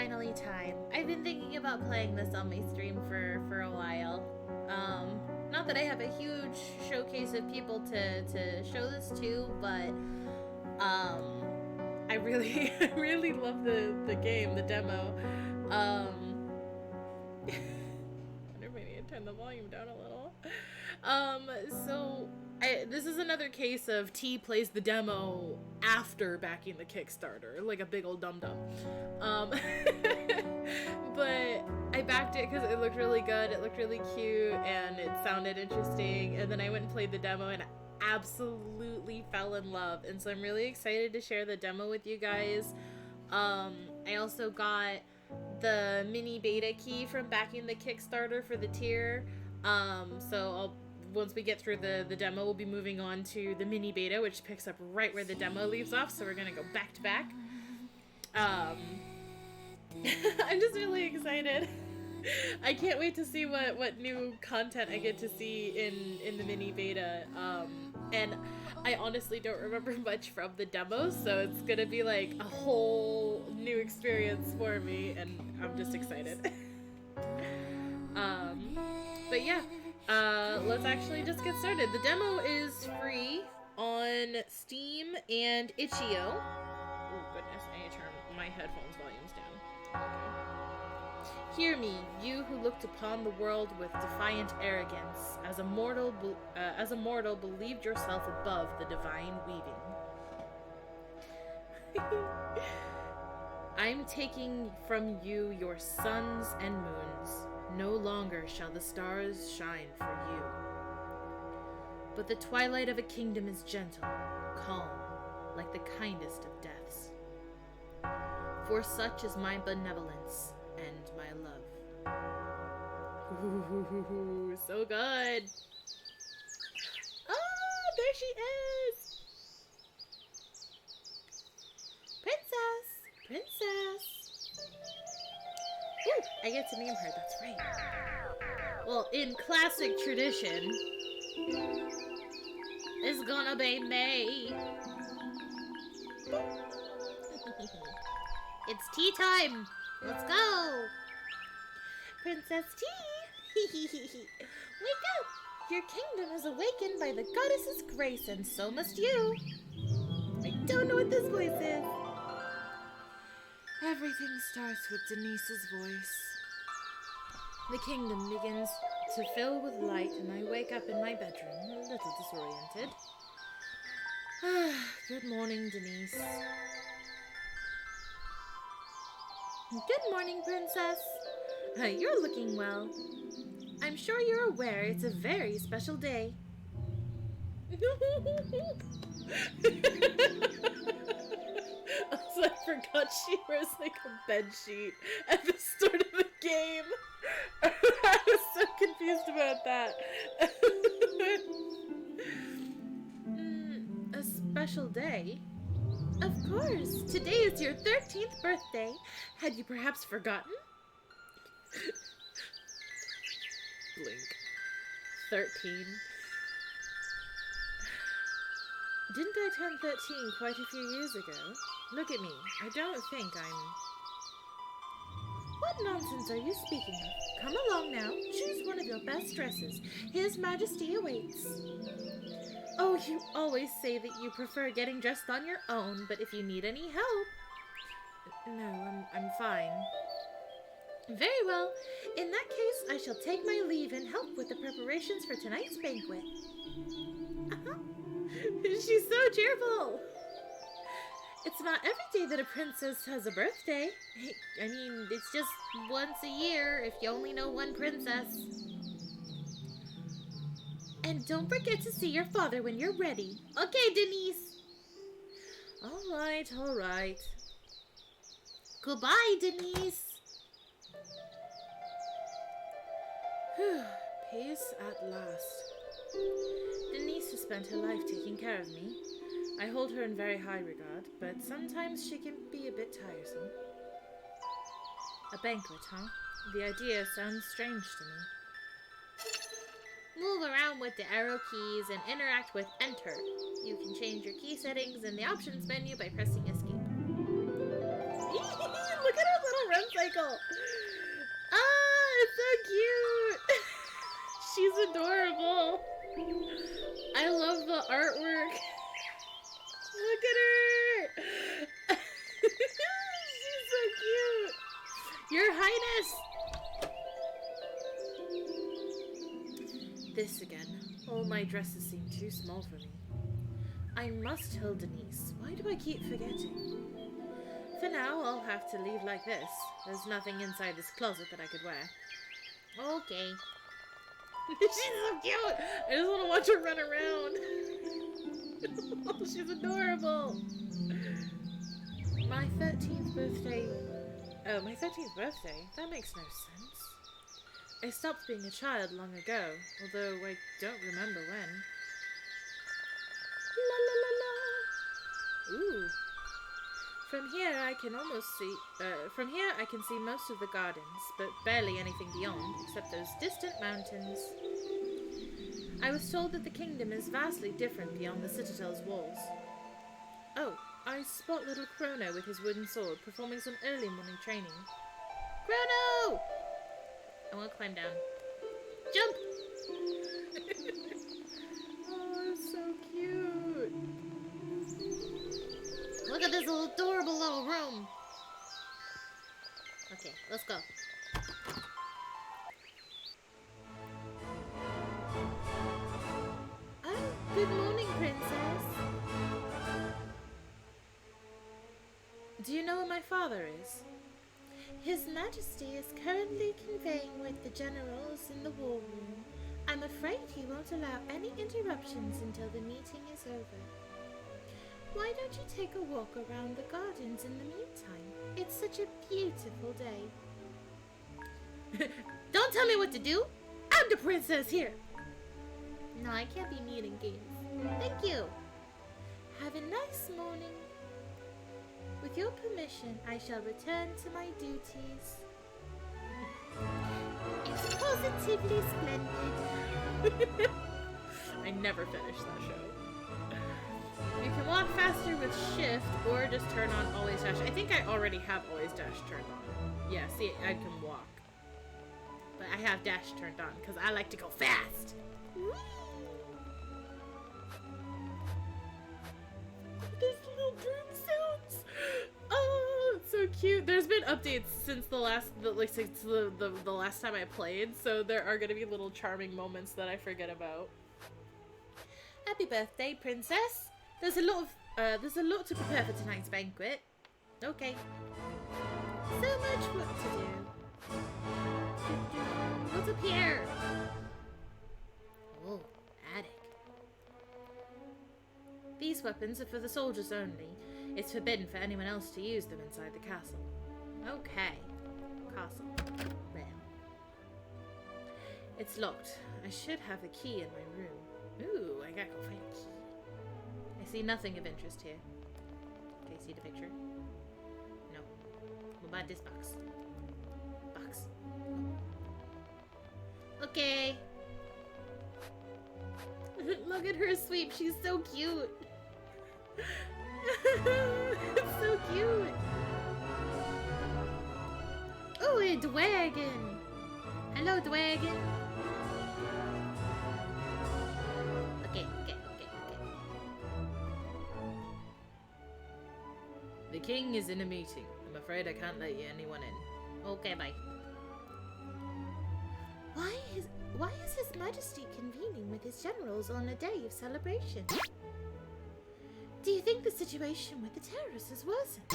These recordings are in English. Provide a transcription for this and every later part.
finally time. I've been thinking about playing this on my stream for a while. Not that I have a huge showcase of people to show this to, but I really I really love the game, the demo. Wonder if I need to turn the volume down a little. This is another case of T plays the demo after backing the Kickstarter, like a big old dum-dum. But I backed it because it looked really good, it looked really cute, and it sounded interesting, and then I went and played the demo and absolutely fell in love, and so I'm really excited to share the demo with you guys. I also got the mini beta key from backing the Kickstarter for the tier, once we get through the demo, we'll be moving on to the mini beta, which picks up right where the demo leaves off, so we're gonna go back to back. I'm just really excited. I can't wait to see what new content I get to see in the mini beta, and I honestly don't remember much from the demo, so it's gonna be like a whole new experience for me, and I'm just excited. But yeah. Let's actually just get started. The demo is free on Steam and Itch.io. Oh goodness, I need to turn my headphones volumes down. Okay. Hear me, you who looked upon the world with defiant arrogance, as a mortal believed yourself above the divine weaving. I'm taking from you your suns and moons. No longer shall the stars shine for you. But the twilight of a kingdom is gentle, calm, like the kindest of deaths. For such is my benevolence and my love. Ooh, so good! Oh, there she is! Princess! Ooh, I get to name her, that's right. Well, in classic tradition, it's gonna be me. It's tea time! Let's go! Princess Tea! Wake up! Your kingdom is awakened by the goddess's grace, and so must you. I don't know what this voice is. Everything starts with Denise's voice. The kingdom begins to fill with light, and I wake up in my bedroom, a little disoriented. Good morning, Denise. Good morning, Princess. You're looking well. I'm sure you're aware it's a very special day. Also, I forgot she wears like a bed sheet at the start of the game. I was so confused about that. A special day? Of course. Today is your 13th birthday. Had you perhaps forgotten? Blink. 13. Didn't I turn 13 quite a few years ago? Look at me. I don't think I'm... What nonsense are you speaking of? Come along now. Choose one of your best dresses. His Majesty awaits. Oh, you always say that you prefer getting dressed on your own, but if you need any help... No, I'm fine. Very well. In that case, I shall take my leave and help with the preparations for tonight's banquet. She's so cheerful! It's not every day that a princess has a birthday. I mean, it's just once a year if you only know one princess. And don't forget to see your father when you're ready. Okay, Denise! Alright. Goodbye, Denise! Whew, peace at last. Denise has spent her life taking care of me. I hold her in very high regard, but sometimes she can be a bit tiresome. A banquet, huh? The idea sounds strange to me. Move around with the arrow keys and interact with Enter. You can change your key settings in the options menu by pressing Escape. Look at her little run motorcycle. Ah, it's so cute. She's adorable. I love the artwork. Look at her. She's so cute. Your Highness. This again. All my dresses seem too small for me. I must tell Denise. Why do I keep forgetting? For now, I'll have to leave like this. There's nothing inside this closet that I could wear. Okay. She's so cute! I just want to watch her run around. Oh, she's adorable. My 13th birthday... Oh, my 13th birthday? That makes no sense. I stopped being a child long ago, although I don't remember when. La la la la! Ooh. From here I can see most of the gardens, but barely anything beyond, except those distant mountains. I was told that the kingdom is vastly different beyond the citadel's walls. Oh, I spot little Chrono with his wooden sword performing some early morning training. Chrono! I want to climb down. Jump! Oh, it's so cute. Look at this little adorable little room. Okay, let's go. Oh, good morning, Princess. Do you know where my father is? His Majesty is currently conveying with the generals in the war room. I'm afraid he won't allow any interruptions until the meeting is over. Why don't you take a walk around the gardens in the meantime? It's such a beautiful day. Don't tell me what to do! I'm the princess here! No, I can't be mean and games. Thank you! Have a nice morning. With your permission, I shall return to my duties. It's positively splendid. I never finished that show. You can walk faster with shift or just turn on always dash. I think I already have always dash turned on. Yeah, see, I can walk. But I have dash turned on because I like to go fast. There's little broom sounds. Oh, it's so cute. There's been updates since the last time I played, so there are gonna be little charming moments that I forget about. Happy birthday, princess. There's a lot to prepare for tonight's banquet. Okay. So much work to do. What's up here? Oh, attic. These weapons are for the soldiers only. It's forbidden for anyone else to use them inside the castle. Okay. Castle. Well. It's locked. I should have a key in my room. Ooh, I gotta go find a key. I see nothing of interest here. Okay, see the picture? No. What about this box? Box. Okay. Look at her sweep. She's so cute. It's so cute. Oh, a dragon. Hello, dragon. Okay. The king is in a meeting. I'm afraid I can't let anyone in. Okay, bye. Why is His Majesty convening with his generals on a day of celebration? Do you think the situation with the terrorists has worsened?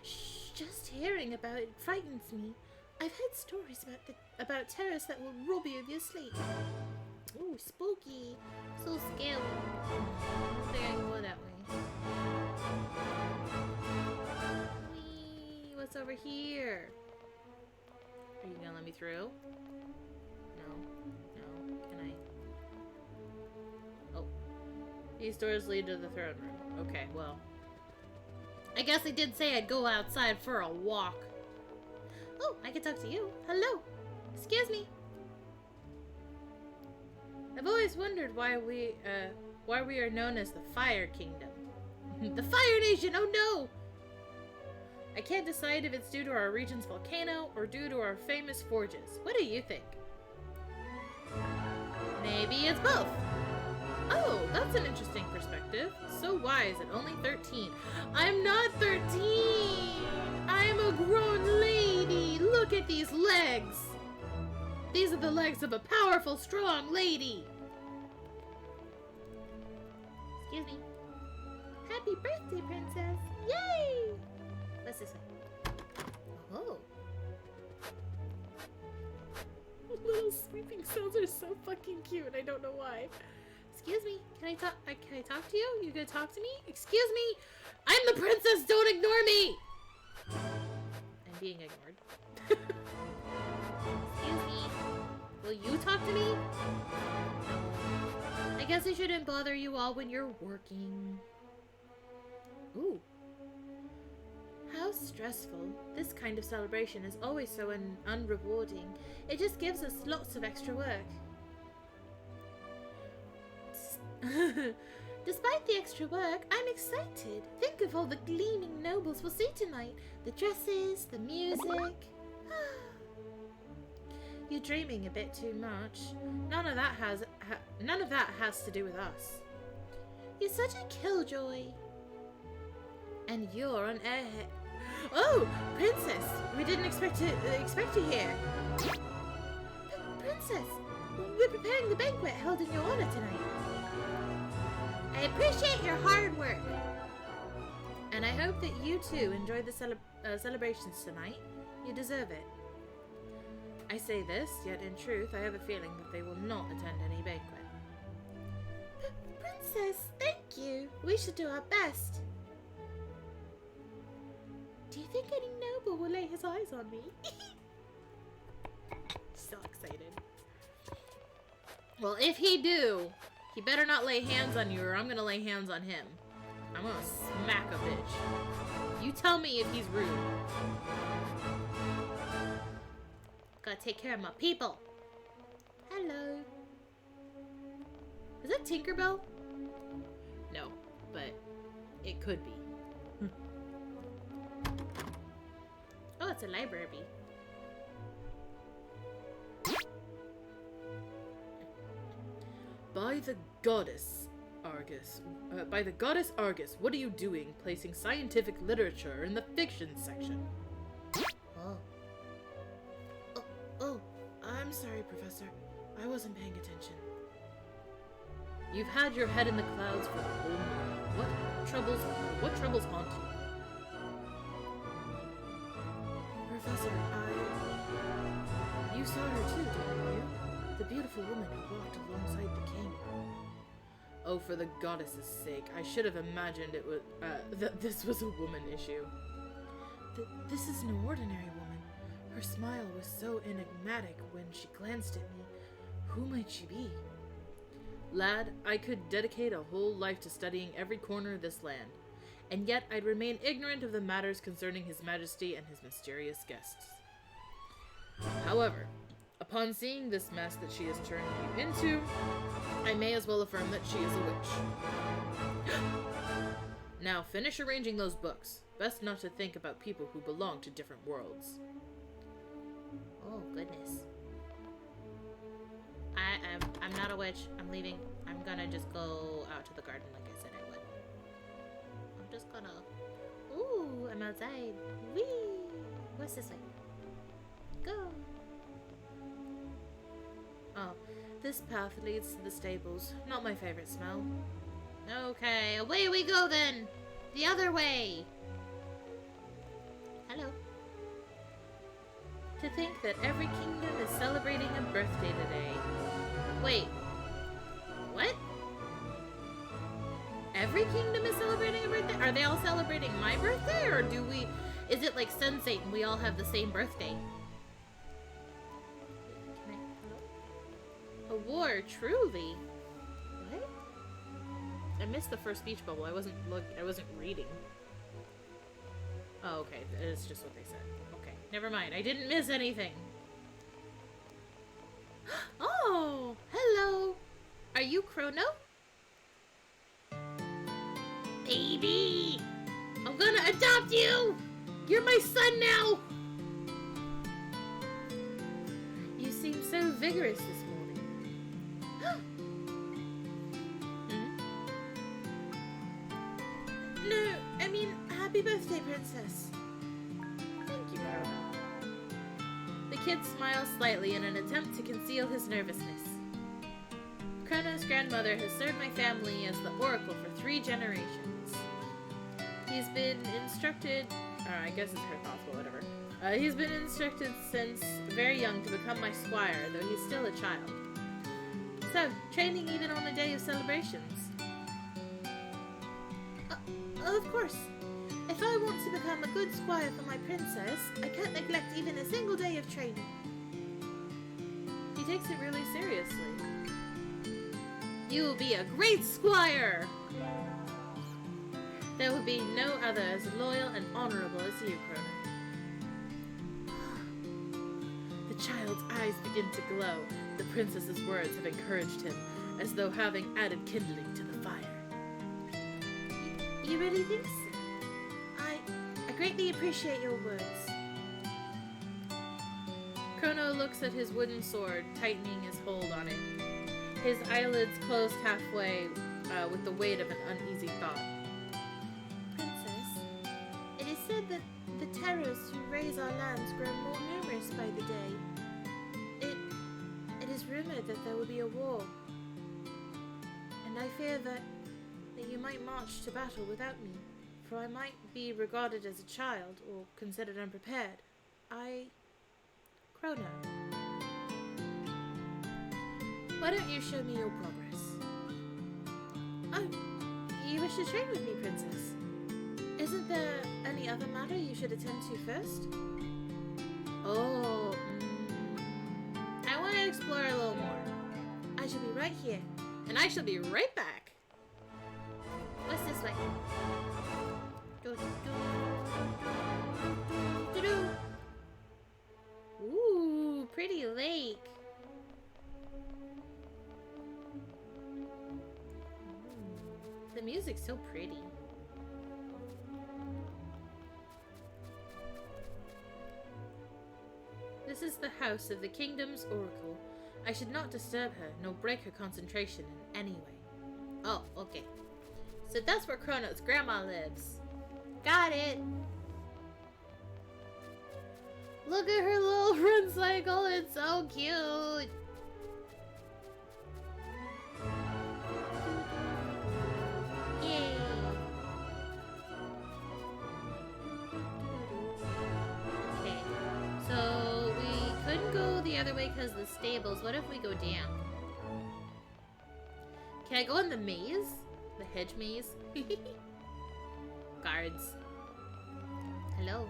Shh, just hearing about it frightens me. I've heard stories about terrorists that will rob you of your sleep. Ooh, spooky. So scary. I don't think I can go that way. Whee, what's over here? Are you gonna let me through? No. Can I? Oh. These doors lead to the throne room. Okay, well. I guess I did say I'd go outside for a walk. Oh, I can talk to you. Hello. Excuse me. I've always wondered why we are known as the Fire Kingdom. The Fire Nation, oh no! I can't decide if it's due to our region's volcano or due to our famous forges. What do you think? Maybe it's both. Oh, that's an interesting perspective. So wise at only 13. I'm not 13! I'm a grown lady! Look at these legs! These are the legs of a powerful, strong lady! Excuse me. Happy birthday, princess! Yay! What's this way? Oh. Little sweeping sounds are so fucking cute. I don't know why. Excuse me. Can I talk to you? You gonna talk to me? Excuse me. I'm the princess. Don't ignore me. I'm being ignored. Excuse me. Will you talk to me? I guess I shouldn't bother you all when you're working. Ooh. How stressful. This kind of celebration is always so unrewarding. It just gives us lots of extra work. Despite the extra work, I'm excited. Think of all the gleaming nobles we'll see tonight. The dresses, the music. You're dreaming a bit too much. None of that has to do with us. You're such a killjoy. And you're an airhead. Oh, princess! We didn't expect you here. Princess, we're preparing the banquet held in your honor tonight. I appreciate your hard work. And I hope that you too enjoy the celebrations tonight. You deserve it. I say this, yet in truth, I have a feeling that they will not attend any banquet. Princess, thank you. We should do our best. Do you think any noble will lay his eyes on me? So excited. Well, if he do, he better not lay hands on you or I'm gonna lay hands on him. I'm gonna smack a bitch. You tell me if he's rude. Gotta take care of my people. Hello. Is that Tinkerbell? No, but it could be. Oh, it's a library. By the goddess Argus. What are you doing placing scientific literature in the fiction section? Oh, I'm sorry, Professor. I wasn't paying attention. You've had your head in the clouds for the whole morning. What troubles haunt you? Professor, you saw her too, didn't you? The beautiful woman who walked alongside the king. Oh, for the goddess's sake, I should have imagined it was, that this was a woman issue. This is no ordinary woman. Her smile was so enigmatic when she glanced at me. Who might she be? Lad, I could dedicate a whole life to studying every corner of this land, and yet I'd remain ignorant of the matters concerning His Majesty and his mysterious guests. However, upon seeing this mess that she has turned you into, I may as well affirm that she is a witch. Now finish arranging those books. Best not to think about people who belong to different worlds. Oh, goodness. I'm not a witch. I'm leaving. I'm gonna just go out to the garden like I said I would. I'm just gonna... Ooh, I'm outside. Whee! What's this way? Go! Oh, this path leads to the stables. Not my favorite smell. Okay, away we go then! The other way! Hello. To think that every kingdom is celebrating a birthday today. Wait. What? Every kingdom is celebrating a birthday? Are they all celebrating my birthday? Or do we... Is it like Sensate and we all have the same birthday? Can I... Hello? A war, truly. What? I missed the first speech bubble. I wasn't reading. Oh, okay. It's just what they said. Okay. Never mind. I didn't miss anything. Oh! Hello! Are you Chrono? Baby! I'm gonna adopt you! You're my son now! You seem so vigorous this morning. No, I mean, happy birthday, Princess. Thank you, Chrono. The kid smiles slightly in an attempt to conceal his nervousness. Chrono's grandmother has served my family as the oracle for 3 generations. He's been instructed, I guess it's her thoughts, but whatever. He's been instructed since very young to become my squire, though he's still a child. So, training even on the day of celebrations. Of course. If I want to become a good squire for my princess, I can't neglect even a single day of training. He takes it really seriously. You will be a great squire! There will be no other as loyal and honorable as you, Chrono. The child's eyes begin to glow. The princess's words have encouraged him, as though having added kindling to the fire. You really think so? I greatly appreciate your words. Chrono looks at his wooden sword, tightening his hold on it. His eyelids closed halfway with the weight of an uneasy thought. Princess, it is said that the terrors who raise our lands grow more numerous by the day. It is rumored that there will be a war. And I fear that you might march to battle without me, for I might be regarded as a child or considered unprepared. Chrono, why don't you show me your progress? Oh, you wish to train with me, Princess? Isn't there any other matter you should attend to first? Oh, I want to explore a little more. I shall be right here. And I shall be right back. What's this way? Ooh, pretty lake. The music's so pretty. This is the house of the kingdom's oracle. I should not disturb her, nor break her concentration in any way. Oh, okay. So that's where Chrono's grandma lives. Got it! Look at her little run cycle, it's so cute! Yay! Okay, so we couldn't go the other way because of the stables. What if we go down? Can I go in the maze? The hedge maze? Guards. Hello.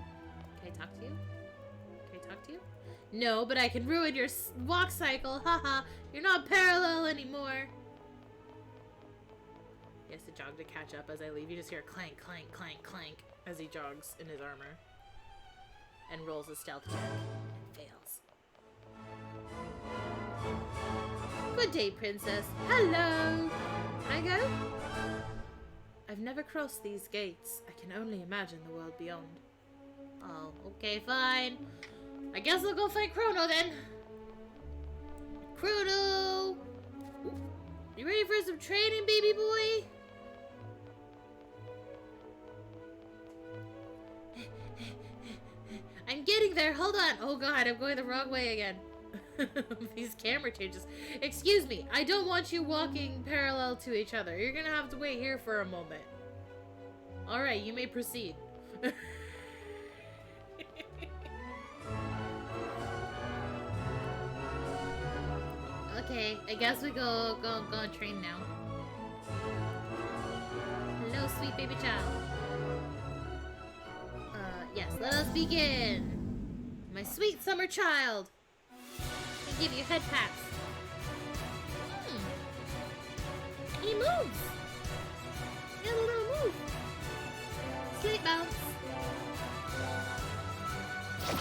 Can I talk to you? Can I talk to you? No, but I can ruin your walk cycle. Haha. You're not parallel anymore. He has to jog to catch up as I leave. You just hear clank, clank, clank, clank as he jogs in his armor. And rolls a stealth check. And fails. Good day, Princess. Hello. Can I go? I've never crossed these gates. I can only imagine the world beyond. Oh, okay, fine. I guess I'll go fight Chrono then. Chrono! You ready for some training, baby boy? I'm getting there. Hold on. Oh god, I'm going the wrong way again. These camera changes. Excuse me, I don't want you walking parallel to each other. You're gonna have to wait here for a moment. Alright, you may proceed. Okay, I guess we go and train now. Hello, sweet baby child. Yes, let us begin. My sweet summer child. Give you head pats. He moves. He has a little move. Slight bounce.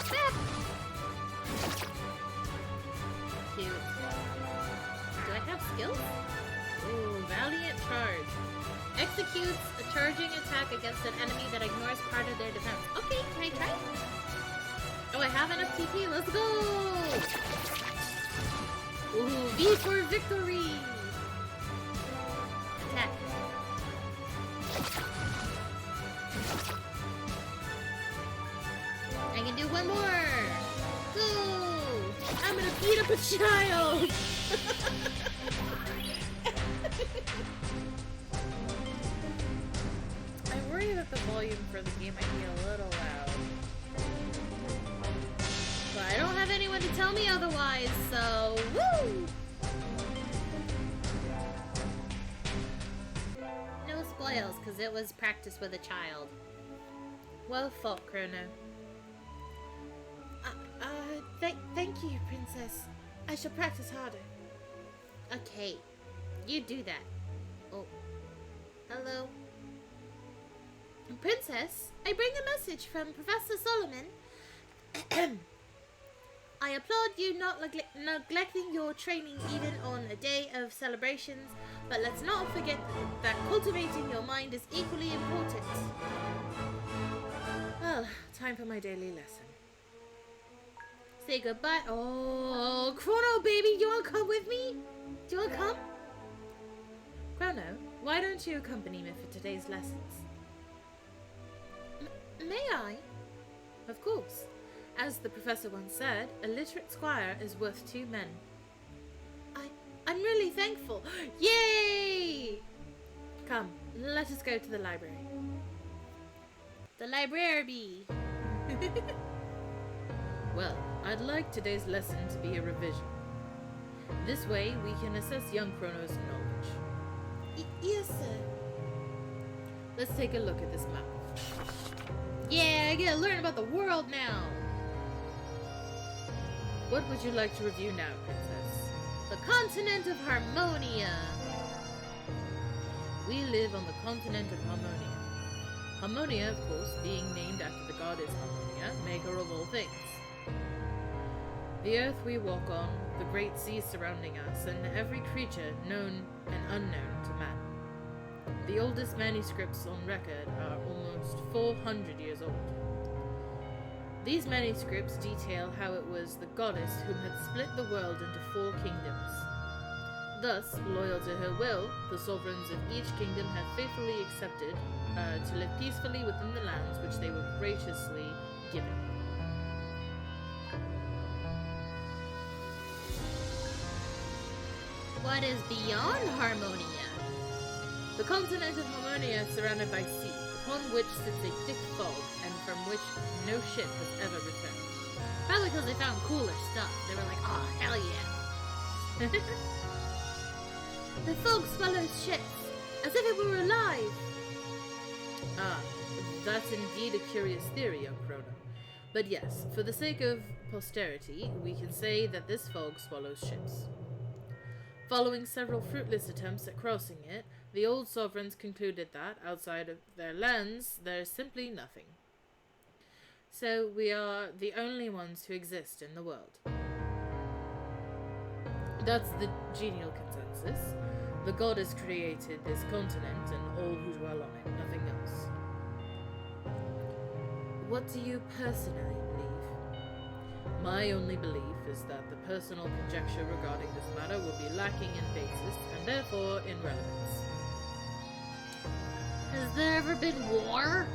Snap. Cute. Do I have skills? Ooh, Valiant Charge. Executes a charging attack against an enemy that ignores part of their defense. Okay, can I try it? I have enough TP? Let's go! Ooh, V for victory! Attack. I can do one more! Go! I'm gonna beat up a child! I worry that the volume for the game might be a little loud. But I don't have anyone to tell me otherwise, so woo! No spoils, because it was practice with a child. Well fought, Chrono. Thank you, Princess. I shall practice harder. Okay, you do that. Oh, hello. Princess, I bring a message from Professor Solomon. I applaud you not neglecting your training even on a day of celebrations, but let's not forget that cultivating your mind is equally important. Well, time for my daily lesson. Say goodbye. Oh, Chrono, baby, you wanna come with me? Do you wanna come? Chrono, why don't you accompany me for today's lessons? May I? Of course. As the professor once said, a literate squire is worth 2 men. I'm really thankful. Yay! Come, let us go to the library. The library. Well, I'd like today's lesson to be a revision. This way, we can assess young Chrono's knowledge. Yes, sir. Let's take a look at this map. Yeah, I get to learn about the world now. What would you like to review now, Princess? The continent of Harmonia. We live on the continent of Harmonia. Harmonia, of course, being named after the goddess Harmonia, maker of all things. The earth we walk on, the great sea surrounding us, and every creature known and unknown to man. The oldest manuscripts on record are almost 400 years old. These manuscripts detail how it was the goddess who had split the world into 4 kingdoms. Thus, loyal to her will, the sovereigns of each kingdom had faithfully accepted to live peacefully within the lands which they were graciously given. What is beyond Harmonia? The continent of Harmonia is surrounded by sea, upon which sits a thick fog, and from which no ship has ever returned. Probably because they found cooler stuff. They were like, oh, hell yeah. The fog swallows ships, as if it were alive. Ah, that's indeed a curious theory, young Chrono. But yes, for the sake of posterity, we can say that this fog swallows ships. Following several fruitless attempts at crossing it, the old sovereigns concluded that, outside of their lands, there is simply nothing. So we are the only ones who exist in the world. That's the genial consensus. The goddess created this continent and all who dwell on it, nothing else. What do you personally believe? My only belief is that the personal conjecture regarding this matter will be lacking in basis and therefore in relevance. Has there ever been war?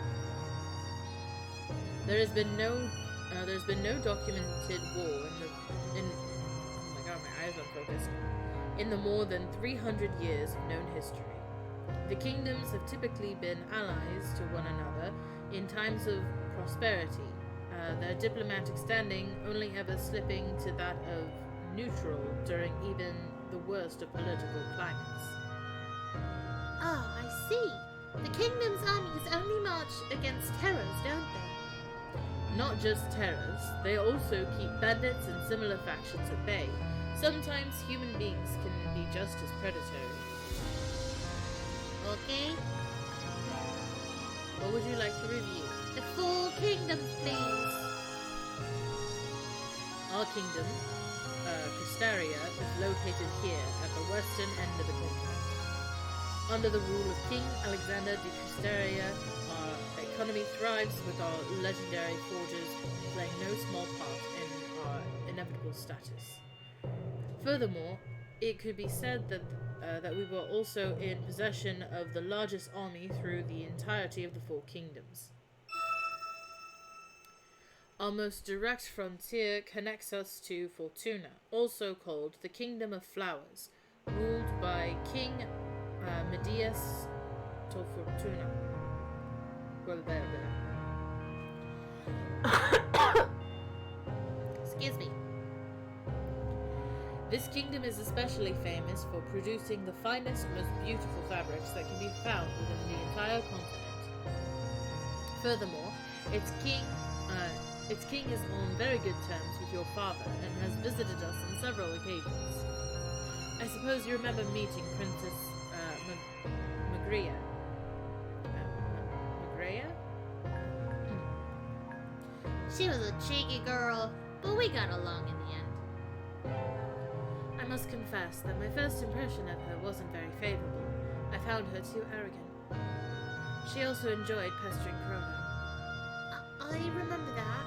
There's been no documented war oh my god, my eyes are focused. In the more than 300 years of known history. The kingdoms have typically been allies to one another in times of prosperity, their diplomatic standing only ever slipping to that of neutral during even the worst of political climates. Ah, I see. The kingdom's armies only march against terrors, don't they? Not just terrors, they also keep bandits and similar factions at bay. Sometimes human beings can be just as predatory. Okay. What would you like to review? The 4 kingdoms, please. Our kingdom, Cristaria, is located here at the western end of the continent. Under the rule of King Alexander de Cristaria, our economy thrives with our legendary forges playing no small part in our inevitable status. Furthermore, it could be said that we were also in possession of the largest army through the entirety of the Four Kingdoms. Our most direct frontier connects us to Fortuna, also called the Kingdom of Flowers, ruled by King Medias to Fortuna. Excuse me. This kingdom is especially famous for producing the finest, most beautiful fabrics that can be found within the entire continent. Furthermore, its king is on very good terms with your father and has visited us on several occasions. I suppose you remember meeting Princess Magria. Magria? She was a cheeky girl, but we got along in the end. I must confess that my first impression of her wasn't very favorable. I found her too arrogant. She also enjoyed pestering Chrono. I remember that.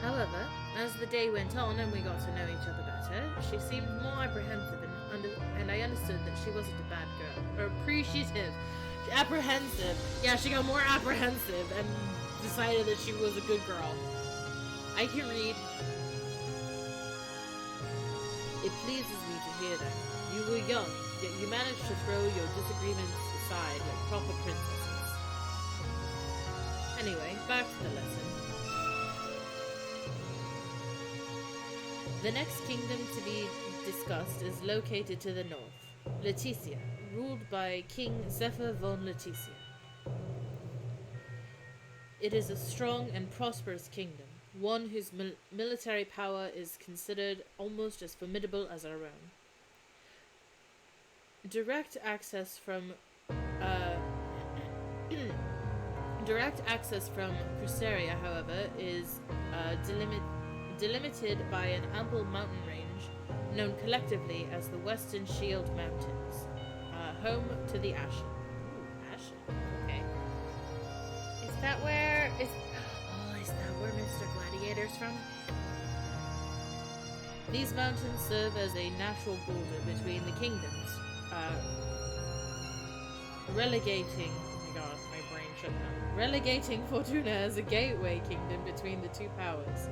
However, as the day went on and we got to know each other better, she seemed more apprehensive and I understood that she wasn't a bad girl. Or appreciative. Apprehensive. Yeah, she got more apprehensive and decided that she was a good girl. I can read. It pleases me to hear that. You were young, yet you managed to throw your disagreements aside like proper princesses. Anyway, back to the lesson. The next kingdom to be discussed is located to the north, Leticia, ruled by King Zephyr von Leticia. It is a strong and prosperous kingdom, one whose military power is considered almost as formidable as our own. Direct access from Crusaria, however, is delimited by an ample mountain range known collectively as the Western Shield Mountains, home to the Ashen. Ooh, Ashen. Okay. Is that where Mr. Gladiator's from? These mountains serve as a natural border between the kingdoms, relegating. Oh my god, my brain shut down. Relegating Fortuna as a gateway kingdom between the two powers.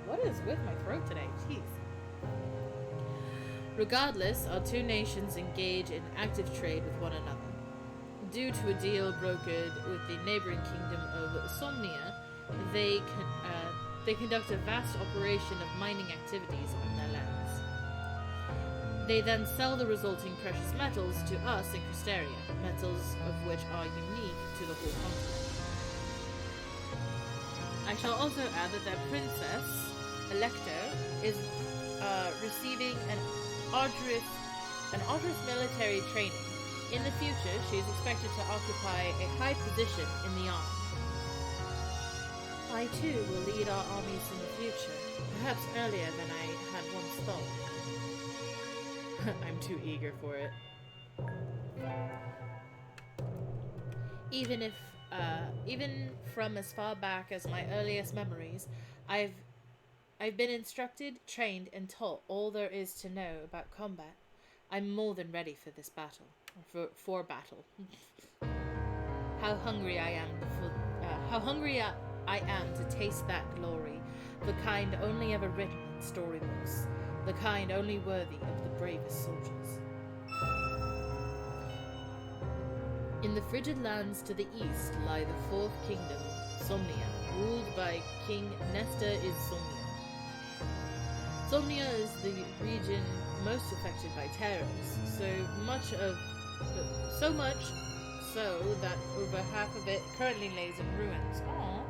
What is with my throat today? Jeez. Regardless, our two nations engage in active trade with one another. Due to a deal brokered with the neighboring kingdom of Somnia, they conduct a vast operation of mining activities on their lands. They then sell the resulting precious metals to us in Crustaria, metals of which are unique to the whole continent. I shall also add that their princess, Electo, is receiving an arduous military training. In the future, she is expected to occupy a high position in the army. I too will lead our armies in the future, perhaps earlier than I had once thought. I'm too eager for it. Even from as far back as my earliest memories, I've been instructed, trained, and taught all there is to know about combat. I'm more than ready for this battle. For battle. How hungry I am to taste that glory, the kind only ever written in storybooks, the kind only worthy of the bravest soldiers. In the frigid lands to the east lie the fourth kingdom, Somnia, ruled by King Nestor is Somnia. Somnia is the region most affected by terrors, so much so that over half of it currently lays in ruins. Aww.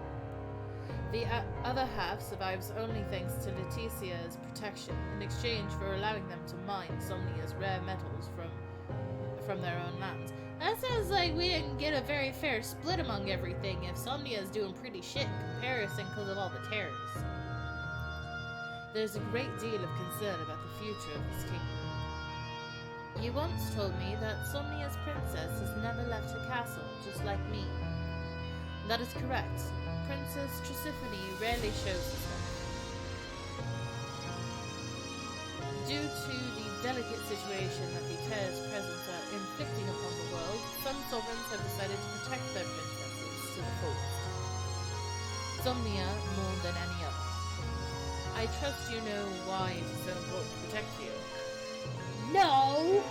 The other half survives only thanks to Leticia's protection, in exchange for allowing them to mine Somnia's rare metals from their own lands. That sounds like we didn't get a very fair split among everything if Somnia's doing pretty shit in comparison because of all the terrors. There's a great deal of concern about the future of this kingdom. You once told me that Somnia's princess has never left her castle, just like me. That is correct. Princess Tisiphone rarely shows herself. Due to the delicate situation that the Tears' presence are inflicting upon the world, some sovereigns have decided to protect their princesses to the fullest. Somnia more than any other. I trust you know why it is so important to protect you. No!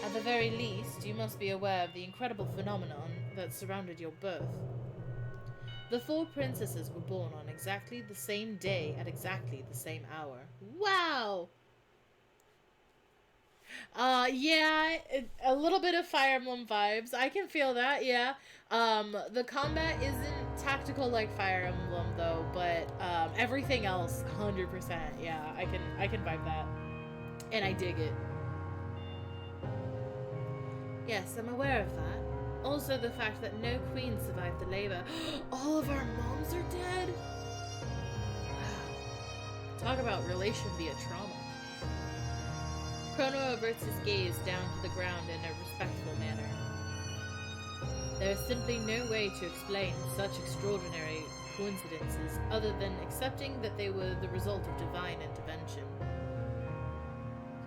At the very least, you must be aware of the incredible phenomenon that surrounded your birth. The 4 princesses were born on exactly the same day at exactly the same hour. Wow! Yeah, a little bit of Fire Emblem vibes. I can feel that, yeah. The combat isn't tactical like Fire Emblem though, but everything else 100%. Yeah, I can vibe that. And I dig it. Yes, I'm aware of that. Also the fact that no queen survived the labor. All of our moms are dead? Wow. Talk about relation via trauma. Chrono averts his gaze down to the ground in a respectful manner. There is simply no way to explain such extraordinary coincidences other than accepting that they were the result of divine intervention.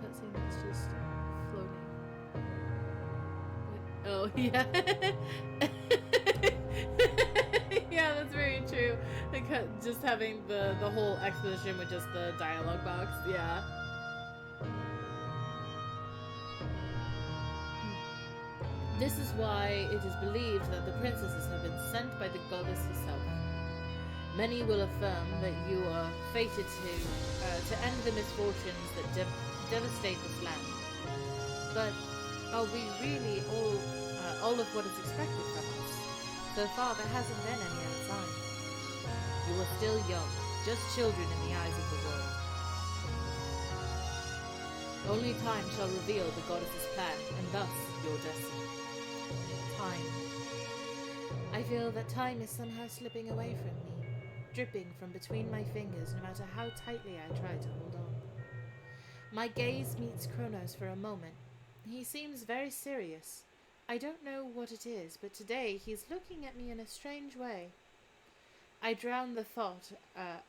Cutscene that's just floating. Oh, yeah. Yeah, that's very true. Just having the whole exposition with just the dialogue box, yeah. This is why it is believed that the princesses have been sent by the goddess herself. Many will affirm that you are fated to end the misfortunes that devastate this land. But are we really all of what is expected from us? So far, there hasn't been any other sign. You are still young, just children in the eyes of the world. Only time shall reveal the goddess's plan, and thus your destiny. Time. I feel that time is somehow slipping away from me, dripping from between my fingers no matter how tightly I try to hold on. My gaze meets Chronos for a moment. He seems very serious. I don't know what it is, but today he's looking at me in a strange way. I drown the thought out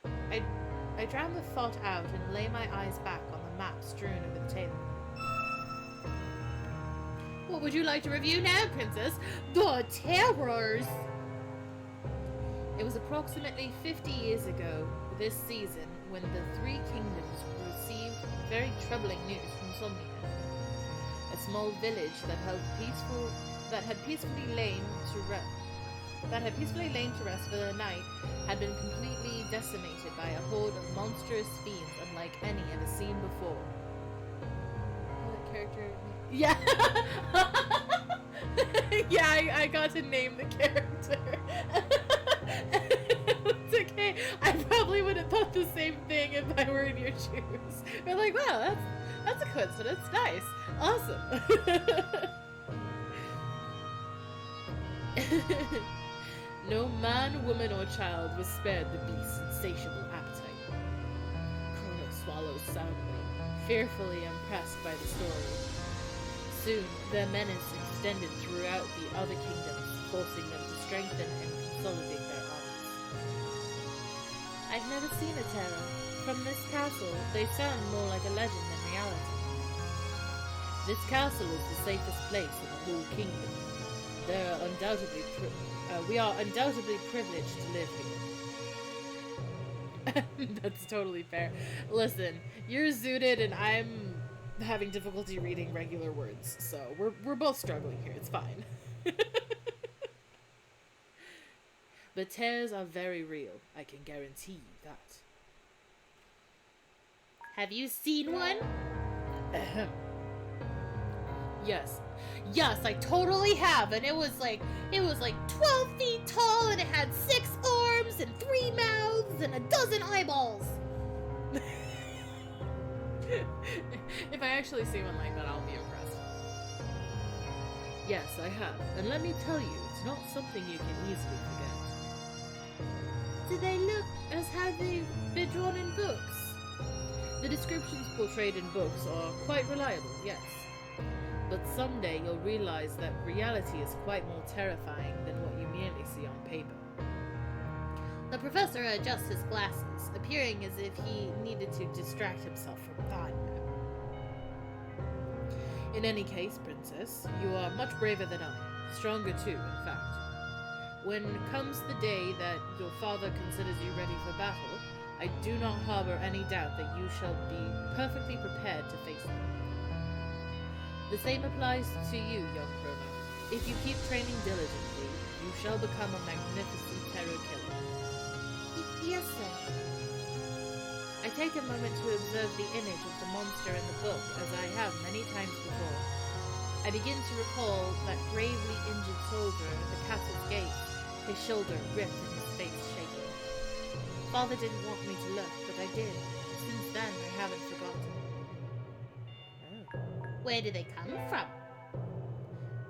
and lay my eyes back on the map strewn over the table. What would you like to review now, Princess? The Terrors! It was approximately 50 years ago this season when the 3 kingdoms received very troubling news from Somnia. A small village that had peacefully lain to rest for the night had been completely decimated by a horde of monstrous fiends unlike any ever seen before. What character? Yeah. Yeah, I got to name the character. It's okay. I probably would have thought the same thing if I were in your shoes. But like, wow, that's a coincidence. Nice. Awesome. No man, woman, or child was spared the beast's insatiable appetite. Chrono swallows soundly, fearfully impressed by the story. Soon, their menace extended throughout the other kingdoms, forcing them to strengthen and consolidate their armies. I've never seen a terror. From this castle, they sound more like a legend than reality. This castle is the safest place in the whole kingdom. We are undoubtedly privileged to live here. That's totally fair. Listen, you're zooted and I'm having difficulty reading regular words, so we're both struggling here. It's fine. The tears are very real. I can guarantee you that. Have you seen one? Yes, I totally have, and it was like 12 feet tall, and it had 6 arms and 3 mouths and a dozen eyeballs. If I actually see one like that, I'll be impressed. Yes, I have, and let me tell you, it's not something you can easily forget. Do they look as how they've been drawn in books? The descriptions portrayed in books are quite reliable, yes. But someday you'll realize that reality is quite more terrifying than what you merely see on paper. The professor adjusts his glasses, appearing as if he needed to distract himself from thought. In any case, Princess, you are much braver than I. Stronger too, in fact. When comes the day that your father considers you ready for battle, I do not harbor any doubt that you shall be perfectly prepared to face them. The same applies to you, young Chrono. If you keep training diligently, you shall become a magnificent terror killer. Yes, sir. I take a moment to observe the image of the monster in the book, as I have many times before. I begin to recall that gravely injured soldier at the castle's gate, his shoulder ripped and his face shaking. Father didn't want me to look, but I did. Since then, I haven't forgotten. Oh. Where did they come from?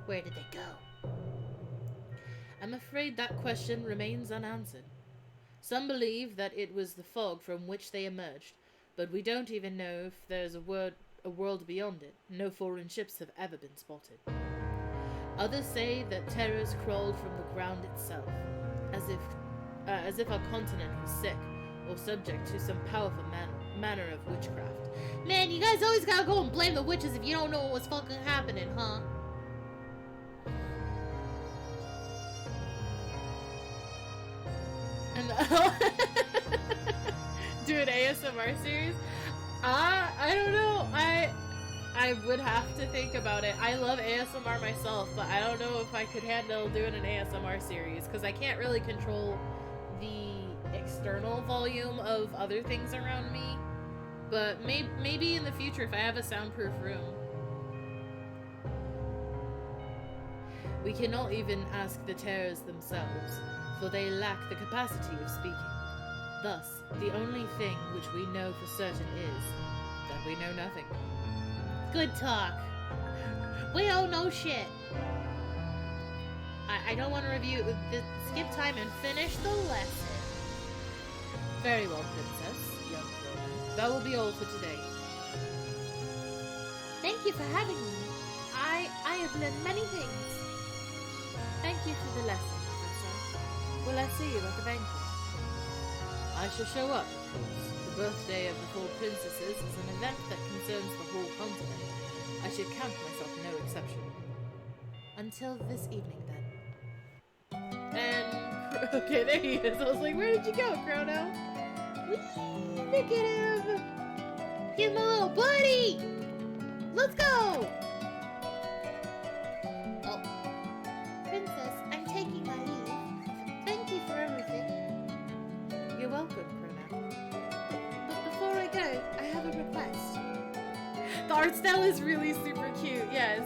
Where did they go? I'm afraid that question remains unanswered. Some believe that it was the fog from which they emerged, but we don't even know if there's a world beyond it. No foreign ships have ever been spotted. Others say that terrors crawled from the ground itself, as if our continent was sick or subject to some powerful manner of witchcraft. Man, you guys always gotta go and blame the witches if you don't know what was fucking happening, huh? And do an ASMR series? I don't know. I would have to think about it. I love ASMR myself, but I don't know if I could handle doing an ASMR series because I can't really control the external volume of other things around me. But maybe in the future if I have a soundproof room. We cannot even ask the terrors themselves, for they lack the capacity of speaking. Thus, the only thing which we know for certain is that we know nothing. Good talk. We don't know shit. I don't want to review. Skip time and finish the lesson. Very well, Princess, young Chrono. That will be all for today. Thank you for having me. I have learned many things. Thank you for the lesson, Princess. Will I see you at the banquet? I shall show up, of course. The birthday of the 4 princesses is an event that concerns the whole continent. I should count myself no exception. Until this evening, then. And... okay, there he is. I was like, where did you go, Chrono? Whee! Look at him! He's my little buddy! Let's go! Oh. Princess, I'm taking my leave. Thank you for everything. You're welcome, Chrono. But before I go, I have a request. The art style is really super cute, yes.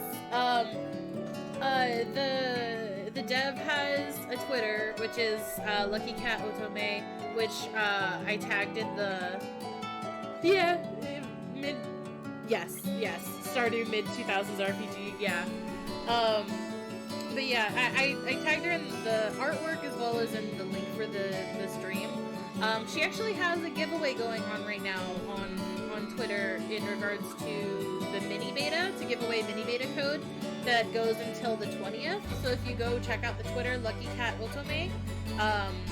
The dev has a Twitter, which is Lucky Cat Otome, which I tagged in the Stardew mid 2000s RPG, yeah. But yeah, I tagged her in the artwork as well as in the link for the stream. She actually has a giveaway going on right now on Twitter in regards to the mini beta, to give away mini beta code that goes until the 20th. So if you go check out the Twitter, Lucky Cat Otome,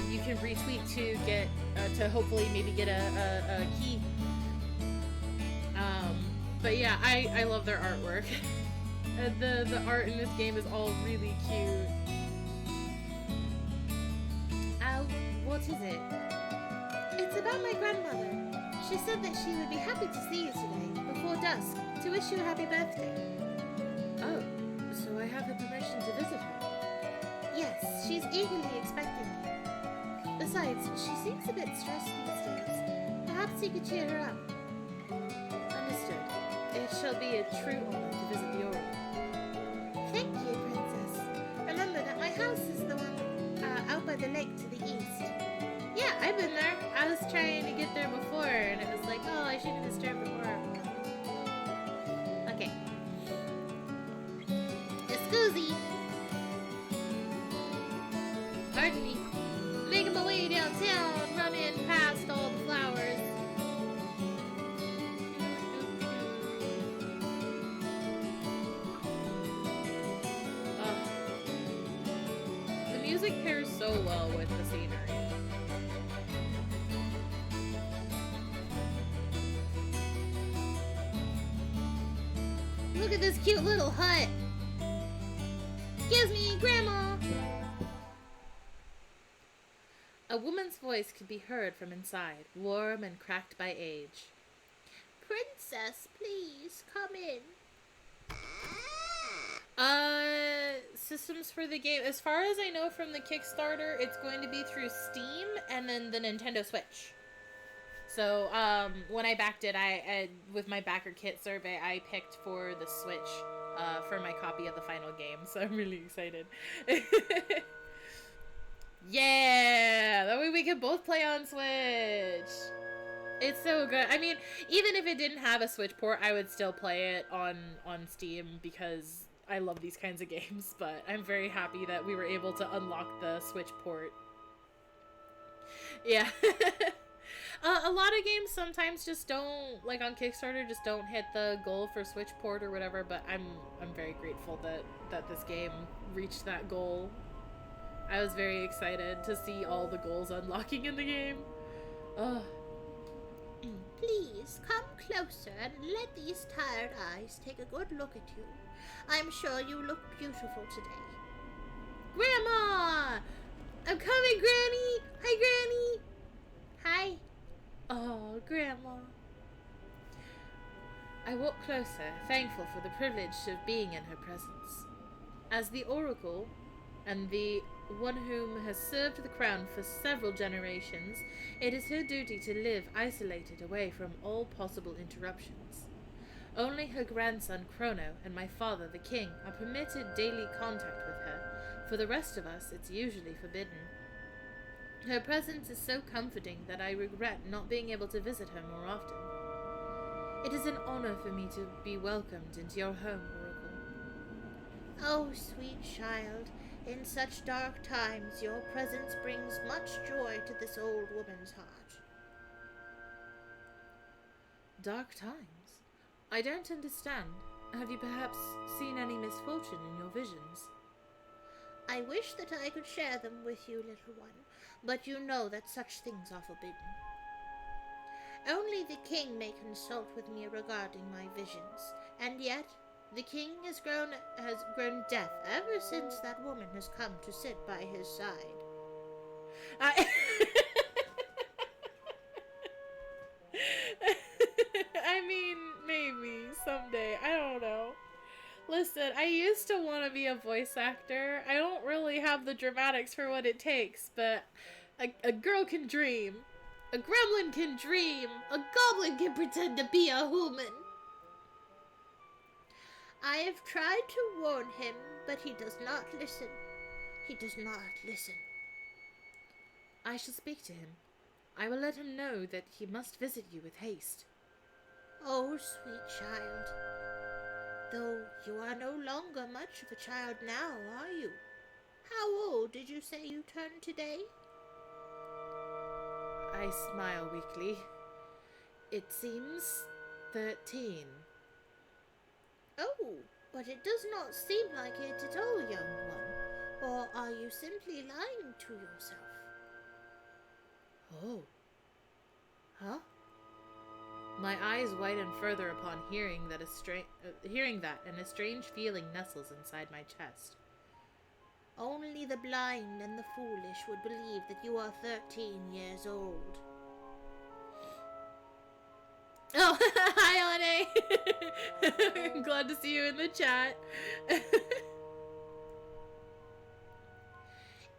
you can retweet to get to hopefully maybe get a key. But yeah, I love their artwork. The art in this game is all really cute. What is it? It's about my grandmother. She said that she would be happy to see you today, before dusk, to wish you a happy birthday. Oh, so I have her permission to visit her? Yes, she's eagerly expecting you. Besides, she seems a bit stressed these days. Perhaps you could cheer her up. Understood. It shall be a true honor to visit the Oracle. Thank you, Princess. Remember that my house is the one out by the lake to the east. Yeah, I've been there. I was trying to get there before, and it was like, oh, I shouldn't disturb before. Okay. Excuse. Pardon me. Making my way downtown, running past all the flowers. music pairs so well with the scenery. Look at this cute little hut. Excuse me, Grandma. A woman's voice could be heard from inside, warm and cracked by age. Princess, please come in. Systems for the game. As far as I know from the Kickstarter, it's going to be through Steam and then the Nintendo Switch. So, when I backed it, I with my backer kit survey, I picked for the Switch, for my copy of the final game. So I'm really excited. Yeah! That way we can both play on Switch! It's so good. I mean, even if it didn't have a Switch port, I would still play it on Steam because I love these kinds of games, but I'm very happy that we were able to unlock the Switch port. Yeah. A lot of games sometimes just don't, like on Kickstarter, just don't hit the goal for Switch port or whatever, but I'm very grateful that this game reached that goal. I was very excited to see all the goals unlocking in the game. Ugh. Please, come closer and let these tired eyes take a good look at you. I'm sure you look beautiful today. Grandma! I'm coming, Granny! Hi, Granny! Hi. Oh, Grandma. I walked closer, thankful for the privilege of being in her presence. As the Oracle, and the one whom has served the crown for several generations, it is her duty to live isolated away from all possible interruptions. Only her grandson Chrono and my father, the king, are permitted daily contact with her. For the rest of us, it's usually forbidden. Her presence is so comforting that I regret not being able to visit her more often. It is an honor for me to be welcomed into your home, Oracle. Oh, sweet child, in such dark times your presence brings much joy to this old woman's heart. Dark times? I don't understand. Have you perhaps seen any misfortune in your visions? I wish that I could share them with you, little one, but you know that such things are forbidden. Only the king may consult with me regarding my visions, and yet the king has grown deaf ever since that woman has come to sit by his side. I mean, maybe someday. I don't know. Listen, I used to want to be a voice actor. I don't really have the dramatics for what it takes, but a girl can dream. A gremlin can dream. A goblin can pretend to be a human. I have tried to warn him, but he does not listen. He does not listen. I shall speak to him. I will let him know that he must visit you with haste. Oh, sweet child. Though you are no longer much of a child now, are you? How old did you say you turned today? I smile weakly. It seems 13. Oh, but it does not seem like it at all, young one. Or are you simply lying to yourself? Oh. Huh? My eyes widen further upon hearing that, and a strange feeling nestles inside my chest. Only the blind and the foolish would believe that you are 13 years old. Oh, hi, Ane! I'm glad to see you in the chat.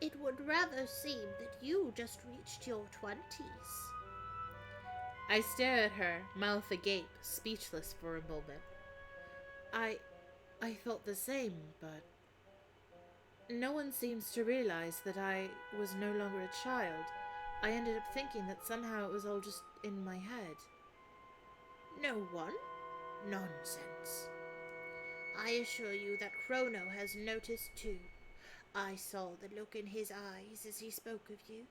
It would rather seem that you just reached your 20s. I stare at her, mouth agape, speechless for a moment. I thought the same, but no one seems to realize that I was no longer a child. I ended up thinking that somehow it was all just in my head. No one? Nonsense. I assure you that Chrono has noticed too. I saw the look in his eyes as he spoke of you.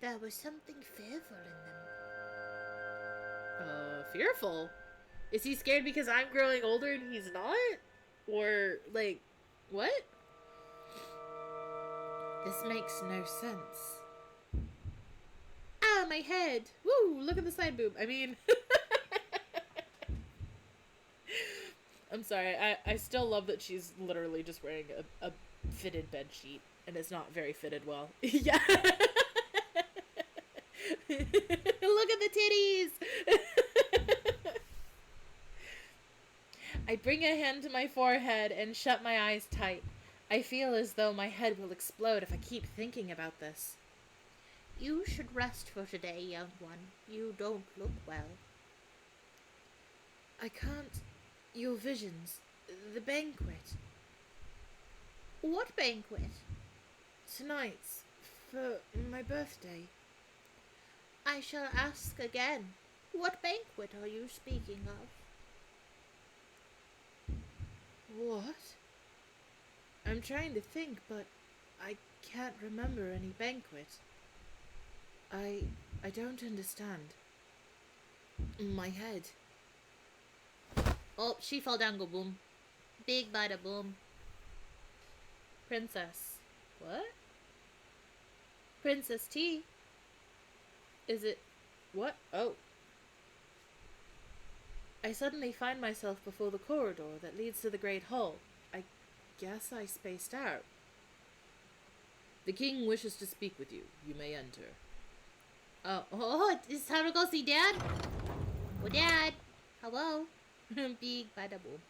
There was something fearful in them. Fearful? Is he scared because I'm growing older and he's not? Or, like, what? This makes no sense. Ah, my head! Woo! Look at the side boob. I mean... I'm sorry, I still love that she's literally just wearing a fitted bed sheet, and it's not very fitted well. Yeah! Look at the titties! I bring a hand to my forehead and shut my eyes tight. I feel as though my head will explode if I keep thinking about this. You should rest for today, young one. You don't look well. I can't... Your visions. The banquet. What banquet? Tonight's. For my birthday. I shall ask again. What banquet are you speaking of? What? I'm trying to think, but I can't remember any banquet. I don't understand. My head. Oh, she fell down, go boom. Big bada boom. Princess. What? Princess T. Is it... What? Oh. I suddenly find myself before the corridor that leads to the Great Hall. I guess I spaced out. The king wishes to speak with you. You may enter. Oh, it's time to go see Dad? Oh, Dad. Hello. Big bada boom.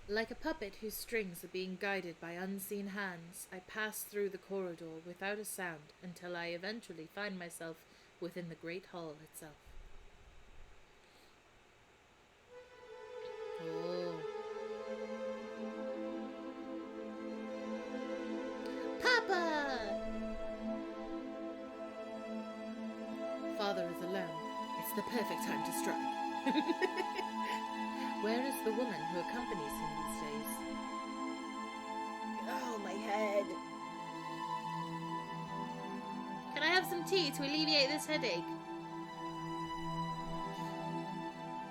Like a puppet whose strings are being guided by unseen hands, I pass through the corridor without a sound until I eventually find myself within the Great Hall itself. Oh. Papa! Father is alone. It's the perfect time to strike. Where is the woman who accompanies him these days? Oh, my head. Can I have some tea to alleviate this headache?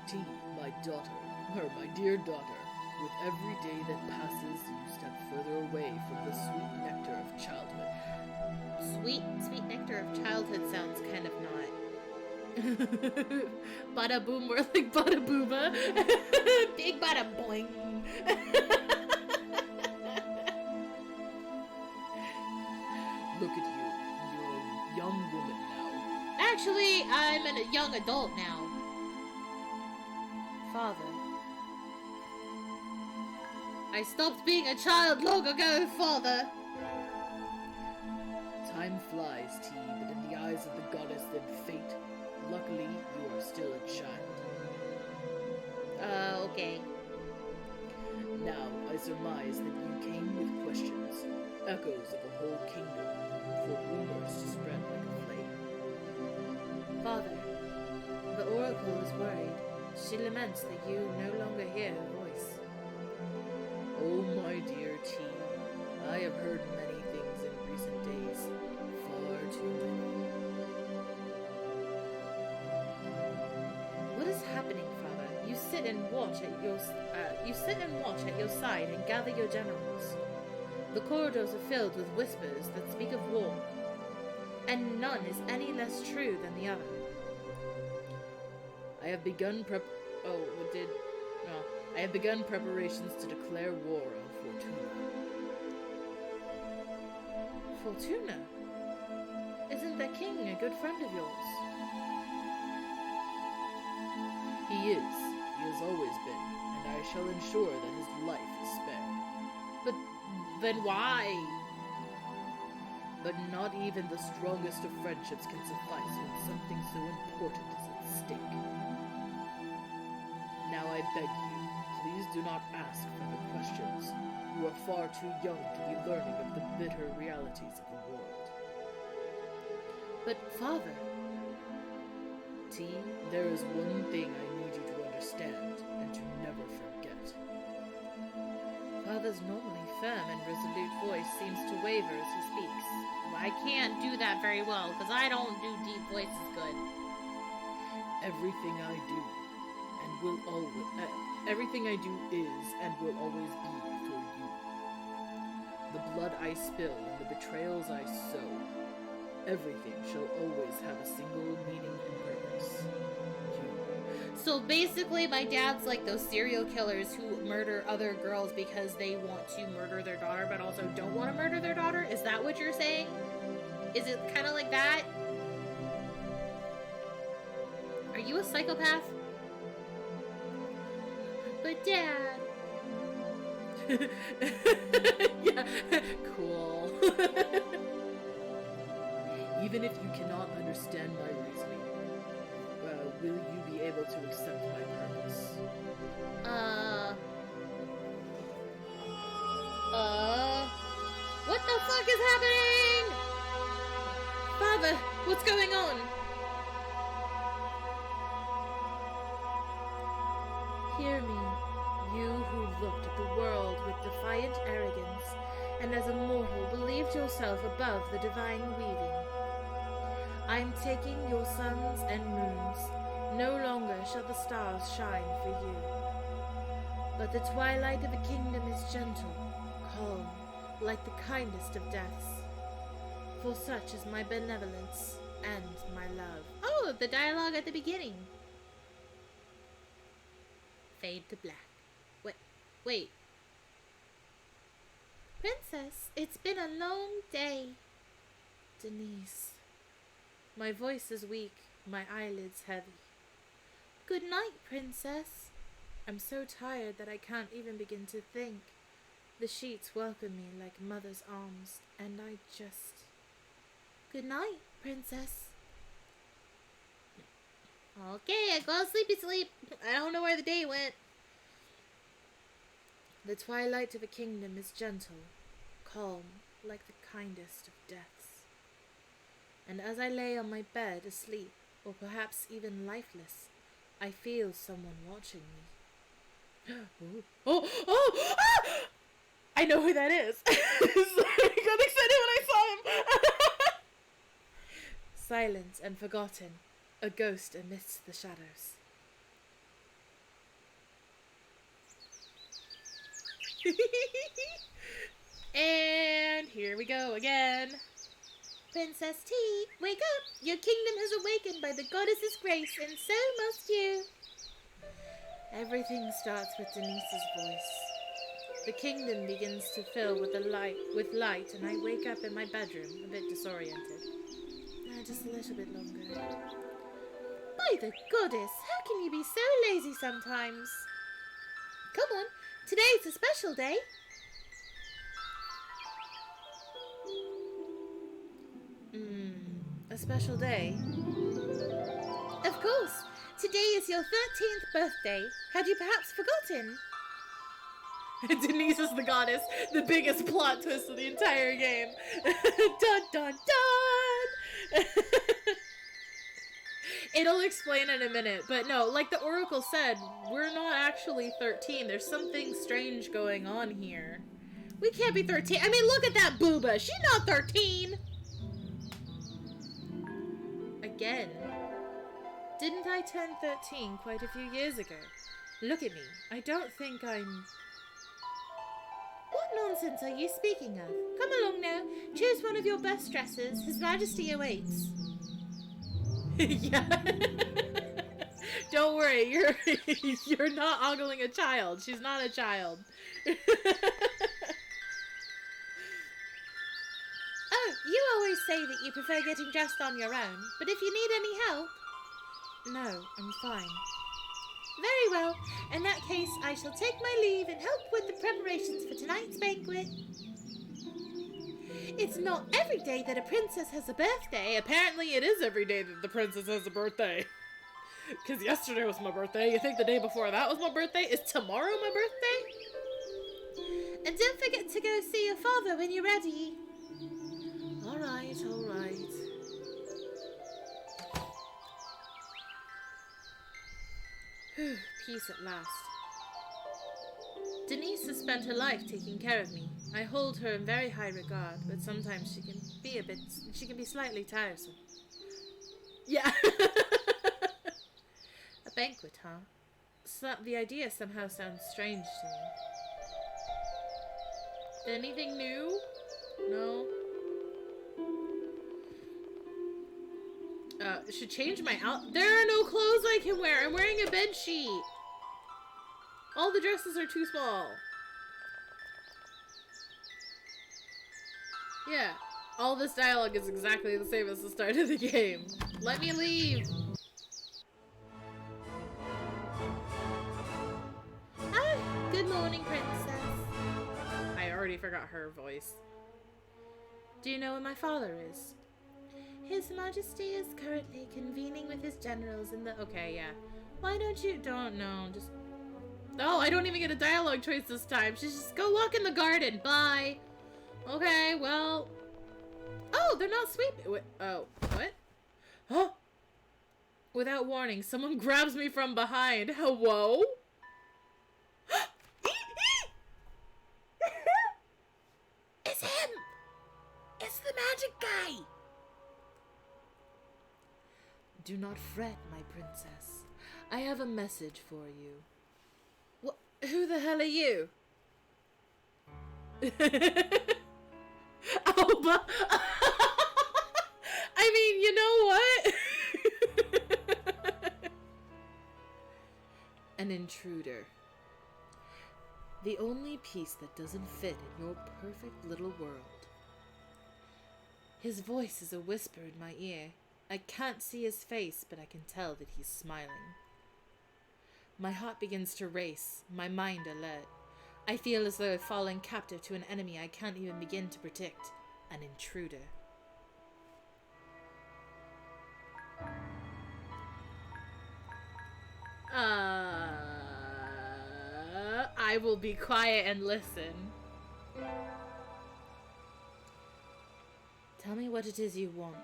Tea, my daughter, my dear daughter. With every day that passes, you step further away from the sweet nectar of childhood. Sweet nectar of childhood sounds kind of not. Bada boom, more like bada booba. Big bada boing. Look at you. You're a young woman now. Actually, I'm a young adult now. Father. I stopped being a child long ago, Father. Time flies, T, but in the eyes of the goddess and fate, luckily you are still a child. Okay. Now I surmise that you came with questions, echoes of a whole kingdom, for rumors to spread like a flame. Father, the Oracle is worried. She laments that you no longer hear her voice. Oh, my dear T, I have heard many things in recent days, far too many. What is happening, Father? You sit and watch at your side and gather your generals. The corridors are filled with whispers that speak of war, and none is any less true than the other. I have begun I have begun preparations to declare war on Fortuna. Fortuna? Isn't the king a good friend of yours? He has always been, and I shall ensure that his life is spared. But then why? But not even the strongest of friendships can suffice when something so important is at stake. Now I beg you, please do not ask further questions. You are far too young to be learning of the bitter realities of the world. But, Father... T, there is one thing I need you to understand and to never forget. Father's normally firm and resolute voice seems to waver as he speaks. I can't do that very well, because I don't do deep voices good. Everything I do and will always... everything I do is and will always be for you. The blood I spill and the betrayals I sow, everything shall always have a single meaning and purpose. You. So basically, my dad's like those serial killers who murder other girls because they want to murder their daughter, but also don't want to murder their daughter? Is that what you're saying? Is it kind of like that? Are you a psychopath? But Dad... Yeah, cool. Even if you cannot understand my reasoning, will you be able to accept my purpose? What the fuck is happening? Father, what's going on? Hear me, you who looked at the world with defiant arrogance, and as a mortal believed yourself above the divine weaving. I am taking your suns and moons. No longer shall the stars shine for you. But the twilight of a kingdom is gentle, calm, like the kindest of deaths. For such is my benevolence and my love. Oh, the dialogue at the beginning. Fade to black. Wait. Princess, it's been a long day. Denise. My voice is weak, my eyelids heavy. Good night, Princess. I'm so tired that I can't even begin to think. The sheets welcome me like mother's arms, and I just... Good night, Princess. Okay, I go sleepy sleep. I don't know where the day went. The twilight of a kingdom is gentle, calm, like the kindest of deaths. And as I lay on my bed asleep, or perhaps even lifeless, I feel someone watching me. Ah! I know who that is. I got excited when I saw him. Silent and forgotten, a ghost amidst the shadows. And here we go again. Princess T, wake up! Your kingdom has awakened by the goddess's grace, and so must you. Everything starts with Denise's voice. The kingdom begins to fill with light, and I wake up in my bedroom, a bit disoriented. Just a little bit longer. By the goddess, how can you be so lazy sometimes? Come on, today's a special day. A special day? Of course. Today is your 13th birthday. Had you perhaps forgotten? Denise is the goddess. The biggest plot twist of the entire game. Dun dun dun! It'll explain in a minute, but no, like the Oracle said, we're not actually 13. There's something strange going on here. We can't be 13. I mean, look at that booba. She's not 13. Again. Didn't I turn 13 quite a few years ago? Look at me. I don't think I'm... What nonsense are you speaking of? Come along now. Choose one of your best dresses. His Majesty awaits. Yeah. Don't worry. You're not ogling a child. She's not a child. Oh, you always say that you prefer getting dressed on your own, but if you need any help... No, I'm fine. Very well. In that case, I shall take my leave and help with the preparations for tonight's banquet. It's not every day that a princess has a birthday. Apparently it is every day that the princess has a birthday. Because yesterday was my birthday. You think the day before that was my birthday? Is tomorrow my birthday? And don't forget to go see your father when you're ready. All right, all right. Peace at last. Denise has spent her life taking care of me. I hold her in very high regard, but sometimes she can be slightly tiresome. Yeah. A banquet, huh? The idea somehow sounds strange to me. Anything new? No. Should change my out. There are no clothes I can wear. I'm wearing a bed sheet. All the dresses are too small. Yeah. All this dialogue is exactly the same as the start of the game. Let me leave. Ah, good morning, princess. I already forgot her voice. Do you know where my father is? His Majesty is currently convening with his generals in the... Okay, yeah. Why don't you... Don't know. Just... Oh, I don't even get a dialogue choice this time. She's just go walk in the garden. Bye. Okay, well... Oh, they're not sweeping. Wait, oh, what? Huh? Without warning, someone grabs me from behind. Hello? It's him! It's the magic guy! Do not fret, my princess. I have a message for you. What? Who the hell are you? Alba! I mean, you know what? An intruder. The only piece that doesn't fit in your perfect little world. His voice is a whisper in my ear. I can't see his face, but I can tell that he's smiling. My heart begins to race, my mind alert. I feel as though I've fallen captive to an enemy I can't even begin to predict. An intruder. I will be quiet and listen. Tell me what it is you want.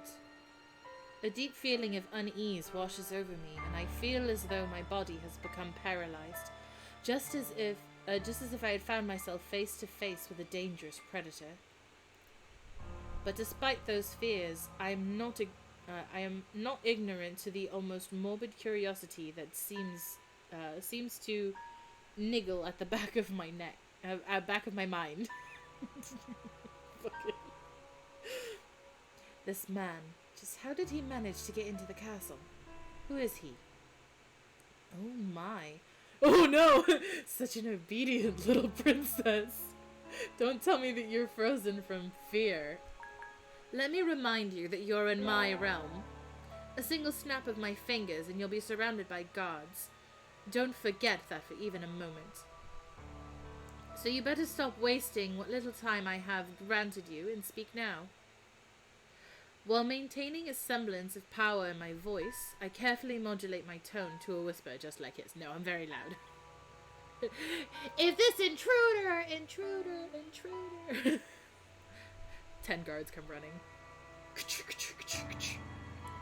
A deep feeling of unease washes over me, and I feel as though my body has become paralyzed, just as if I had found myself face to face with a dangerous predator. But despite those fears, I am not ignorant to the almost morbid curiosity that seems to niggle at the back of my neck, back of my mind. This man, just how did he manage to get into the castle? Who is he? Oh my. Oh no! Such an obedient little princess. Don't tell me that you're frozen from fear. Let me remind you that you're in my realm. A single snap of my fingers and you'll be surrounded by guards. Don't forget that for even a moment. So you better stop wasting what little time I have granted you and speak now. While maintaining a semblance of power in my voice, I carefully modulate my tone to a whisper just like his. No, I'm very loud. If this intruder... 10 guards come running.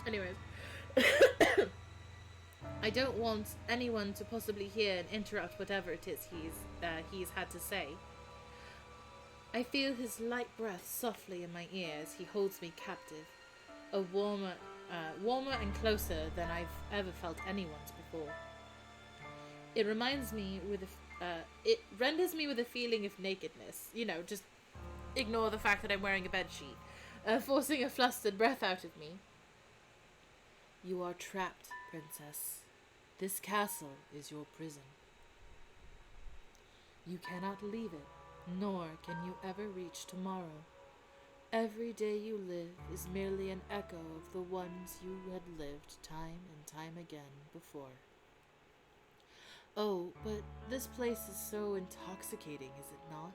Anyways. I don't want anyone to possibly hear and interrupt whatever it is he's had to say. I feel his light breath softly in my ear as he holds me captive, warmer and closer than I've ever felt anyone's before. It renders me with a feeling of nakedness. You know, just ignore the fact that I'm wearing a bedsheet, forcing a flustered breath out of me. You are trapped, princess. This castle is your prison. You cannot leave it. Nor can you ever reach tomorrow. Every day you live is merely an echo of the ones you had lived time and time again before. Oh, but this place is so intoxicating, is it not?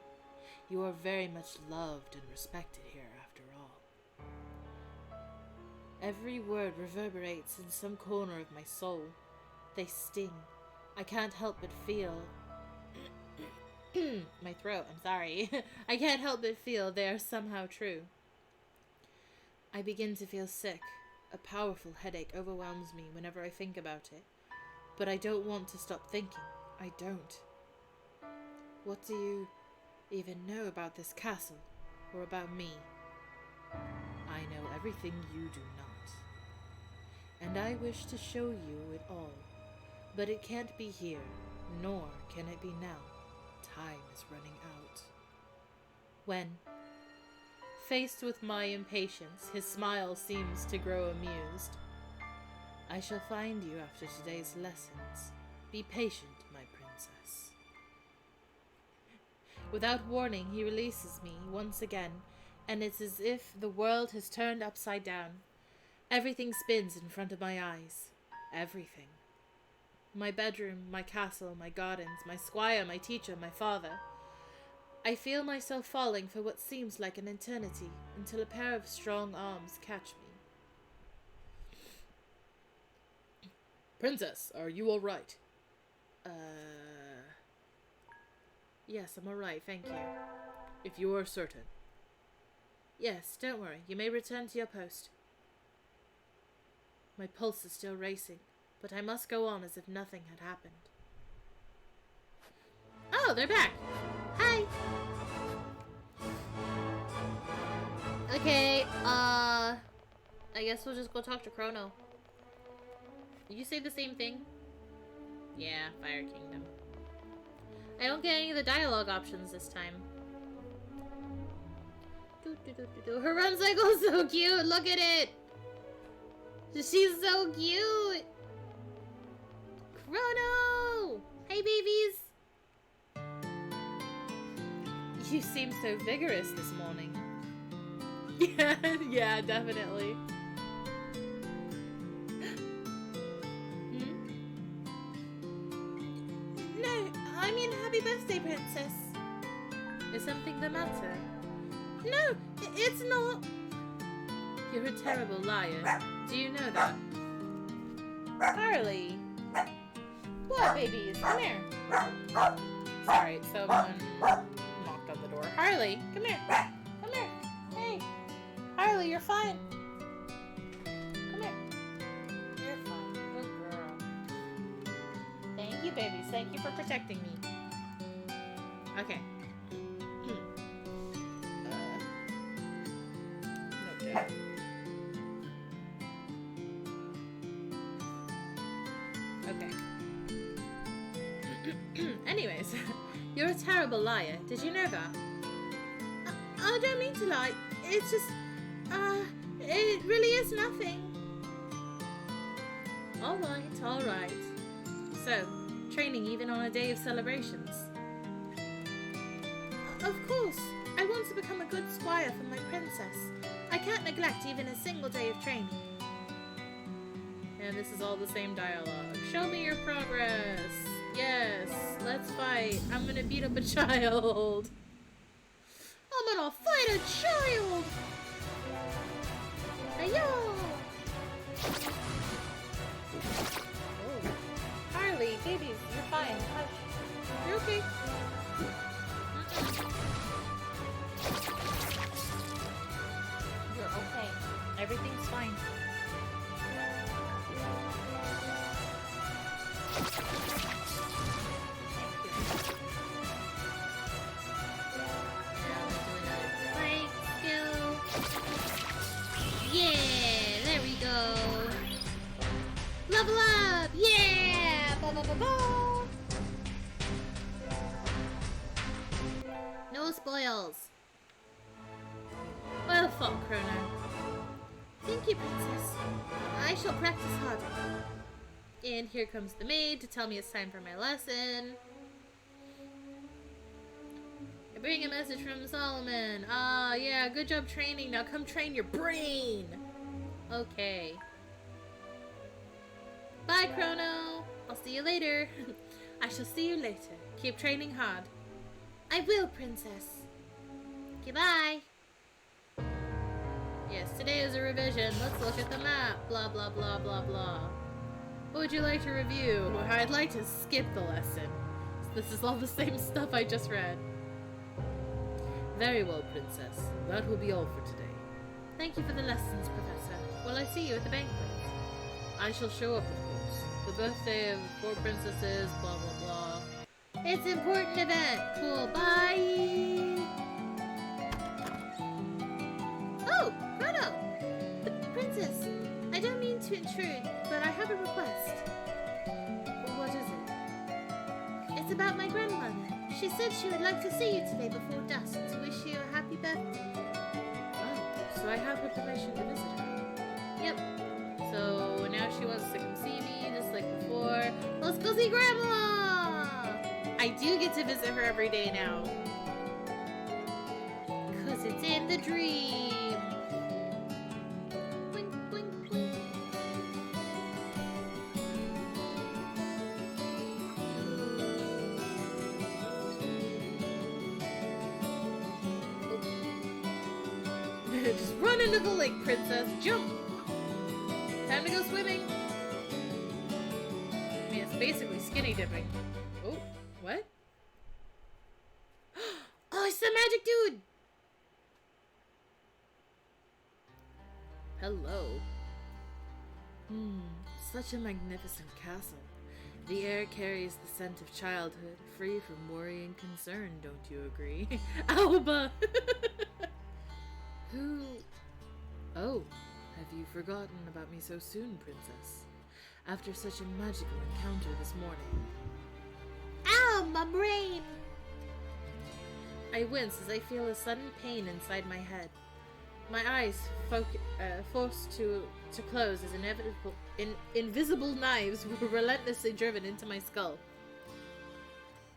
You are very much loved and respected here, after all. Every word reverberates in some corner of my soul. They sting. I can't help but feel... my throat, I'm sorry. I can't help but feel they are somehow true. I begin to feel sick. A powerful headache overwhelms me whenever I think about it. But I don't want to stop thinking. I don't. What do you even know about this castle? Or about me? I know everything you do not. And I wish to show you it all. But it can't be here, nor can it be now. Time is running out. When, faced with my impatience, his smile seems to grow amused. I shall find you after today's lessons. Be patient, my princess. Without warning, he releases me once again, and it's as if the world has turned upside down. Everything spins in front of my eyes. Everything. My bedroom, my castle, my gardens, my squire, my teacher, my father. I feel myself falling for what seems like an eternity until a pair of strong arms catch me. Princess, are you all right? Yes, I'm alright, thank you. If you are certain. Yes, don't worry. You may return to your post. My pulse is still racing, but I must go on as if nothing had happened. Oh, they're back! Hi! Okay, I guess we'll just go talk to Chrono. Did you say the same thing? Yeah, Fire Kingdom. I don't get any of the dialogue options this time. Her run cycle is so cute! Look at it! She's so cute! Chrono! Hey, babies! You seem so vigorous this morning. Yeah, definitely. No, I mean happy birthday, princess. Is something the matter? No, it's not. You're a terrible liar. Do you know that? Harley! What, babies? Come here. Sorry, someone knocked on the door. Harley, come here. Come here. Hey. Harley, you're fine. Come here. You're fine. Good girl. Thank you, babies. Thank you for protecting me. Okay. Okay. Anyways, you're a terrible liar. Did you know that? I don't mean to lie. It's just, it really is nothing. Alright. So, training even on a day of celebrations? Of course. I want to become a good squire for my princess. I can't neglect even a single day of training. And this is all the same dialogue. Show me your progress. Yes, let's fight. I'm gonna beat up a child. I'm gonna fight a child! Ayo! Oh. Harley, babies, you're fine. Hush. You're okay. You're okay. Everything's fine. Yeah, there we go. Level up! Yeah! Ba, ba, ba, ba. No spoils. Well fought, Chrono. Thank you, princess. I shall practice harder. And here comes the maid to tell me it's time for my lesson. I bring a message from Solomon. Ah, yeah, good job training. Now come train your brain. Okay. Bye, Chrono. I'll see you later. I shall see you later. Keep training hard. I will, princess. Goodbye. Yes, today is a revision. Let's look at the map. Blah, blah, blah, blah, blah. What would you like to review? I'd like to skip the lesson. This is all the same stuff I just read. Very well, Princess. That will be all for today. Thank you for the lessons, Professor. Will I see you at the banquet? I shall show up, of course. The birthday of 4 princesses, blah, blah, blah. It's an important event. Cool. Bye. Oh, Chrono! Princess, I don't mean to intrude, but I have a request. What is it? It's about my grandmother. She said she would like to see you today before dusk to wish you a happy so I have her permission to visit her. Yep. So now she wants to come see me, just like before. Let's go see Grandma! I do get to visit her every day now. Cause it's in the dream. Blink, blink, blink. Just run into the lake, princess. Jump! Time to go swimming. I mean, it's basically skinny dipping. Oh, what? Oh, it's the magic dude! Hello. Such a magnificent castle. The air carries the scent of childhood, free from worry and concern, don't you agree? Alba! Who... Oh, have you forgotten about me so soon, princess? After such a magical encounter this morning. Ow, my brain! I wince as I feel a sudden pain inside my head. My eyes forced to close as invisible knives were relentlessly driven into my skull.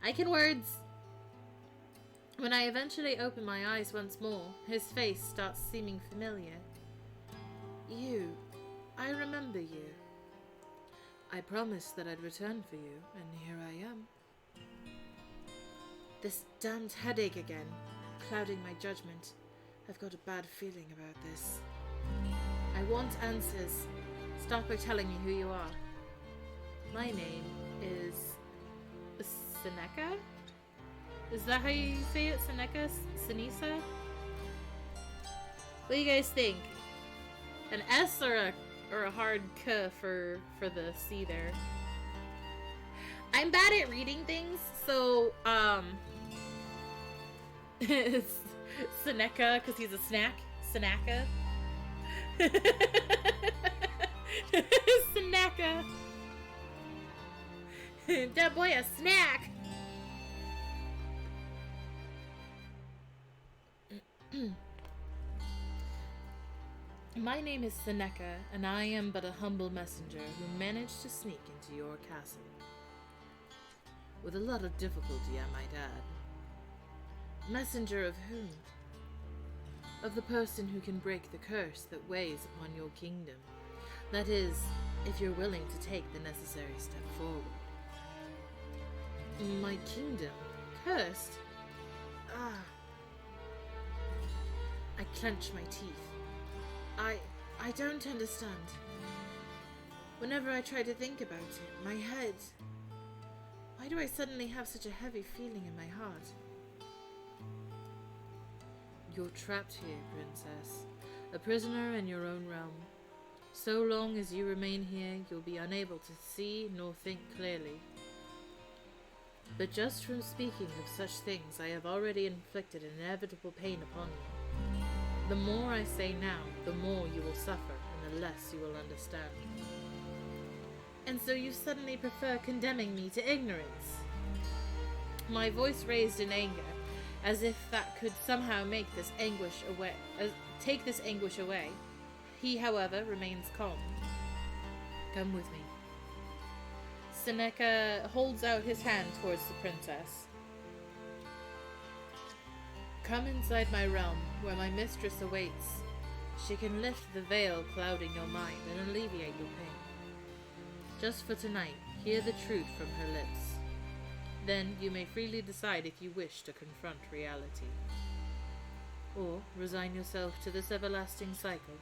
I can words. When I eventually open my eyes once more, his face starts seeming familiar. You. I remember you. I promised that I'd return for you, and here I am. This damned headache again, clouding my judgment. I've got a bad feeling about this. I want answers. Start by telling me who you are. My name is... Seneca? Is that how you say it? Seneca? Sinisa? What do you guys think? An S or a hard K for the C there? I'm bad at reading things, so it's Seneca because he's a snack. Seneca. Seneca. That boy a snack. My name is Seneca, and I am but a humble messenger who managed to sneak into your castle. With a lot of difficulty, I might add. Messenger of whom? Of the person who can break the curse that weighs upon your kingdom. That is, if you're willing to take the necessary step forward. My kingdom? Cursed? Ah. I clench my teeth. I don't understand. Whenever I try to think about it, my head... Why do I suddenly have such a heavy feeling in my heart? You're trapped here, princess. A prisoner in your own realm. So long as you remain here, you'll be unable to see nor think clearly. But just from speaking of such things, I have already inflicted inevitable pain upon you. The more I say now, the more you will suffer, and the less you will understand. And so you suddenly prefer condemning me to ignorance? My voice raised in anger, as if that could somehow make this anguish away, take this anguish away. He, however, remains calm. Come with me. Seneca holds out his hand towards the princess. Come inside my realm, where my mistress awaits. She can lift the veil clouding your mind and alleviate your pain. Just for tonight, hear the truth from her lips. Then you may freely decide if you wish to confront reality. Or resign yourself to this everlasting cycle,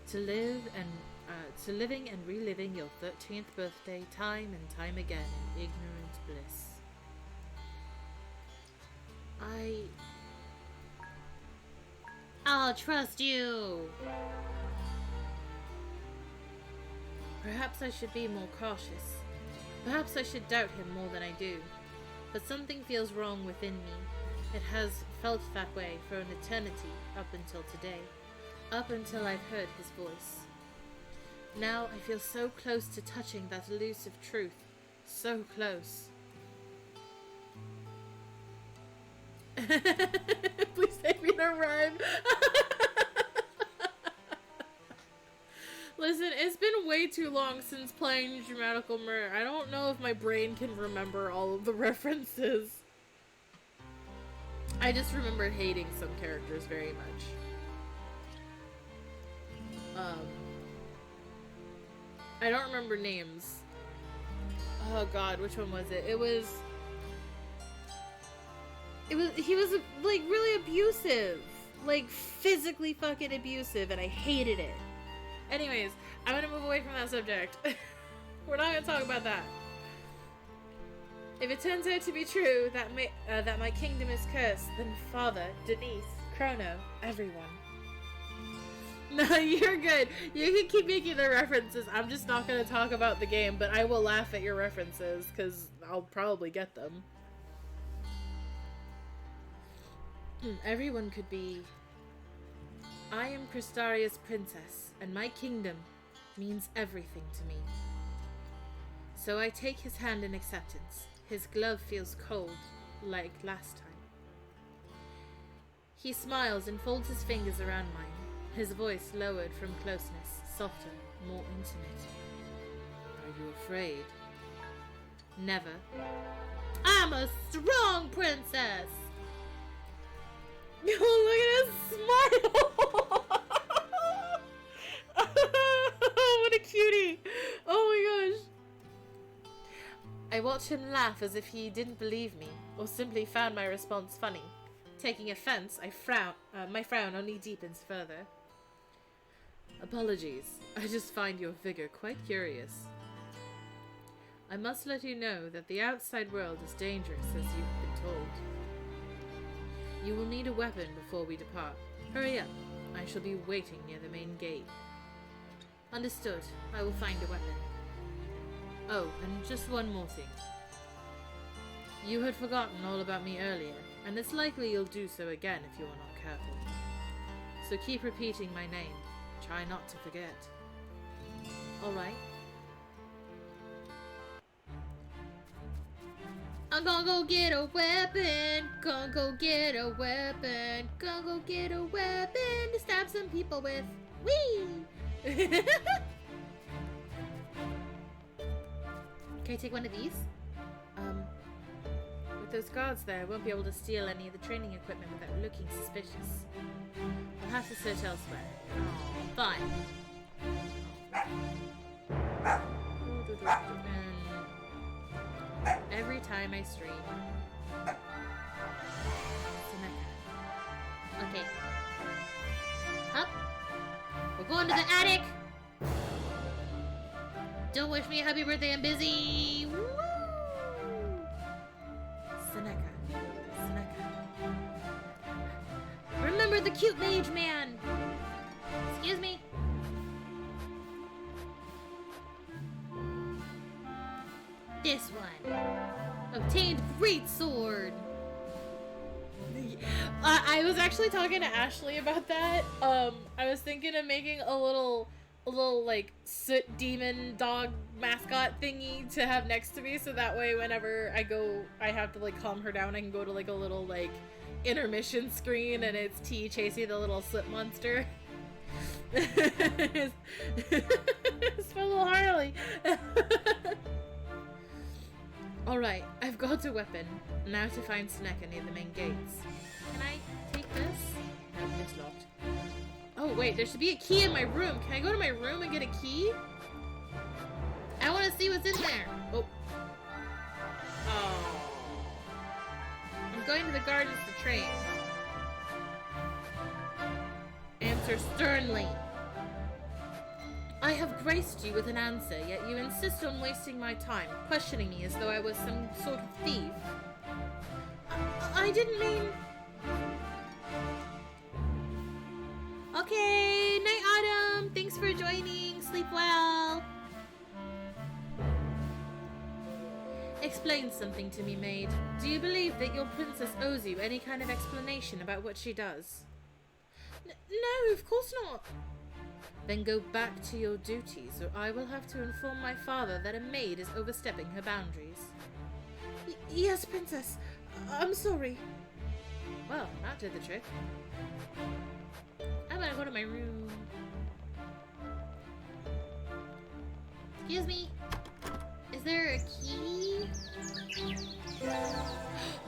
to living and reliving your 13th birthday time and time again in ignorant bliss. I'll trust you. Perhaps I should be more cautious. Perhaps I should doubt him more than I do. But something feels wrong within me. It has felt that way for an eternity up until today. Up until I've heard his voice. Now I feel so close to touching that elusive truth. So close. Please take me to rhyme. way too long since playing Dramatical Murder. I don't know if my brain can remember all of the references. I just remember hating some characters very much. I don't remember names. Oh god, which one was it? He was like really abusive. Like physically fucking abusive, and I hated it. Anyways, I'm gonna move away from that subject. We're not gonna talk about that. If it turns out to be true that my kingdom is cursed, then Father, Denise, Chrono, everyone. No, you're good. You can keep making the references. I'm just not gonna talk about the game, but I will laugh at your references, because I'll probably get them. Everyone could be... I am Crystaria's princess, and my kingdom means everything to me. So I take his hand in acceptance. His glove feels cold, like last time. He smiles and folds his fingers around mine, his voice lowered from closeness, softer, more intimate. Are you afraid? Never. I'm a strong princess! Oh, look at his smile! What a cutie! Oh my gosh! I watched him laugh as if he didn't believe me, or simply found my response funny. Taking offense, my frown only deepens further. Apologies, I just find your vigor quite curious. I must let you know that the outside world is dangerous, as you've been told. You will need a weapon before we depart. Hurry up, I shall be waiting near the main gate. Understood, I will find a weapon. Oh, and just one more thing. You had forgotten all about me earlier, and it's likely you'll do so again if you are not careful. So keep repeating my name. Try not to forget. Alright? I'm gonna go get a weapon, gonna go get a weapon, gonna go get a weapon to stab some people with. Whee! Can I take one of these? With those guards there, I won't be able to steal any of the training equipment without looking suspicious. I'll have to search elsewhere. Fine. Every time I stream. Okay. Up. We're going to the attic! Don't wish me a happy birthday, I'm busy! Woo! Seneca. Remember the cute mage man! Excuse me? This one. Obtained great sword! I was actually talking to Ashley about that. I was thinking of making a little like soot demon dog mascot thingy to have next to me, so that way whenever I have to like calm her down, I can go to like a little like intermission screen and it's T chasing the little soot monster. It's my little Harley. Alright, I've got a weapon. Now to find Seneca near the main gates. Can I take this? No, it's locked. Oh wait, there should be a key in my room. Can I go to my room and get a key? I want to see what's in there. Oh. Oh. I'm going to the gardens to train. Answer sternly. I have graced you with an answer, yet you insist on wasting my time, questioning me as though I was some sort of thief. I didn't mean... Okay, night Autumn! Thanks for joining! Sleep well! Explain something to me, maid. Do you believe that your princess owes you any kind of explanation about what she does? No, of course not! Then go back to your duties, or I will have to inform my father that a maid is overstepping her boundaries. Yes, princess. I'm sorry. Well, that did the trick. I'm gonna go to my room. Excuse me. Is there a key?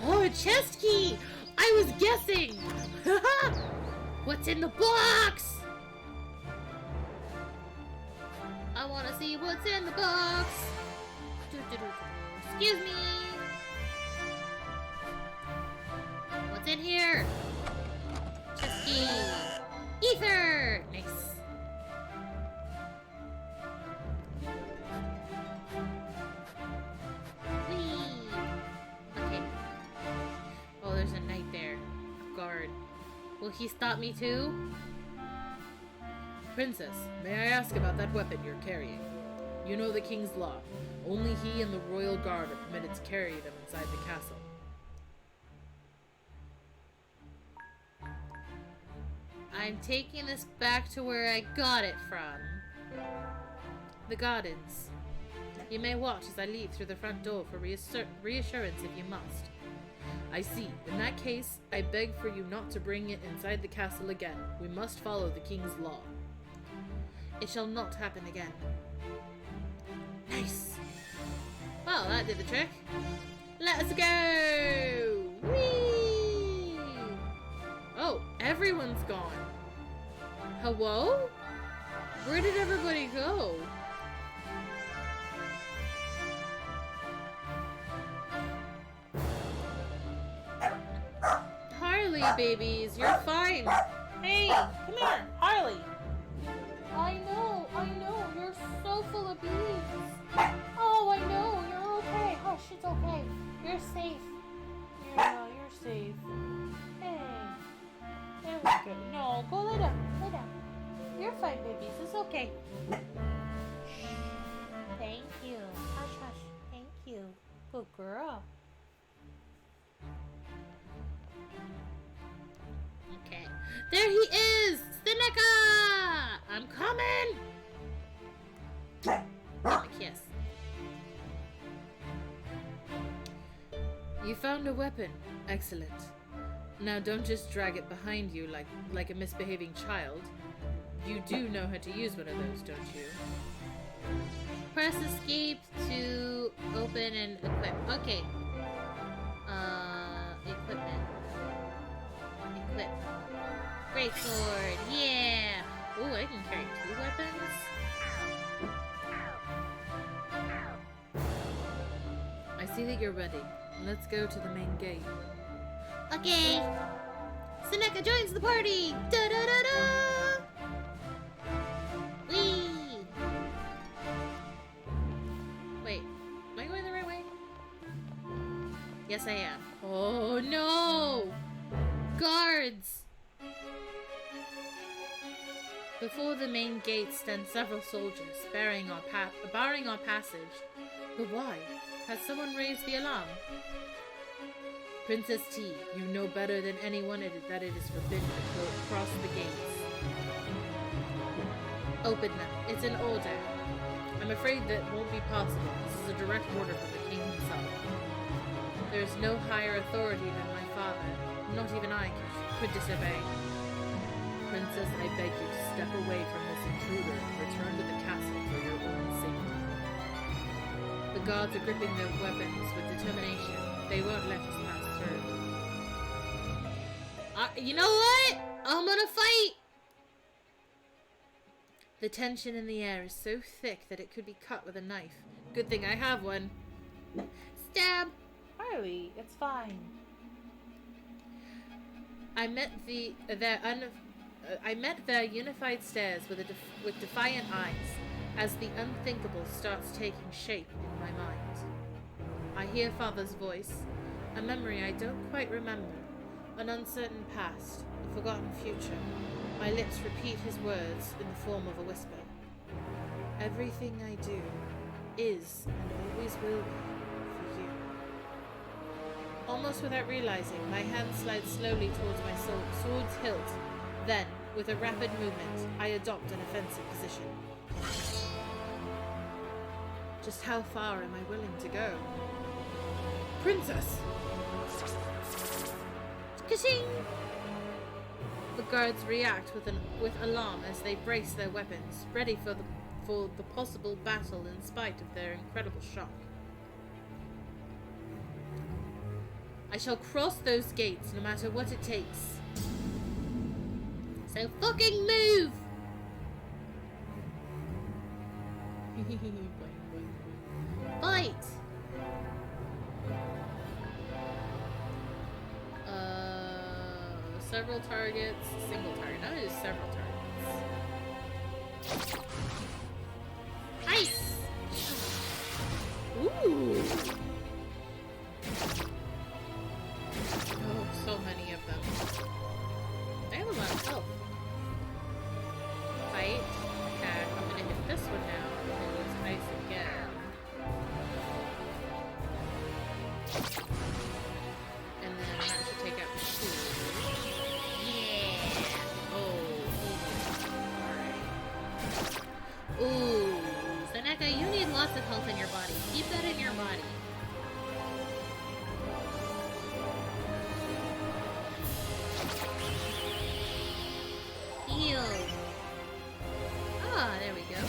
Oh, a chest key! I was guessing! What's in the box? I want to see what's in the box. Excuse me. What's in here? Chest key. Ether. Nice. Whee. Okay. Oh, there's a knight there. A guard. Will he stop me too? Princess, may I ask about that weapon you're carrying? You know the king's law. Only he and the royal guard are permitted to carry them inside the castle. I'm taking this back to where I got it from. The gardens. You may watch as I leave through the front door for reassurance if you must. I see. In that case, I beg for you not to bring it inside the castle again. We must follow the king's law. It shall not happen again. Nice. Well, that did the trick. Let's go! Whee! Oh, everyone's gone. Hello? Where did everybody go? Harley, babies, you're fine. Hey, come here, Harley. I know, you're so full of bees. Oh, I know, you're okay. Hush, it's okay. You're safe. Yeah, you're safe. Hey. There we go. No, go lay down. Lay down. You're fine, babies. It's okay. Shh. Thank you. Hush, hush. Thank you. Good girl. Okay. There he is! Seneca! I'm coming! Give a kiss. You found a weapon. Excellent. Now don't just drag it behind you like a misbehaving child. You do know how to use one of those, don't you? Press escape to open and equip. Okay. Equipment. Equip. Great sword. Yeah. Ooh, I can carry 2 weapons. I see that you're ready. Let's go to the main gate. Okay. Seneca joins the party. Da da da da. Whee. Wait, am I going the right way? Yes, I am. Oh no! Guards! Before the main gate stand several soldiers, barring our passage. But why? Has someone raised the alarm? Princess T, you know better than anyone that it is forbidden to cross the gates. Open them. It's an order. I'm afraid that won't be possible. This is a direct order from the king himself. There is no higher authority than my father. Not even I could disobey. Princess, I beg you to step away from this intruder and return to the castle for your own safety. The guards are gripping their weapons with determination. They won't let us pass through. You know what? I'm gonna fight. The tension in the air is so thick that it could be cut with a knife. Good thing I have one. Stab. Harley, it's fine. I met their unified stares with defiant eyes as the unthinkable starts taking shape in my mind. I hear Father's voice, a memory I don't quite remember, an uncertain past, a forgotten future. My lips repeat his words in the form of a whisper. Everything I do is and always will be for you. Almost without realizing, my hand slides slowly towards my sword's hilt. Then, with a rapid movement, I adopt an offensive position. Just how far am I willing to go? Princess! Ka-ching! The guards react with alarm as they brace their weapons, ready for for the possible battle in spite of their incredible shock. I shall cross those gates no matter what it takes. So fucking move! Fight! Several targets, single target. No, it is several targets. Ice! Ooh! Oh, so many of them. They have a lot of health. Fight. Attack. I'm gonna hit this one now. And then use ice again. And then that should take out two. Yeah! Oh, ooh. Seneca, you need lots of health in your body. Keep that in your body. Heal. Ah, there we go.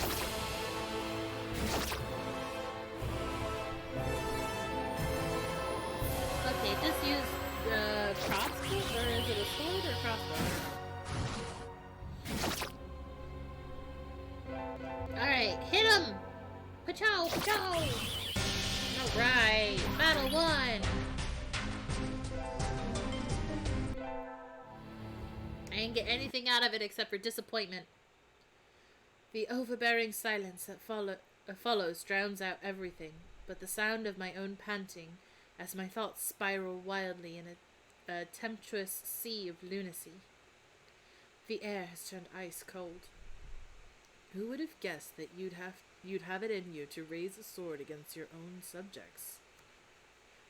Okay, just use crossbow, or is it a sword or crossbow? Alright, hit him! Pachow, pachow! Alright, battle won! I didn't get anything out of it except for disappointment. The overbearing silence that follows drowns out everything, but the sound of my own panting as my thoughts spiral wildly in a tempestuous sea of lunacy. The air has turned ice cold. Who would have guessed that you'd have it in you to raise a sword against your own subjects?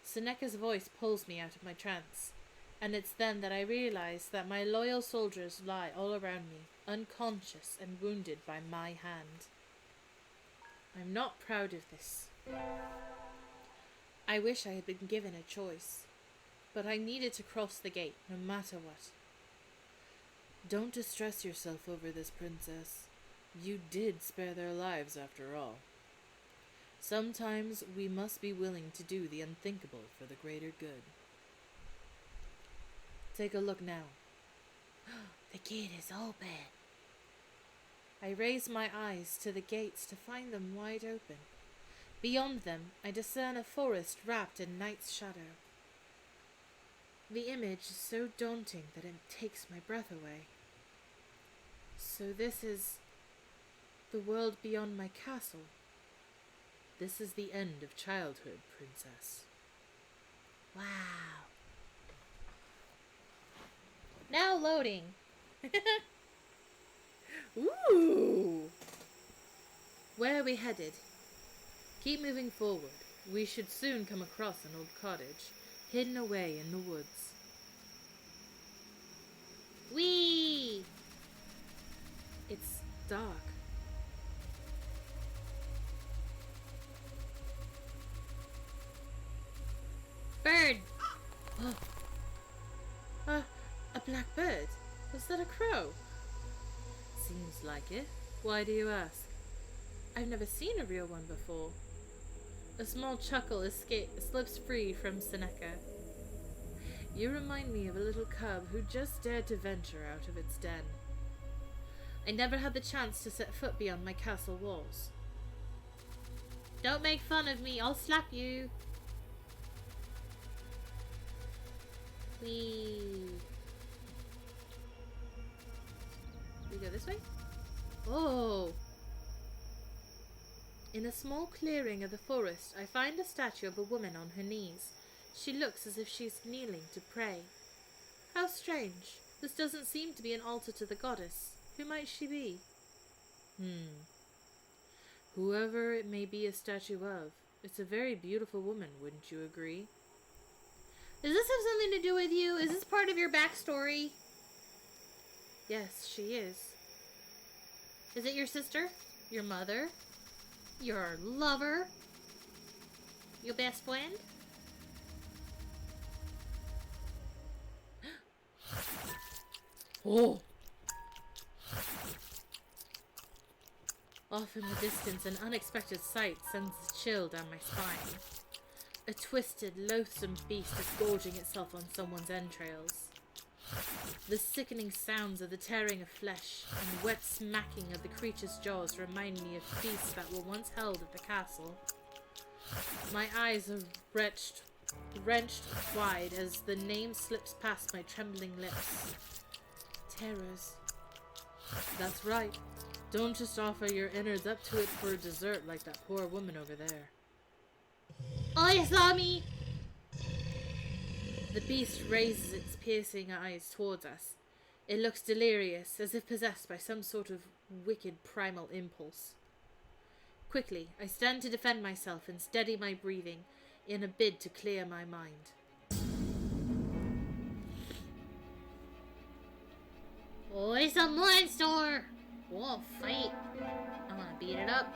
Seneca's voice pulls me out of my trance, and it's then that I realize that my loyal soldiers lie all around me, unconscious and wounded by my hand. I'm not proud of this. I wish I had been given a choice, but I needed to cross the gate, no matter what. Don't distress yourself over this, princess. You did spare their lives, after all. Sometimes we must be willing to do the unthinkable for the greater good. Take a look now. The gate is open. I raise my eyes to the gates to find them wide open. Beyond them, I discern a forest wrapped in night's shadow. The image is so daunting that it takes my breath away. So this is the world beyond my castle. This is the end of childhood, princess. Wow. Now loading. Ooh. Where are we headed? Keep moving forward. We should soon come across an old cottage, hidden away in the woods. Whee! It's dark. Bird! Oh. A black bird? Was that a crow? Seems like it. Why do you ask? I've never seen a real one before. A small chuckle slips free from Seneca. You remind me of a little cub who just dared to venture out of its den. I never had the chance to set foot beyond my castle walls. Don't make fun of me, I'll slap you. We go this way? Oh! In a small clearing of the forest, I find a statue of a woman on her knees. She looks as if she's kneeling to pray. How strange. This doesn't seem to be an altar to the goddess. Who might she be? Whoever it may be a statue of, it's a very beautiful woman, wouldn't you agree? Does this have something to do with you? Is this part of your backstory? Yes, she is. Is it your sister? Your mother? Your lover? Your best friend? Oh! Off in the distance, an unexpected sight sends a chill down my spine. A twisted, loathsome beast is gorging itself on someone's entrails. The sickening sounds of the tearing of flesh and wet smacking of the creature's jaws remind me of feasts that were once held at the castle. My eyes are wrenched wide as the name slips past my trembling lips. Terrors. That's right. Don't just offer your innards up to it for a dessert like that poor woman over there. Oi, Sami! The beast raises its piercing eyes towards us. It looks delirious, as if possessed by some sort of wicked primal impulse. Quickly, I stand to defend myself and steady my breathing in a bid to clear my mind. Oh, it's a monster! We'll fight. I'm gonna beat it up.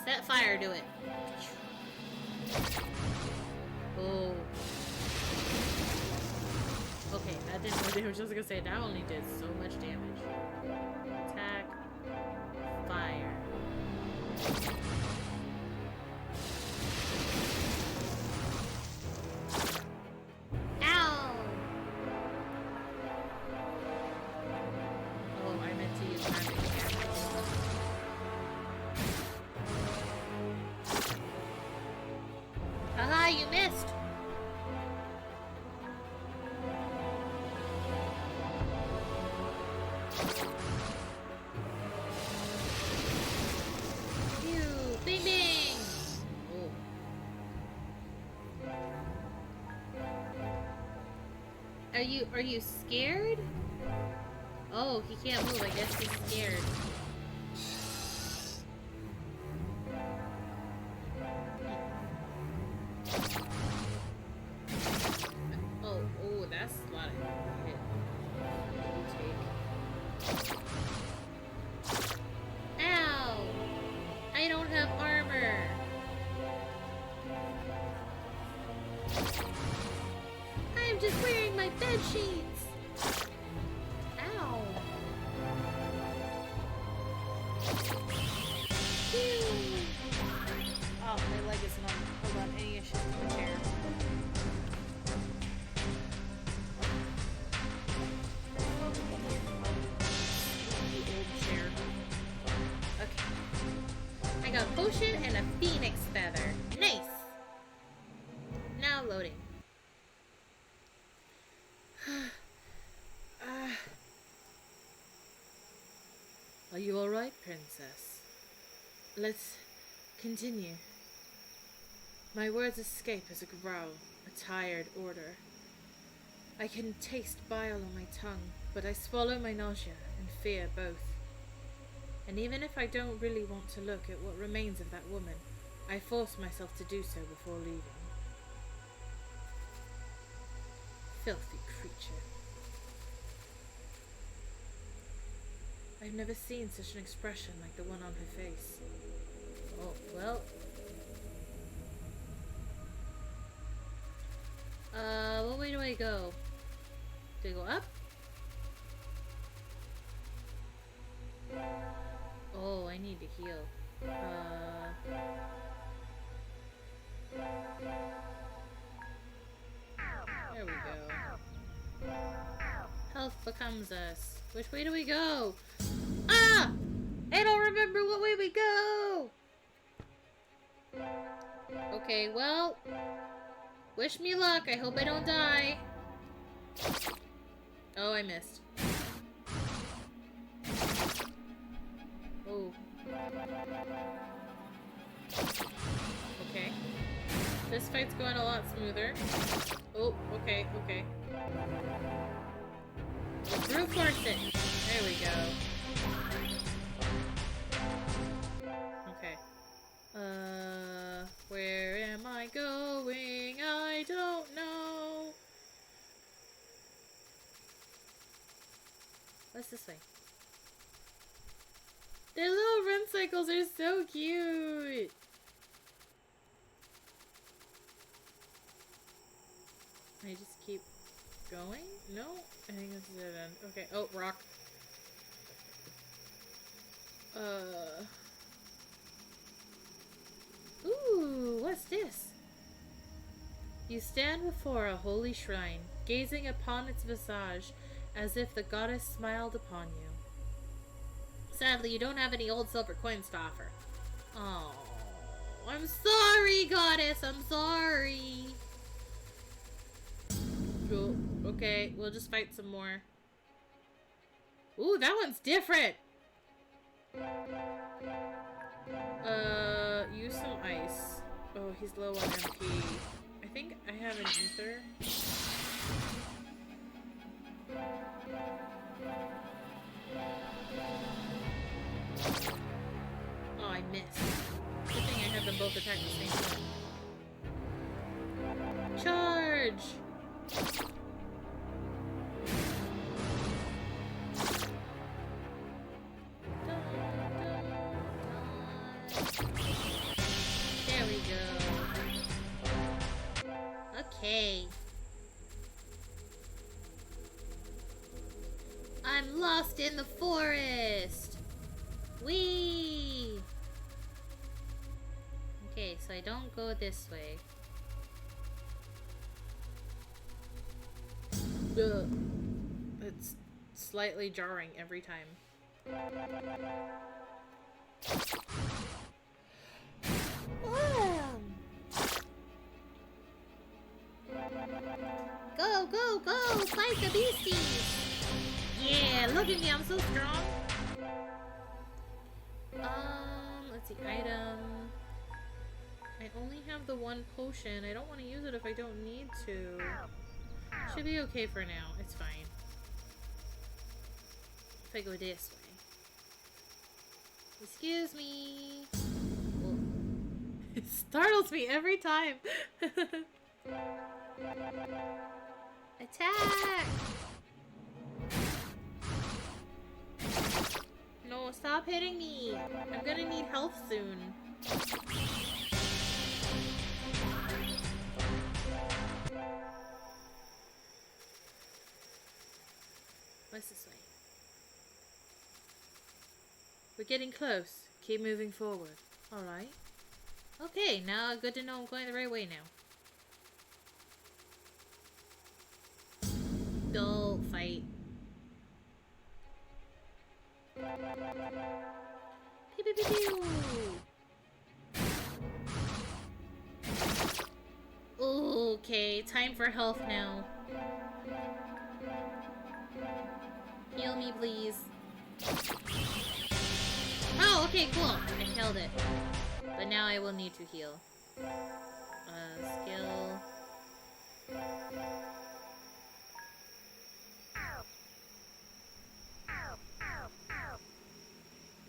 Set fire to it. Oh. Okay, that didn't do damage. I was gonna say, that only did so much damage. Attack. Fire. Ow! Oh, I meant to use magic damage. Haha, you missed! Phew! Bing bing! Oh. Are you scared? Oh, he can't move. I guess he's scared. Oh, that's a lot of hit. Ow! I don't have armor! I'm just wearing my bed sheets! Ow! Phew. Oh, my leg is numb. Hold on, any issues with the chair? The old chair. Okay. I got a potion and a phoenix feather. Nice! Now loading. Are you alright, princess? Let's continue. My words escape as a growl, a tired order. I can taste bile on my tongue, but I swallow my nausea and fear both. And even if I don't really want to look at what remains of that woman, I force myself to do so before leaving. Filthy creature. I've never seen such an expression like the one on her face. Oh, well. What way do I go? Do I go up? Oh, I need to heal. There we go. Health becomes us. Which way do we go? Ah! I don't remember what way we go! Okay, well... Wish me luck. I hope I don't die. Oh, I missed. Oh. Okay. This fight's going a lot smoother. Oh, okay, okay. Brute force it. There we go. Okay. Where am I going? I don't know. What's this way? Their little run cycles are so cute. I just keep going? No? I think this is it then. Okay. Oh, rock. Ooh, what's this? You stand before a holy shrine, gazing upon its visage as if the goddess smiled upon you. Sadly, you don't have any old silver coins to offer. Oh, I'm sorry, goddess. I'm sorry. Cool. Okay, we'll just fight some more. Ooh, that one's different. Use some ice. Oh, he's low on MP. I think I have an ether. Oh, I missed. Good thing I had them both attack the same time. Charge! There we go. Okay. I'm lost in the forest. Whee! Okay, so I don't go this way. Ugh. It's slightly jarring every time. Go, go, go! Fight the beasties! Yeah, look at me, I'm so strong. Let's see, item. I only have the one potion. I don't want to use it if I don't need to. Should be okay for now. It's fine. If I go this way. Excuse me. Well, it startles me every time. Attack! No, stop hitting me. I'm gonna need health soon. What's this way? We're getting close. Keep moving forward. Alright. Okay, now good to know I'm going the right way now. Don't fight. Pew pew pew pew! Okay, time for health now. Heal me, please. Oh, okay, cool. I killed it. But now I will need to heal. Skill.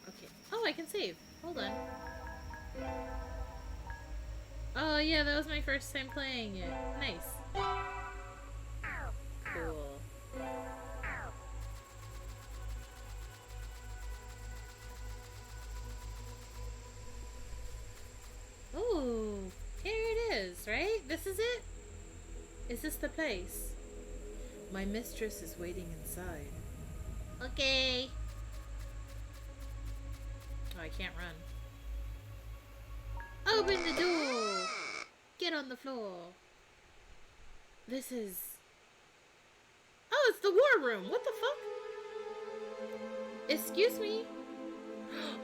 Okay. Oh, I can save. Hold on. Oh, yeah, that was my first time playing it. Nice. Cool. Oh, here it is, right? This is it? Is this the place? My mistress is waiting inside. Okay. Oh, I can't run. Open the door! Get on the floor. This is... Oh, it's the war room! What the fuck? Excuse me?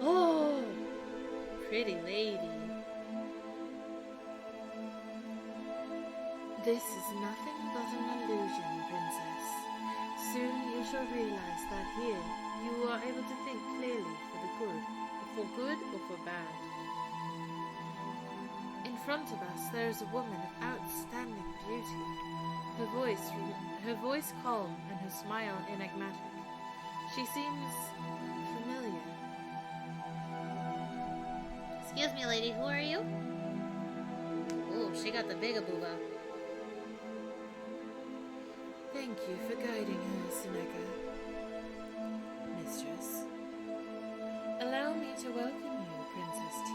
Oh! Pretty lady. This is nothing but an illusion, princess. Soon you shall realize that here you are able to think clearly for good or for bad. In front of us there is a woman of outstanding beauty. Her voice calm and her smile enigmatic. She seems familiar. Excuse me, lady, who are you? Oh, she got the bigabooba. Thank you for guiding her, Seneca. Mistress. Allow me to welcome you, Princess T.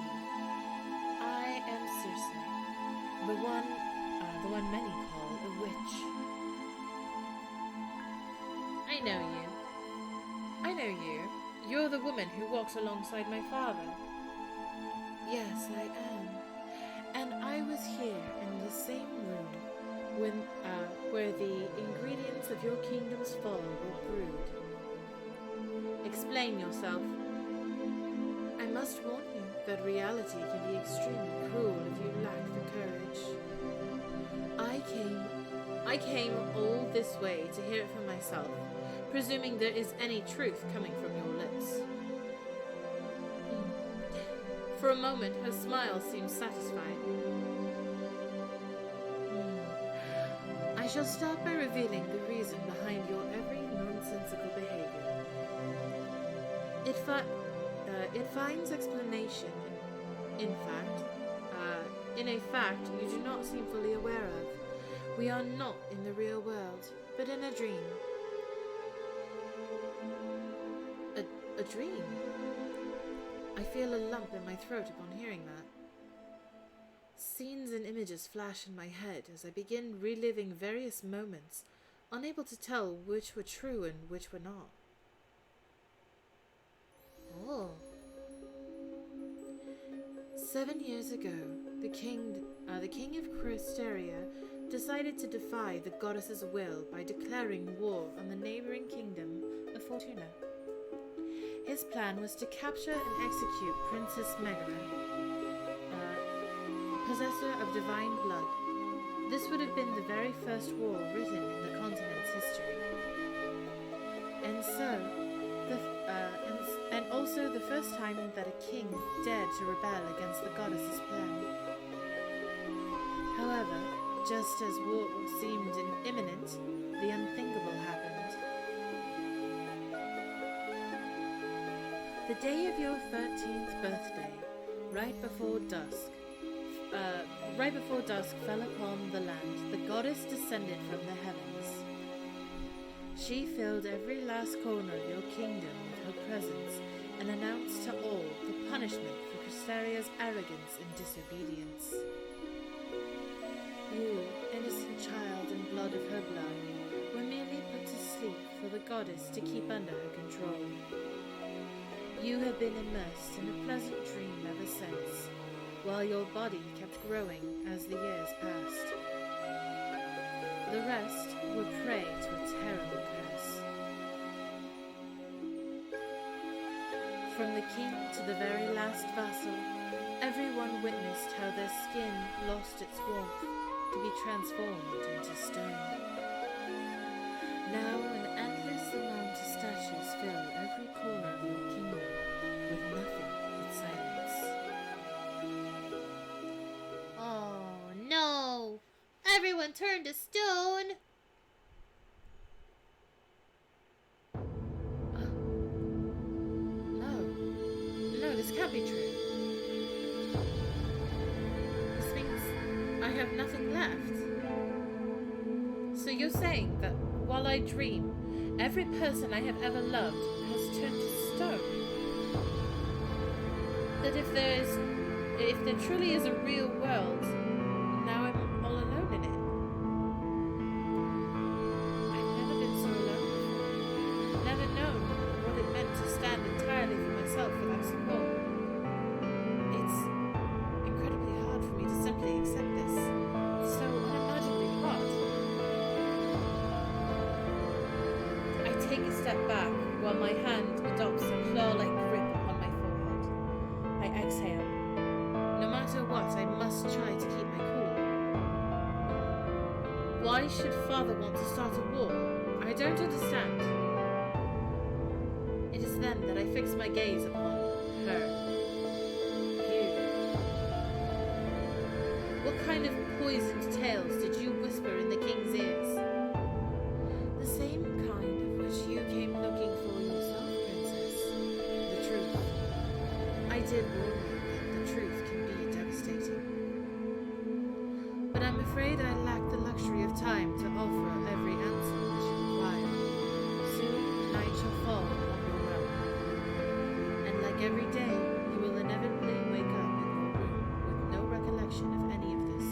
I am Circe, the one many call a witch. I know you. You're the woman who walks alongside my father. Yes, I am. And I was here in the same room when, where the ingredients of your kingdom's fall were brewed. Explain yourself. I must warn you that reality can be extremely cruel if you lack the courage. I came all this way to hear it for myself, presuming there is any truth coming from your lips. For a moment, her smile seemed satisfied. I shall start by revealing the reason behind your every nonsensical behavior. It finds explanation in a fact you do not seem fully aware of. We are not in the real world, but in a dream. A dream? I feel a lump in my throat upon hearing that. Scenes and images flash in my head as I begin reliving various moments, unable to tell which were true and which were not. Oh. 7 years ago, the king of Cristeria decided to defy the goddess's will by declaring war on the neighboring kingdom of Fortuna. His plan was to capture and execute Princess Megara, possessor of divine blood. This would have been the very first war written in the continent's history. And also the first time that a king dared to rebel against the goddess's plan. However, just as war seemed imminent, the unthinkable happened. The day of your 13th birthday, right before dusk fell upon the land, the goddess descended from the heavens. She filled every last corner of your kingdom with her presence and announced to all the punishment for Cristeria's arrogance and disobedience. You, innocent child and blood of her blood, were merely put to sleep for the goddess to keep under her control. You have been immersed in a pleasant dream ever since, while your body kept growing as the years passed. The rest were prey to a terrible curse. From the king to the very last vassal, everyone witnessed how their skin lost its warmth to be transformed into stone. Now an endless amount of statues fill every corner of your kingdom with nothing but silence. Oh no! Everyone turned to stone! No, this can't be true. This means I have nothing left. So you're saying that while I dream, every person I have ever loved has turned to stone? That if there truly is a real world, now I'm all alone in it. I've never been so alone before. Never known what it meant to stand entirely for myself without support. It's incredibly hard for me to simply accept this. It's so unimaginably hard. I take a step back while my hand adopts a claw-like grip upon my forehead. I exhale. No matter what, I must try to keep my cool. Why should father want to start a war? I don't understand. It is then that I fix my gaze upon her. You. What kind of poisoned tales did you whisper in the king's ears? The same kind of which you came looking for yourself, Princess. The truth. I did warn you that the truth can be devastating. But I'm afraid I lack the luxury of time to offer every answer that you require. Soon night shall fall upon your realm. And like every day, you will inevitably wake up in your room with no recollection of any of this.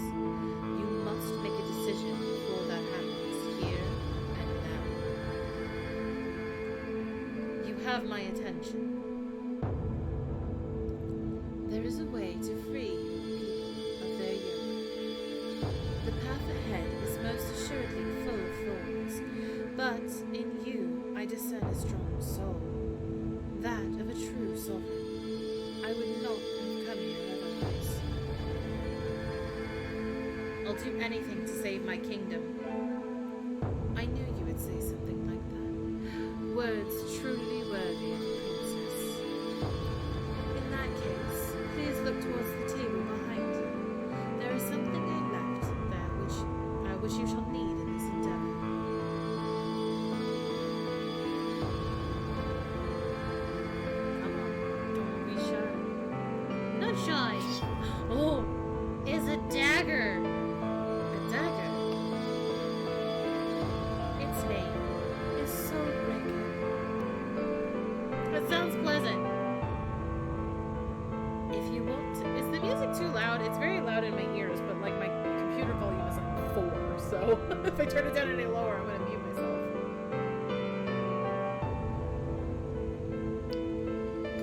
You must make a decision before that happens, here and now. You have my attention. There is a way to free people of their yoke. The path ahead is most assuredly full of thorns, but in you I discern a strong soul, that of a true sovereign. I would not have come here otherwise. I'll do anything to save my kingdom. I knew you would say something like that. Words truly worthy of a princess. In that case, please look towards the table behind you. There is something I left there which you shall need in this endeavor. Come on, don't be shy. Not shy. Oh, Is a dagger. a dagger. Its name is Soulbreaker. That sounds pleasant. If you want to, is the music too loud? It's very loud in my ears, but like my computer volume is like 4, so if I turn it down any lower, I'm gonna mute myself.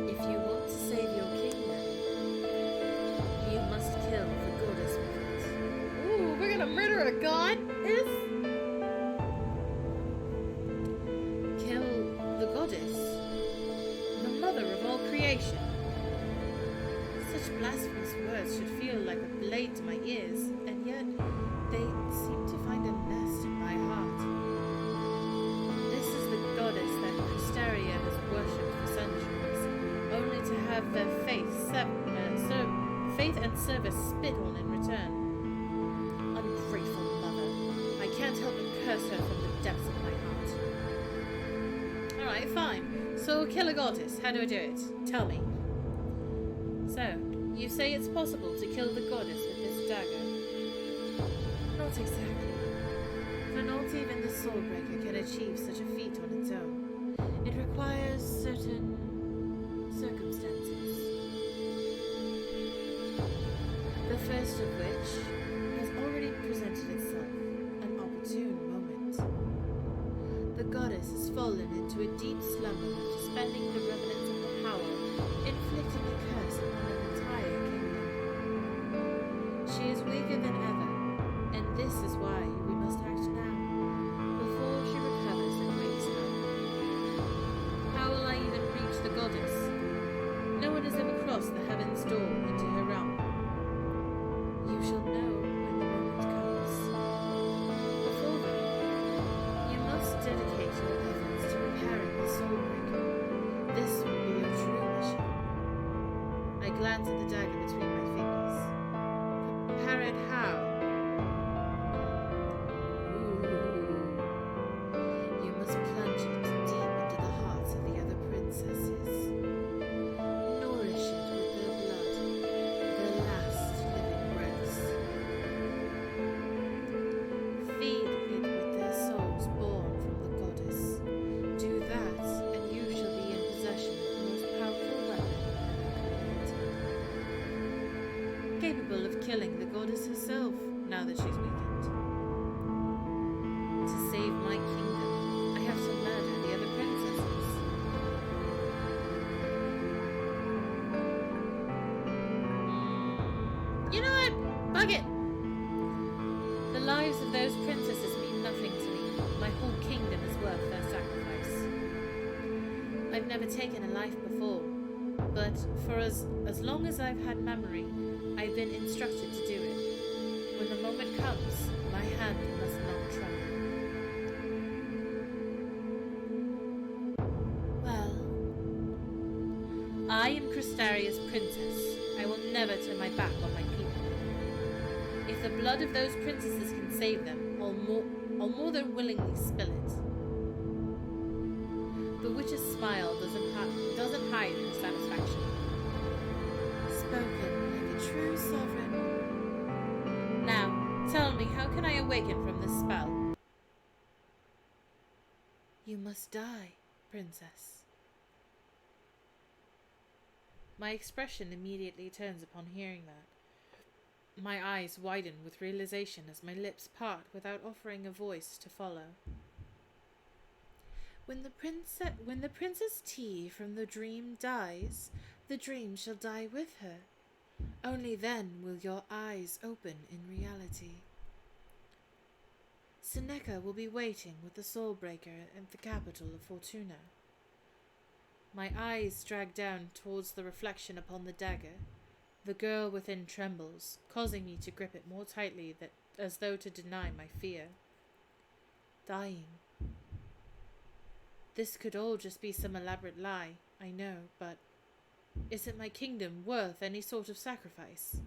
If you want to save your kingdom, you must kill the goddess with it. Ooh, we're gonna murder a goddess? Kill the goddess, the mother of all creation. Such blasphemous words should feel like a blade to my ears, and yet they seem to find a nest in my heart. This is the goddess that Cristaria has worshipped for centuries, only to have their faith and service spit on in return. Ungrateful mother. I can't help but curse her from the depths of my heart. Alright, fine. So kill a goddess. How do I do it? Tell me. So, you say it's possible to kill the goddess with this dagger? Not exactly. For not even the Soulbreaker can achieve such a feat on its own. It requires certain circumstances. The first of which has already presented itself, an opportune moment. The goddess has fallen into a deep slumber after spending the remnants of her power inflicting a curse upon an entire kingdom. She is weaker than ever, and this is why we must act now, before she recovers and wakes up. How will I even reach the goddess? No one has ever crossed the heaven's door into her realm. You shall know when the moment comes. Before then, you must dedicate your efforts to repairing the Soulbreaker. This will be your true mission. I glance at the dagger between my fingers. Prepare it how? Ooh. You must plunge it deep into the hearts of the other princesses. Nourish it with their blood, their last living breaths. Feed it with their souls born from the goddess. Do that, and you shall be in possession of the most powerful weapon ever created. Capable of killing the goddess herself, now that she's weakened. To save my kingdom, I have to murder the other princesses. You know what? Bug it! The lives of those princesses mean nothing to me. My whole kingdom is worth their sacrifice. I've never taken a life before, but for as long as I've had memory, I've been instructed to do it. When the moment comes, my hand must not tremble. Well, I am Cristaria's princess. I will never turn my back on my people. If the blood of those princesses can save them, I'll more than willingly spill it. The witch's smile doesn't hide her satisfaction. Spoken like a true sovereign. Now, tell me, how can I awaken from this spell? You must die, princess. My expression immediately turns upon hearing that. My eyes widen with realization as my lips part without offering a voice to follow. When the Princess T from the dream dies, the dream shall die with her. Only then will your eyes open in reality. Seneca will be waiting with the Soulbreaker at the capital of Fortuna. My eyes drag down towards the reflection upon the dagger. The girl within trembles, causing me to grip it more tightly as though to deny my fear. Dying. This could all just be some elaborate lie, I know, but isn't my kingdom worth any sort of sacrifice?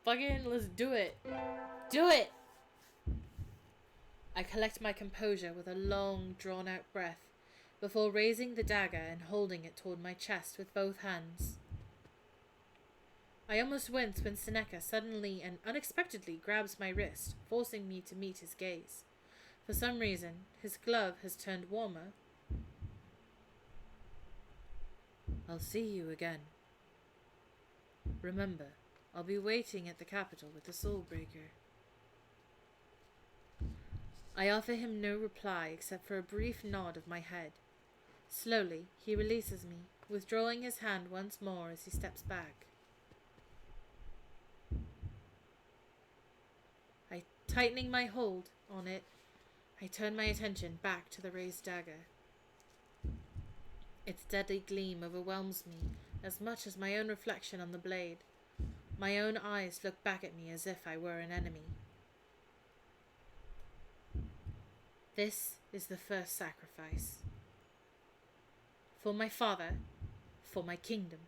Fucking let's do it. Do it! I collect my composure with a long, drawn-out breath before raising the dagger and holding it toward my chest with both hands. I almost wince when Seneca suddenly and unexpectedly grabs my wrist, forcing me to meet his gaze. For some reason, his glove has turned warmer. I'll see you again. Remember, I'll be waiting at the capital with the Soulbreaker. I offer him no reply except for a brief nod of my head. Slowly, he releases me, withdrawing his hand once more as he steps back. Tightening my hold on it, I turn my attention back to the raised dagger. Its deadly gleam overwhelms me as much as my own reflection on the blade. My own eyes look back at me as if I were an enemy. This is the first sacrifice. For my father, for my kingdom.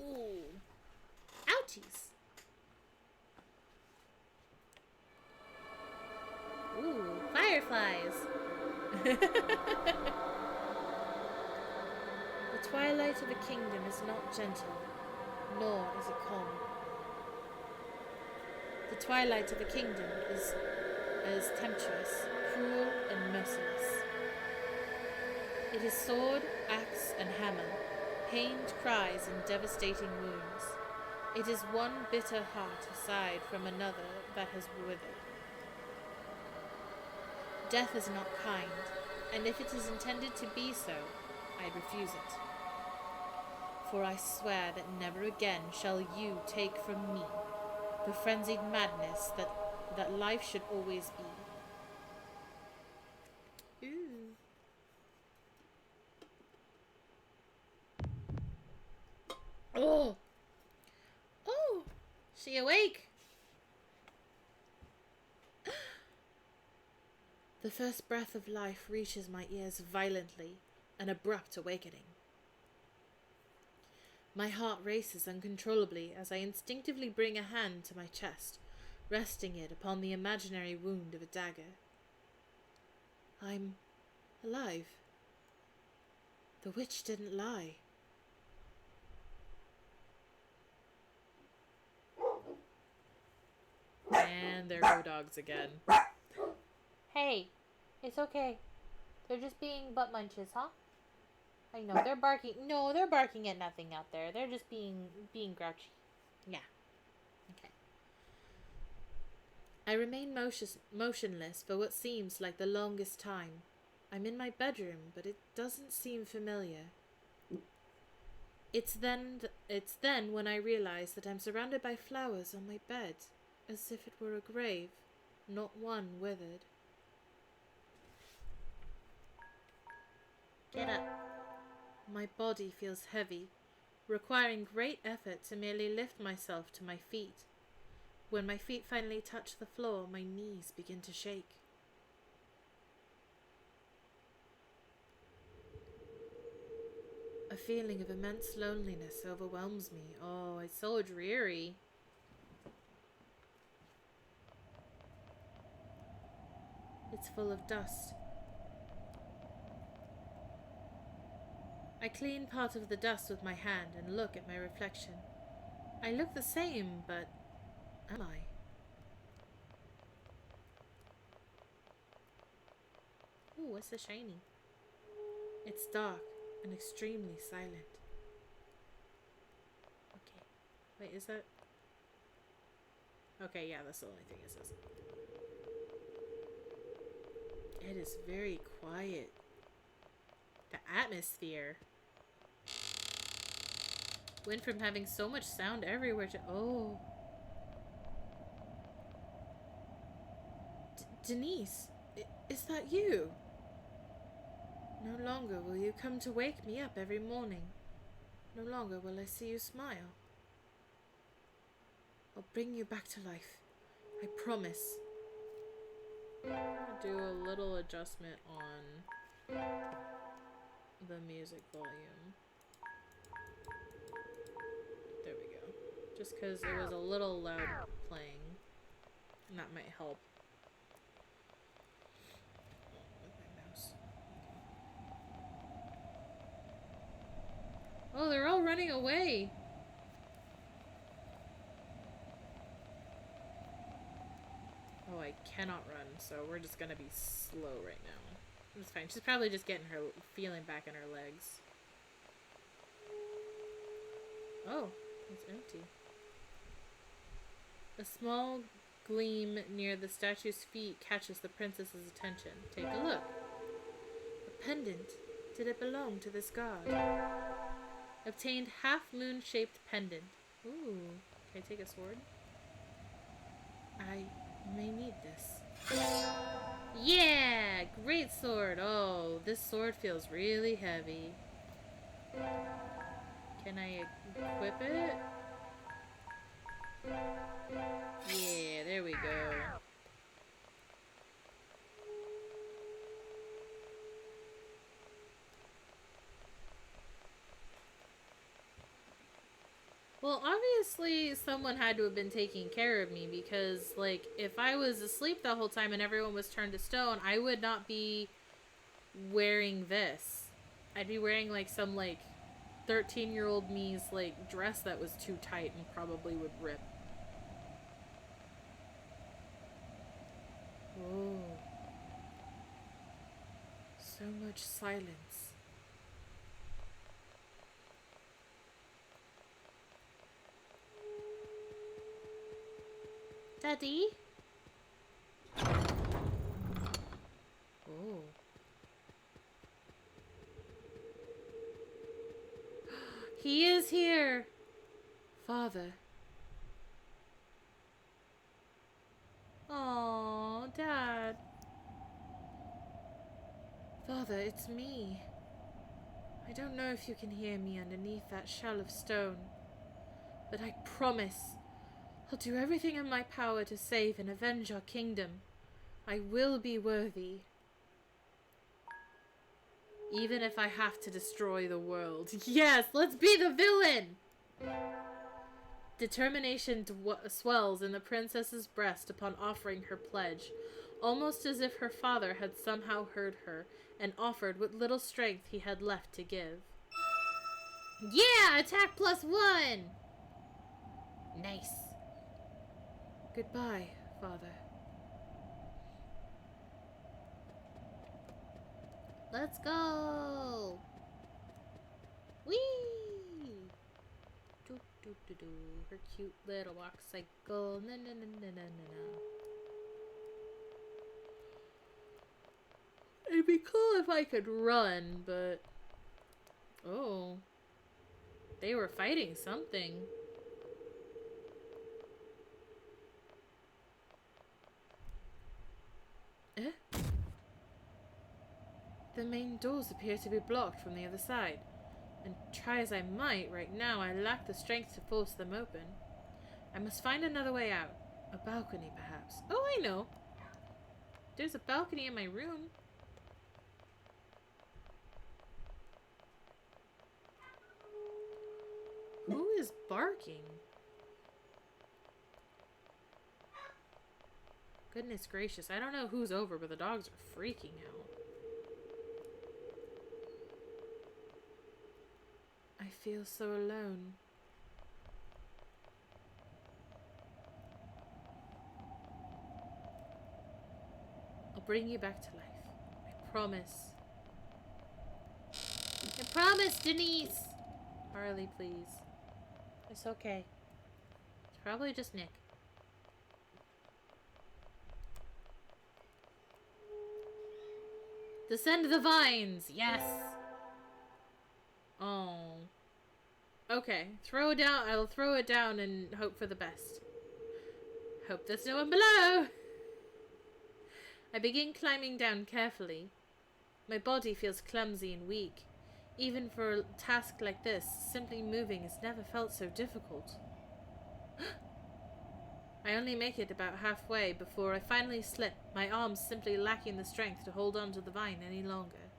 Ooh. Ouchies. Ooh, fireflies. The twilight of a kingdom is not gentle, nor is it calm. The twilight of a kingdom is tempestuous, cruel, and merciless. It is sword, axe, and hammer, pained cries and devastating wounds. It is one bitter heart aside from another that has withered. Death is not kind, and if it is intended to be so, I refuse it. For I swear that never again shall you take from me the frenzied madness that life should always be. Ooh. Oh! Oh! She awake! The first breath of life reaches my ears violently, an abrupt awakening. My heart races uncontrollably as I instinctively bring a hand to my chest, resting it upon the imaginary wound of a dagger. I'm alive. The witch didn't lie. And there go dogs again. Hey, it's okay. They're just being butt munches, huh? I know, they're barking. No, they're barking at nothing out there. They're just being grouchy. Yeah. Okay. I remain motionless for what seems like the longest time. I'm in my bedroom, but it doesn't seem familiar. It's then when I realize that I'm surrounded by flowers on my bed, as if it were a grave, not one withered. Get up. My body feels heavy, requiring great effort to merely lift myself to my feet. When my feet finally touch the floor, my knees begin to shake. A feeling of immense loneliness overwhelms me. Oh, it's so dreary. It's full of dust. I clean part of the dust with my hand and look at my reflection. I look the same, but am I? Ooh, what's so shiny? It's dark and extremely silent. Okay. Wait, is that... Okay, yeah, that's the only thing it says. It is very quiet. The atmosphere. Went from having so much sound everywhere to... Oh. Denise, is that you? No longer will you come to wake me up every morning. No longer will I see you smile. I'll bring you back to life. I promise. I'll do a little adjustment on the music volume. There we go. Just because it was a little loud playing. And that might help. With my mouse. Oh, they're all running away! Oh, I cannot run, so we're just gonna be slow right now. It's fine. She's probably just getting her feeling back in her legs. Oh, it's empty. A small gleam near the statue's feet catches the princess's attention. Take a look. A pendant. Did it belong to this god? Obtained half-moon-shaped pendant. Ooh. Can I take a sword? I may need this. Yeah! Great sword! Oh, this sword feels really heavy. Can I equip it? Yeah, there we go. Well, obviously someone had to have been taking care of me because, like, if I was asleep the whole time and everyone was turned to stone, I would not be wearing this. I'd be wearing, like, some, like, 13-year-old me's, like, dress that was too tight and probably would rip. Oh. So much silence. Daddy? Oh. He is here! Father. Oh, Dad. Father, it's me. I don't know if you can hear me underneath that shell of stone, but I promise I'll do everything in my power to save and avenge our kingdom. I will be worthy. Even if I have to destroy the world. Yes, let's be the villain! Determination swells in the princess's breast upon offering her pledge, almost as if her father had somehow heard her and offered what little strength he had left to give. Yeah! Attack +1! Nice. Goodbye, Father. Let's go! Whee! Do do do do. Her cute little walk cycle. Na na na na na na. It'd be cool if I could run, but... Oh. They were fighting something. Eh? The main doors appear to be blocked from the other side, and try as I might, right now I lack the strength to force them open. I must find another way out. A balcony, perhaps. Oh, I know. There's a balcony in my room. Who is barking? Goodness gracious, I don't know who's over, but the dogs are freaking out. I feel so alone. I'll bring you back to life. I promise. I promise, Denise! Harley, please. It's okay. Probably just Nick. Descend the vines! Yes! Oh. Okay. Throw it down. I'll throw it down and hope for the best. Hope there's no one below! I begin climbing down carefully. My body feels clumsy and weak. Even for a task like this, simply moving has never felt so difficult. I only make it about halfway before I finally slip, my arms simply lacking the strength to hold on to the vine any longer.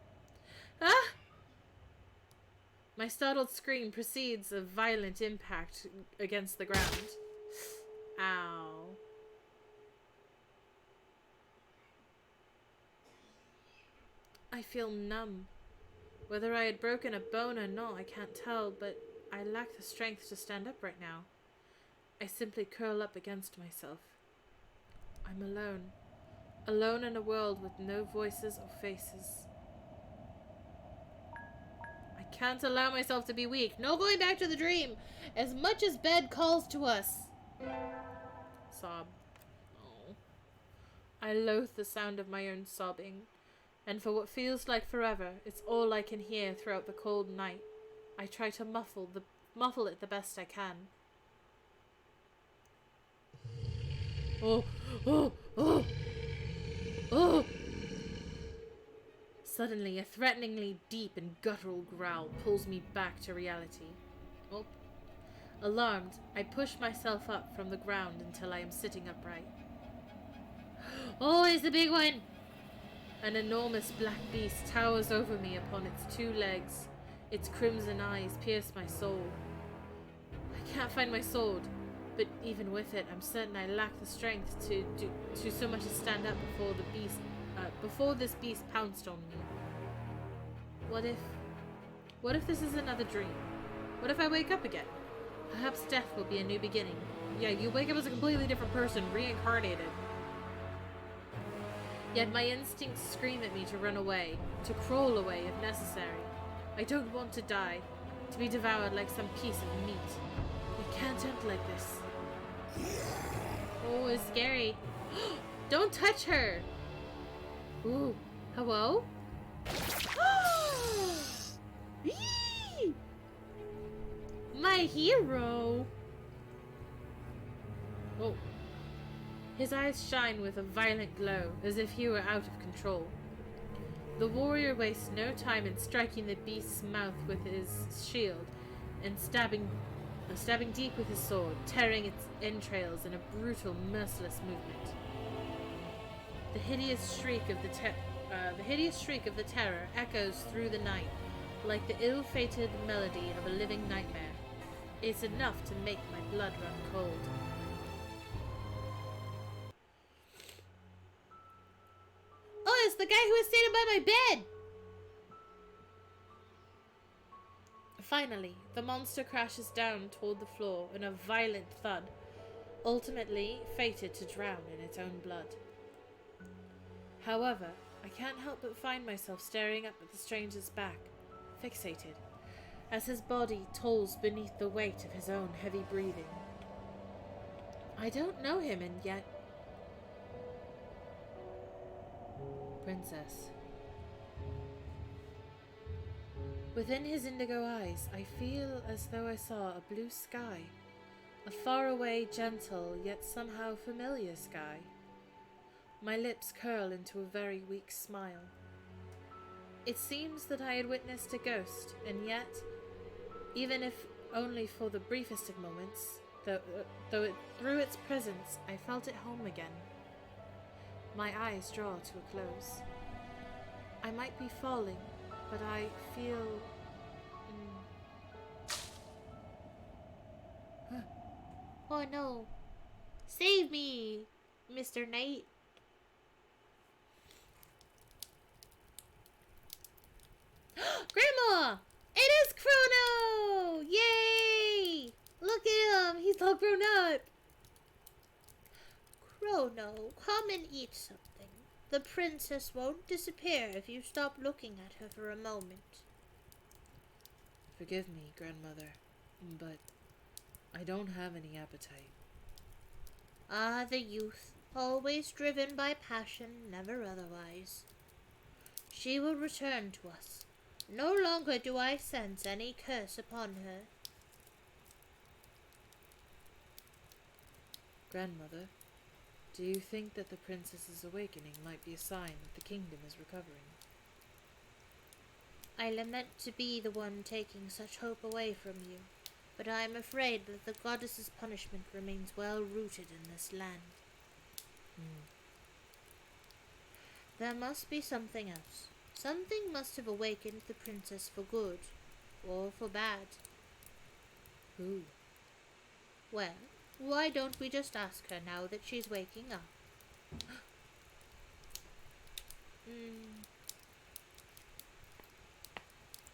Ah! My startled scream precedes a violent impact against the ground. Ow. I feel numb. Whether I had broken a bone or not, I can't tell, but I lack the strength to stand up right now. I simply curl up against myself. I'm alone. Alone in a world with no voices or faces. I can't allow myself to be weak. No going back to the dream, as much as bed calls to us. Sob. Oh. I loathe the sound of my own sobbing, and for what feels like forever, it's all I can hear throughout the cold night. I try to muffle it the best I can. Oh, oh, oh, oh! Suddenly, a threateningly deep and guttural growl pulls me back to reality. Oh. Alarmed, I push myself up from the ground until I am sitting upright. Oh, it's the big one! An enormous black beast towers over me upon its 2 legs. Its crimson eyes pierce my soul. I can't find my sword, but even with it, I'm certain I lack the strength to so much as stand up before this beast pounced on me. What if this is another dream? What if I wake up again? Perhaps death will be a new beginning. Yeah, you wake up as a completely different person, reincarnated. Yet my instincts scream at me to run away, to crawl away if necessary. I don't want to die, to be devoured like some piece of meat. It can't end like this. Oh, it's scary. Don't touch her! Ooh, hello? Yee! My hero! Oh. His eyes shine with a violent glow, as if he were out of control. The warrior wastes no time in striking the beast's mouth with his shield, and stabbing deep with his sword, tearing its entrails in a brutal, merciless movement. The hideous shriek of the terror echoes through the night, like the ill-fated melody of a living nightmare. It's enough to make my blood run cold. Oh, it's the guy who was standing by my bed! Finally, the monster crashes down toward the floor in a violent thud, ultimately fated to drown in its own blood. However, I can't help but find myself staring up at the stranger's back, fixated, as his body tolls beneath the weight of his own heavy breathing. I don't know him, and yet... Princess. Within his indigo eyes, I feel as though I saw a blue sky, a faraway, gentle, yet somehow familiar sky. My lips curl into a very weak smile. It seems that I had witnessed a ghost, and yet, even if only for the briefest of moments, through its presence, I felt at home again. My eyes draw to a close. I might be falling, but I feel... Oh no. Save me, Mr. Knight. Grandma! It is Chrono! Yay! Look at him! He's all grown up! Chrono, come and eat something. The princess won't disappear if you stop looking at her for a moment. Forgive me, grandmother, but I don't have any appetite. Ah, the youth, always driven by passion, never otherwise. She will return to us. No longer do I sense any curse upon her. Grandmother, do you think that the princess's awakening might be a sign that the kingdom is recovering? I lament to be the one taking such hope away from you, but I am afraid that the goddess's punishment remains well rooted in this land. There must be something else. Something must have awakened the princess for good, or for bad. Who? Well, why don't we just ask her now that she's waking up?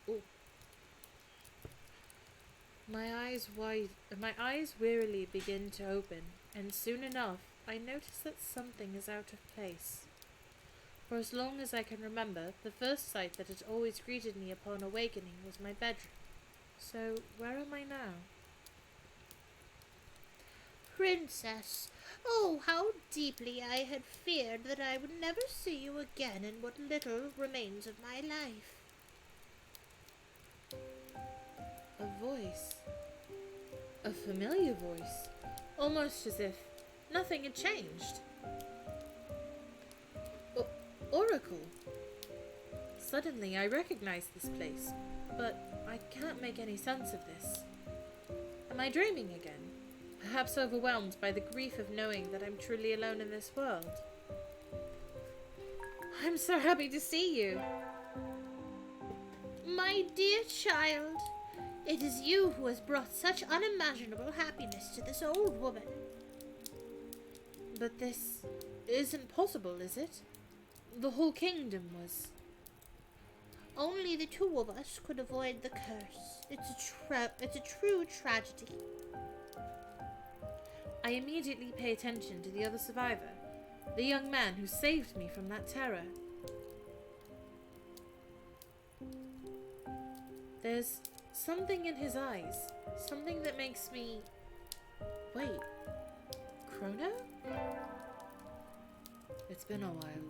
Oh. My eyes wearily begin to open, and soon enough I notice that something is out of place. For as long as I can remember, the first sight that had always greeted me upon awakening was my bedroom. So, where am I now? Princess, oh, how deeply I had feared that I would never see you again in what little remains of my life. A voice. A familiar voice. Almost as if nothing had changed. Oracle. Suddenly I recognize this place, but I can't make any sense of this. Am I dreaming again? Perhaps overwhelmed by the grief of knowing that I'm truly alone in this world. I'm so happy to see you. My dear child, it is you who has brought such unimaginable happiness to this old woman. But this isn't possible, is it? The whole kingdom was... Only the two of us could avoid the curse. It's a true tragedy. I immediately pay attention to the other survivor, the young man who saved me from that terror. There's something in his eyes, something that makes me... Wait, Chrono? It's been a while.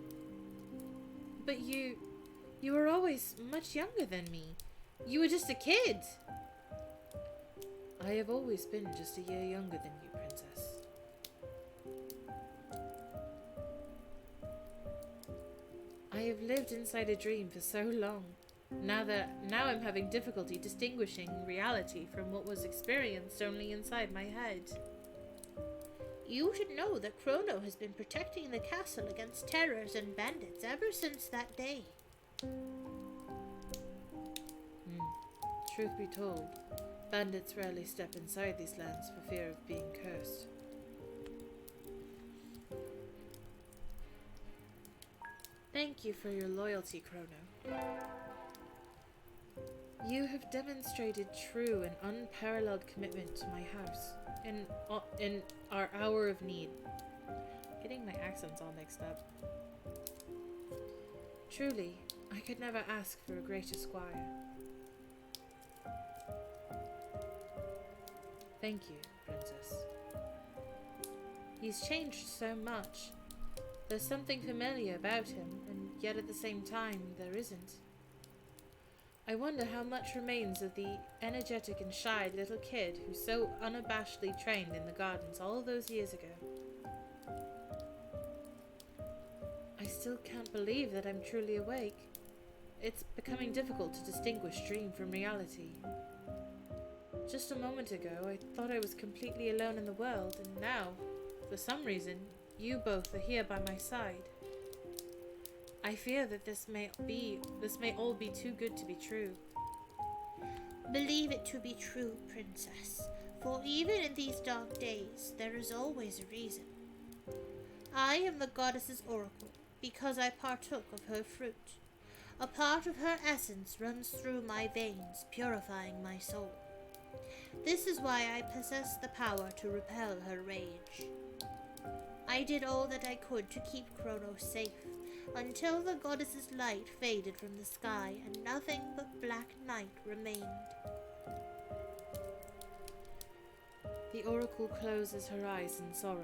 But you were always much younger than me. You were just a kid. I have always been just a year younger than you, Princess. I have lived inside a dream for so long. Now I'm having difficulty distinguishing reality from what was experienced only inside my head. You should know that Chrono has been protecting the castle against terrors and bandits ever since that day. Truth be told, bandits rarely step inside these lands for fear of being cursed. Thank you for your loyalty, Chrono. You have demonstrated true and unparalleled commitment to my house in our hour of need. Getting my accents all mixed up. Truly, I could never ask for a greater squire. Thank you, Princess. He's changed so much. There's something familiar about him, and yet at the same time, there isn't. I wonder how much remains of the energetic and shy little kid who so unabashedly trained in the gardens all those years ago. I still can't believe that I'm truly awake. It's becoming difficult to distinguish dream from reality. Just a moment ago, I thought I was completely alone in the world, and now, for some reason, you both are here by my side. I fear that this may all be too good to be true. Believe it to be true, Princess, for even in these dark days, there is always a reason. I am the goddess's oracle, because I partook of her fruit. A part of her essence runs through my veins, purifying my soul. This is why I possess the power to repel her rage. I did all that I could to keep Chrono safe, until the goddess's light faded from the sky and nothing but black night remained. The oracle closes her eyes in sorrow.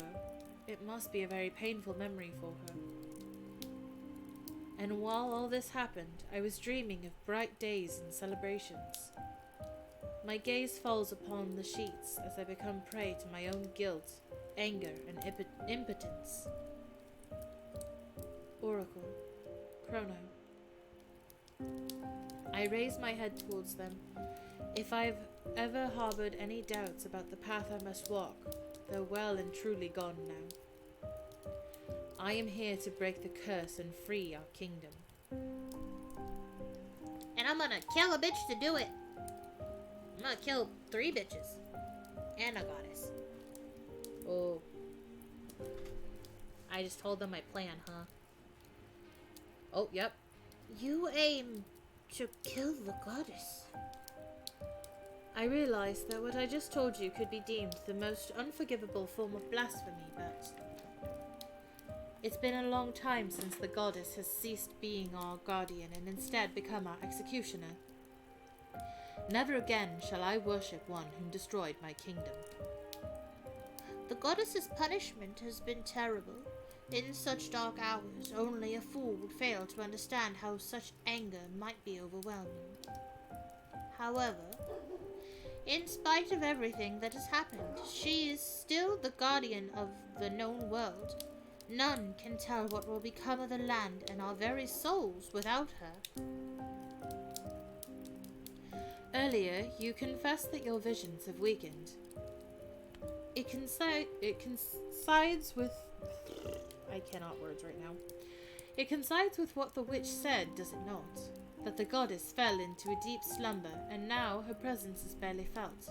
It must be a very painful memory for her. And while all this happened, I was dreaming of bright days and celebrations. My gaze falls upon the sheets as I become prey to my own guilt, anger, and impotence. Oracle, Chrono. I raise my head towards them. If I've ever harbored any doubts about the path I must walk, they're well and truly gone now. I am here to break the curse and free our kingdom. And I'm gonna kill a bitch to do it. I'm gonna kill 3 bitches. And a goddess. Oh, I just told them my plan, huh? oh, yep. You aim to kill the goddess. I realize that what I just told you could be deemed the most unforgivable form of blasphemy, but it's been a long time since the goddess has ceased being our guardian and instead become our executioner. Never again shall I worship one whom destroyed my kingdom. The goddess's punishment has been terrible. In such dark hours, only a fool would fail to understand how such anger might be overwhelming. However, in spite of everything that has happened, she is still the guardian of the known world. None can tell what will become of the land and our very souls without her. Earlier, you confessed that your visions have weakened. It coincides with... I cannot words right now. It coincides with what the witch said, does it not? That the goddess fell into a deep slumber, and now her presence is barely felt.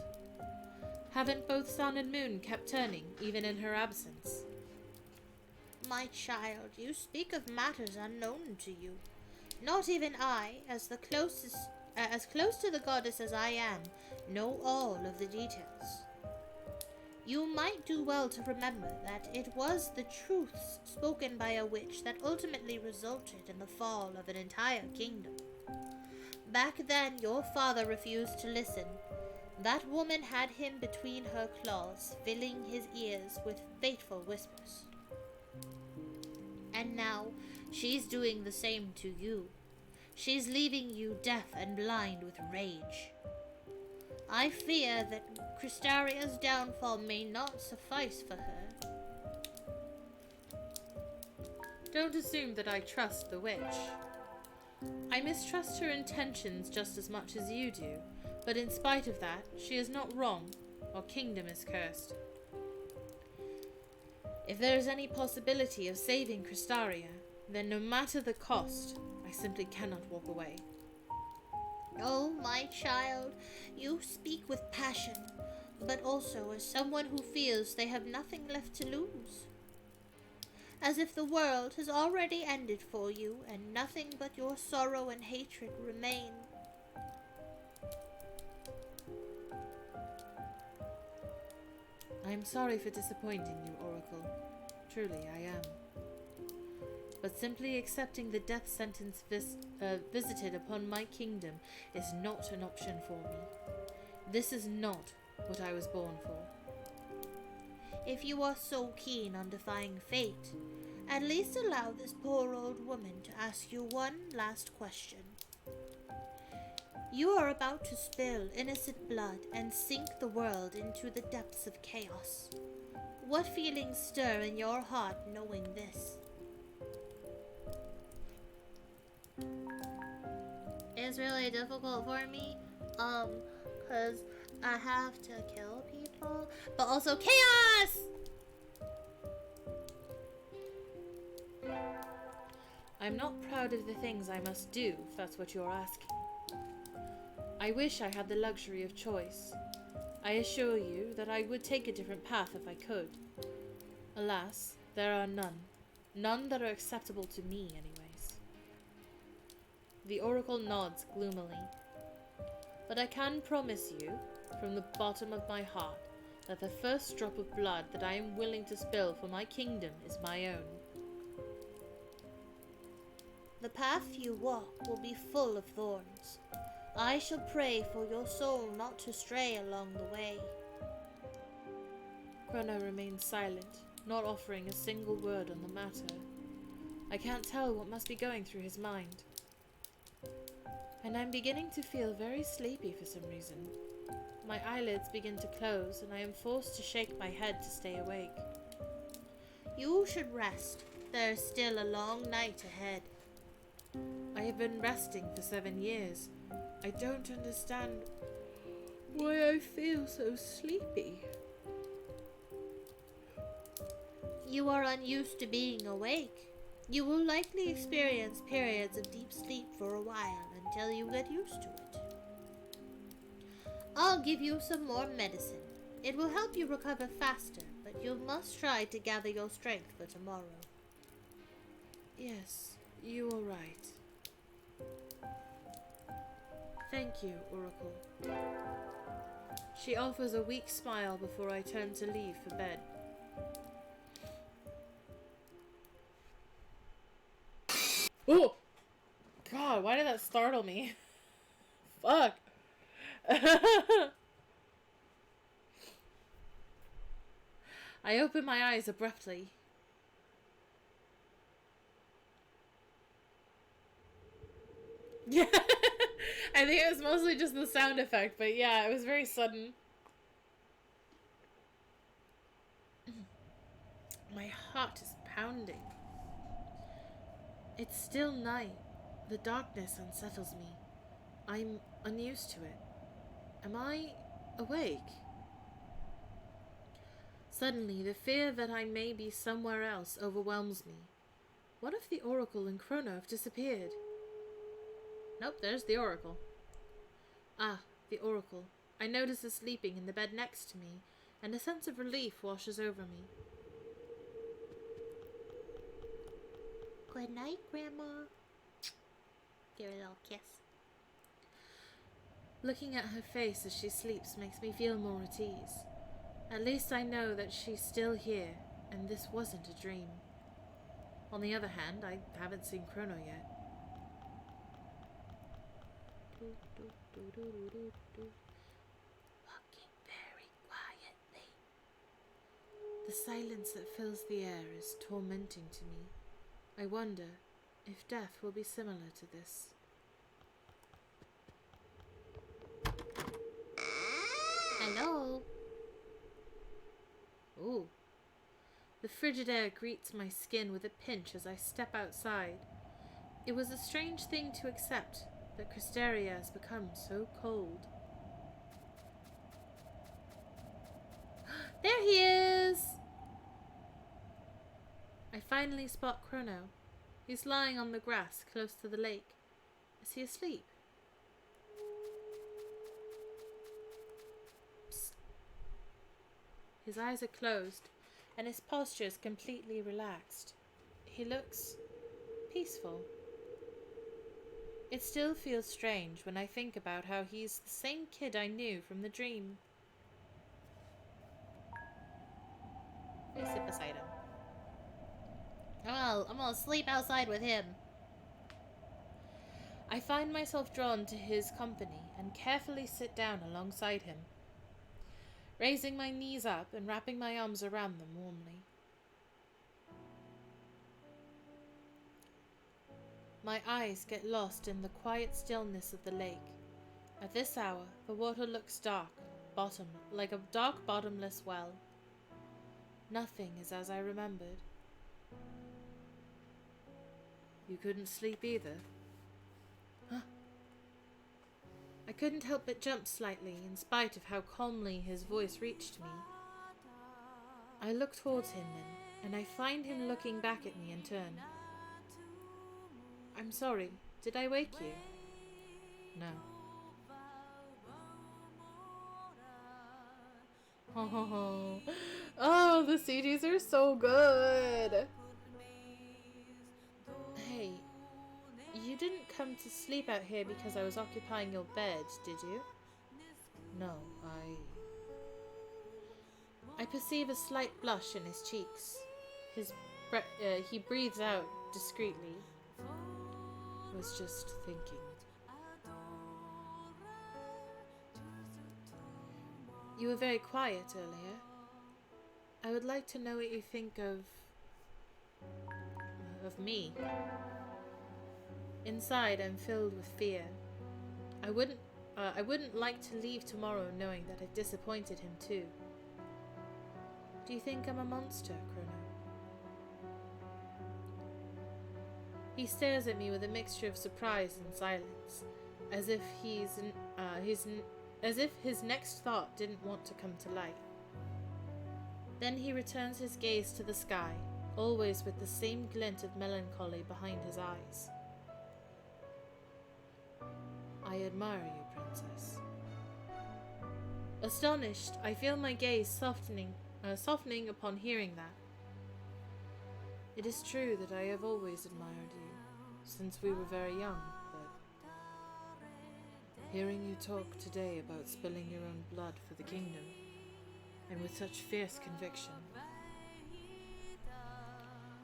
Haven't both sun and moon kept turning, even in her absence? My child, you speak of matters unknown to you. Not even I, as close to the goddess as I am, know all of the details. You might do well to remember that it was the truths spoken by a witch that ultimately resulted in the fall of an entire kingdom. Back then, your father refused to listen. That woman had him between her claws, filling his ears with fateful whispers. And now, she's doing the same to you. She's leaving you deaf and blind with rage. I fear that Crystaria's downfall may not suffice for her. Don't assume that I trust the witch. I mistrust her intentions just as much as you do, but in spite of that, she is not wrong. Our kingdom is cursed. If there is any possibility of saving Crystaria, then no matter the cost, I simply cannot walk away. Oh, my child, you speak with passion, but also as someone who feels they have nothing left to lose. As if the world has already ended for you and nothing but your sorrow and hatred remain. I am sorry for disappointing you, Oracle. Truly, I am. But simply accepting the death sentence visited upon my kingdom is not an option for me. This is not what I was born for. If you are so keen on defying fate, at least allow this poor old woman to ask you one last question. You are about to spill innocent blood and sink the world into the depths of chaos. What feelings stir in your heart knowing this? It's really difficult for me, cause I have to kill people, but also chaos! I'm not proud of the things I must do, if that's what you're asking. I wish I had the luxury of choice. I assure you that I would take a different path if I could. Alas, there are none. None that are acceptable to me, anyways. The Oracle nods gloomily. But I can promise you, from the bottom of my heart, that the first drop of blood that I am willing to spill for my kingdom is my own. The path you walk will be full of thorns. I shall pray for your soul not to stray along the way. Chrono remains silent, not offering a single word on the matter. I can't tell what must be going through his mind. And I'm beginning to feel very sleepy for some reason. My eyelids begin to close, and I am forced to shake my head to stay awake. You should rest. There's still a long night ahead. I have been resting for 7 years. I don't understand why I feel so sleepy. You are unused to being awake. You will likely experience periods of deep sleep for a while until you get used to it. I'll give you some more medicine. It will help you recover faster, but you must try to gather your strength for tomorrow. Yes, you are right. Thank you, Oracle. She offers a weak smile before I turn to leave for bed. Oh! God, why did that startle me? Fuck! I open my eyes abruptly. Yeah, I think it was mostly just the sound effect, but yeah, it was very sudden. My heart is pounding. It's still night. The darkness unsettles me. I'm unused to it. Am I awake? Suddenly, the fear that I may be somewhere else overwhelms me. What if the Oracle and Chrono have disappeared? Nope, there's the Oracle. Ah, the Oracle. I notice her sleeping in the bed next to me, and a sense of relief washes over me. Good night, Grandma. Give her a little kiss. Looking at her face as she sleeps makes me feel more at ease. At least I know that she's still here, and this wasn't a dream. On the other hand, I haven't seen Chrono yet. Walking very quietly. The silence that fills the air is tormenting to me. I wonder if death will be similar to this. Hello. Ooh. The frigid air greets my skin with a pinch as I step outside. It was a strange thing to accept, that Cristeria has become so cold. There he is! I finally spot Chrono. He's lying on the grass close to the lake. Is he asleep? Psst. His eyes are closed, and his posture is completely relaxed. He looks peaceful. It still feels strange when I think about how he's the same kid I knew from the dream. I sit beside him. I'm gonna sleep outside with him. I find myself drawn to his company and carefully sit down alongside him, raising my knees up and wrapping my arms around them warmly. My eyes get lost in the quiet stillness of the lake. At this hour, the water looks dark, like a dark bottomless well. Nothing is as I remembered. You couldn't sleep either? Huh? I couldn't help but jump slightly, in spite of how calmly his voice reached me. I look towards him then, and I find him looking back at me in turn. I'm sorry, did I wake you? No. Oh, the CDs are so good. Hey, you didn't come to sleep out here because I was occupying your bed, did you? No, I perceive a slight blush in his cheeks. He breathes out discreetly. I was just thinking. You were very quiet earlier. I would like to know what you think of me. Inside, I'm filled with fear. I wouldn't like to leave tomorrow knowing that I've disappointed him too. Do you think I'm a monster, Chrono? He stares at me with a mixture of surprise and silence, as if as if his next thought didn't want to come to light. Then he returns his gaze to the sky, always with the same glint of melancholy behind his eyes. I admire you, Princess. Astonished, I feel my gaze softening upon hearing that. It is true that I have always admired you, since we were very young, but hearing you talk today about spilling your own blood for the kingdom, and with such fierce conviction.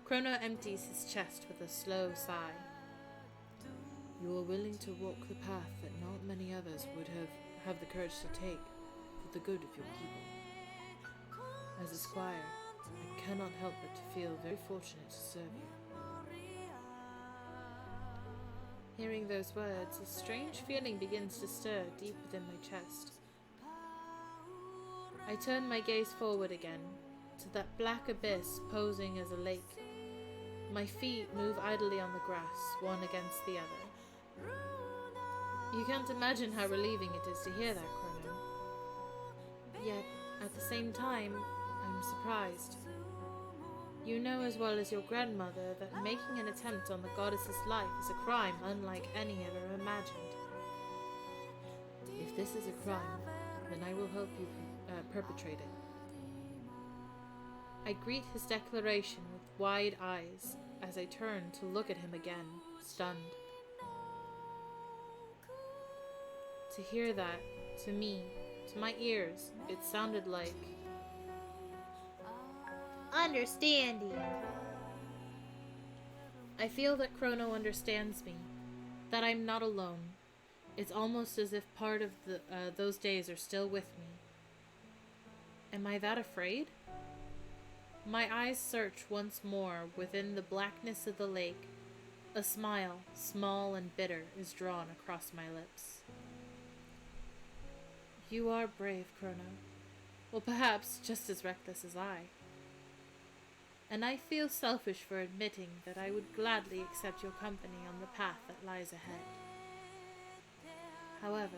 Chrono empties his chest with a slow sigh. You are willing to walk the path that not many others would have the courage to take for the good of your people. As a squire, I cannot help but to feel very fortunate to serve you. Hearing those words, a strange feeling begins to stir deep within my chest. I turn my gaze forward again, to that black abyss posing as a lake. My feet move idly on the grass, one against the other. You can't imagine how relieving it is to hear that, Chrono. Yet, at the same time, I'm surprised. You know as well as your grandmother that making an attempt on the goddess's life is a crime unlike any ever imagined. If this is a crime, then I will help you perpetrate it. I greet his declaration with wide eyes as I turn to look at him again, stunned. To hear that, to me, to my ears, it sounded like understanding. I feel that Chrono understands me, that I'm not alone. It's almost as if part of those days are still with me. Am I that afraid? My eyes search once more within the blackness of the lake. A smile, small and bitter, is drawn across my lips. You are brave, Chrono. Well, perhaps just as reckless as I. And I feel selfish for admitting that I would gladly accept your company on the path that lies ahead. However,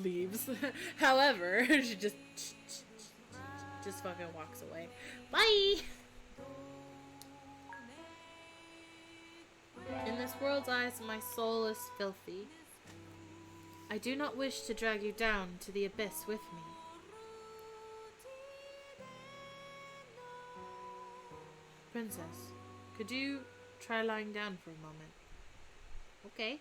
leaves. However, she just fucking walks away. Bye! In this world's eyes, my soul is filthy. I do not wish to drag you down to the abyss with me. Princess, could you try lying down for a moment? Okay.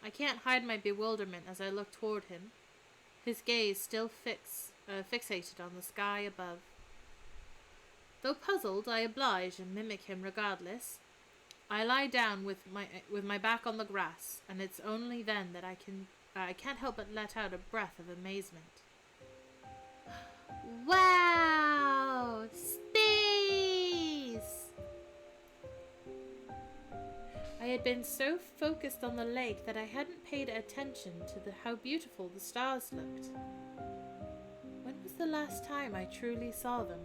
I can't hide my bewilderment as I look toward him, his gaze still fixated on the sky above. Though puzzled, I oblige and mimic him regardless. I lie down with my back on the grass, and it's only then that I can't help but let out a breath of amazement. Wow! Space! I had been so focused on the lake that I hadn't paid attention to how beautiful the stars looked. When was the last time I truly saw them?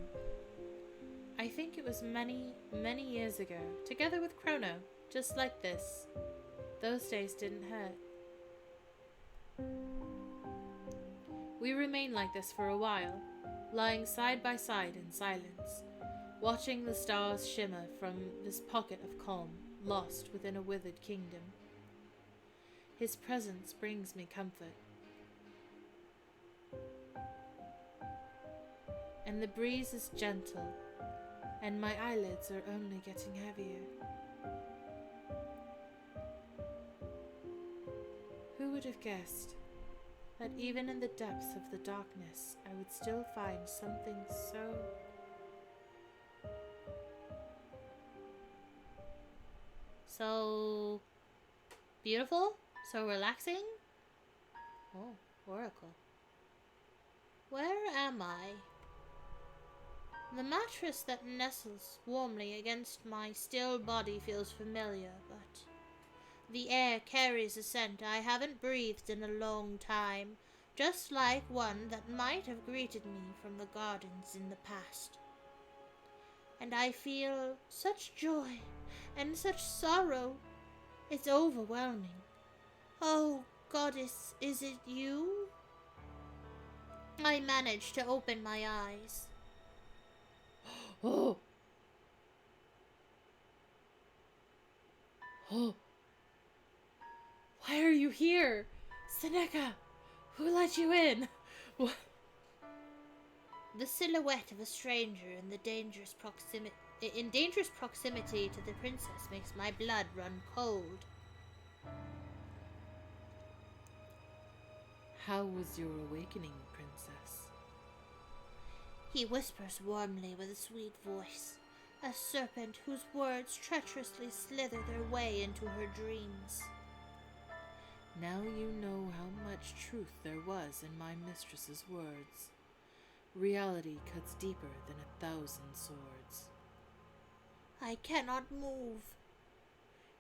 I think it was many, many years ago, together with Chrono, just like this. Those days didn't hurt. We remained like this for a while, lying side by side in silence, watching the stars shimmer from this pocket of calm, lost within a withered kingdom. His presence brings me comfort. And the breeze is gentle, and my eyelids are only getting heavier. Who would have guessed that even in the depths of the darkness I would still find something So beautiful, so relaxing. Oh, Oracle. Where am I? The mattress that nestles warmly against my still body feels familiar, but the air carries a scent I haven't breathed in a long time, just like one that might have greeted me from the gardens in the past. And I feel such joy and such sorrow. It's overwhelming. Oh, goddess, is it you? I managed to open my eyes. Oh! Oh! Why are you here? Seneca! Who let you in? What? The silhouette of a stranger in dangerous proximity to the princess makes my blood run cold. How was your awakening, princess? He whispers warmly with a sweet voice, a serpent whose words treacherously slither their way into her dreams. Now you know how much truth there was in my mistress's words. Reality cuts deeper than 1,000 swords. I cannot move.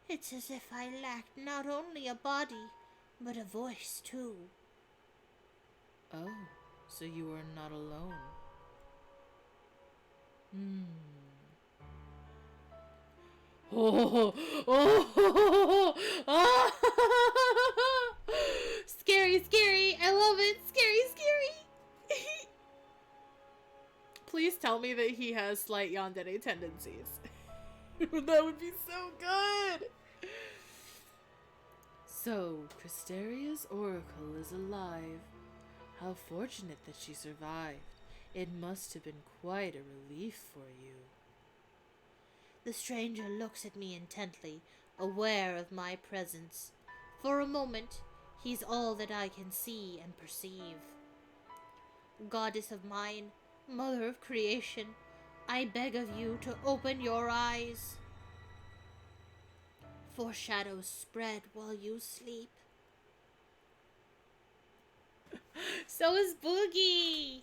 It's as if I lacked not only a body, but a voice too. Oh, so you are not alone. Oh, oh, oh, scary, scary. I love it. Scary, scary. Please tell me that he has slight yandere tendencies. That would be so good. So, Crystaria's oracle is alive. How fortunate that she survived. It must have been quite a relief for you. The stranger looks at me intently, aware of my presence. For a moment, he's all that I can see and perceive. Goddess of mine, mother of creation, I beg of you to open your eyes. For shadows spread while you sleep. So is Boogie!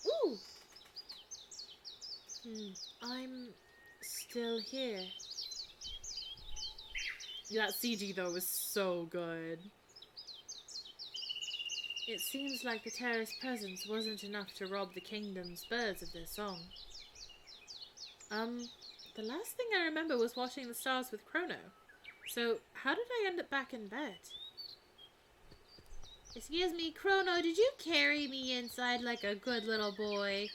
Ooh! I'm still here. That CG though was so good. It seems like the terrace presence wasn't enough to rob the kingdom's birds of their song. The last thing I remember was watching the stars with Chrono. So, how did I end up back in bed? Excuse me, Chrono, did you carry me inside like a good little boy?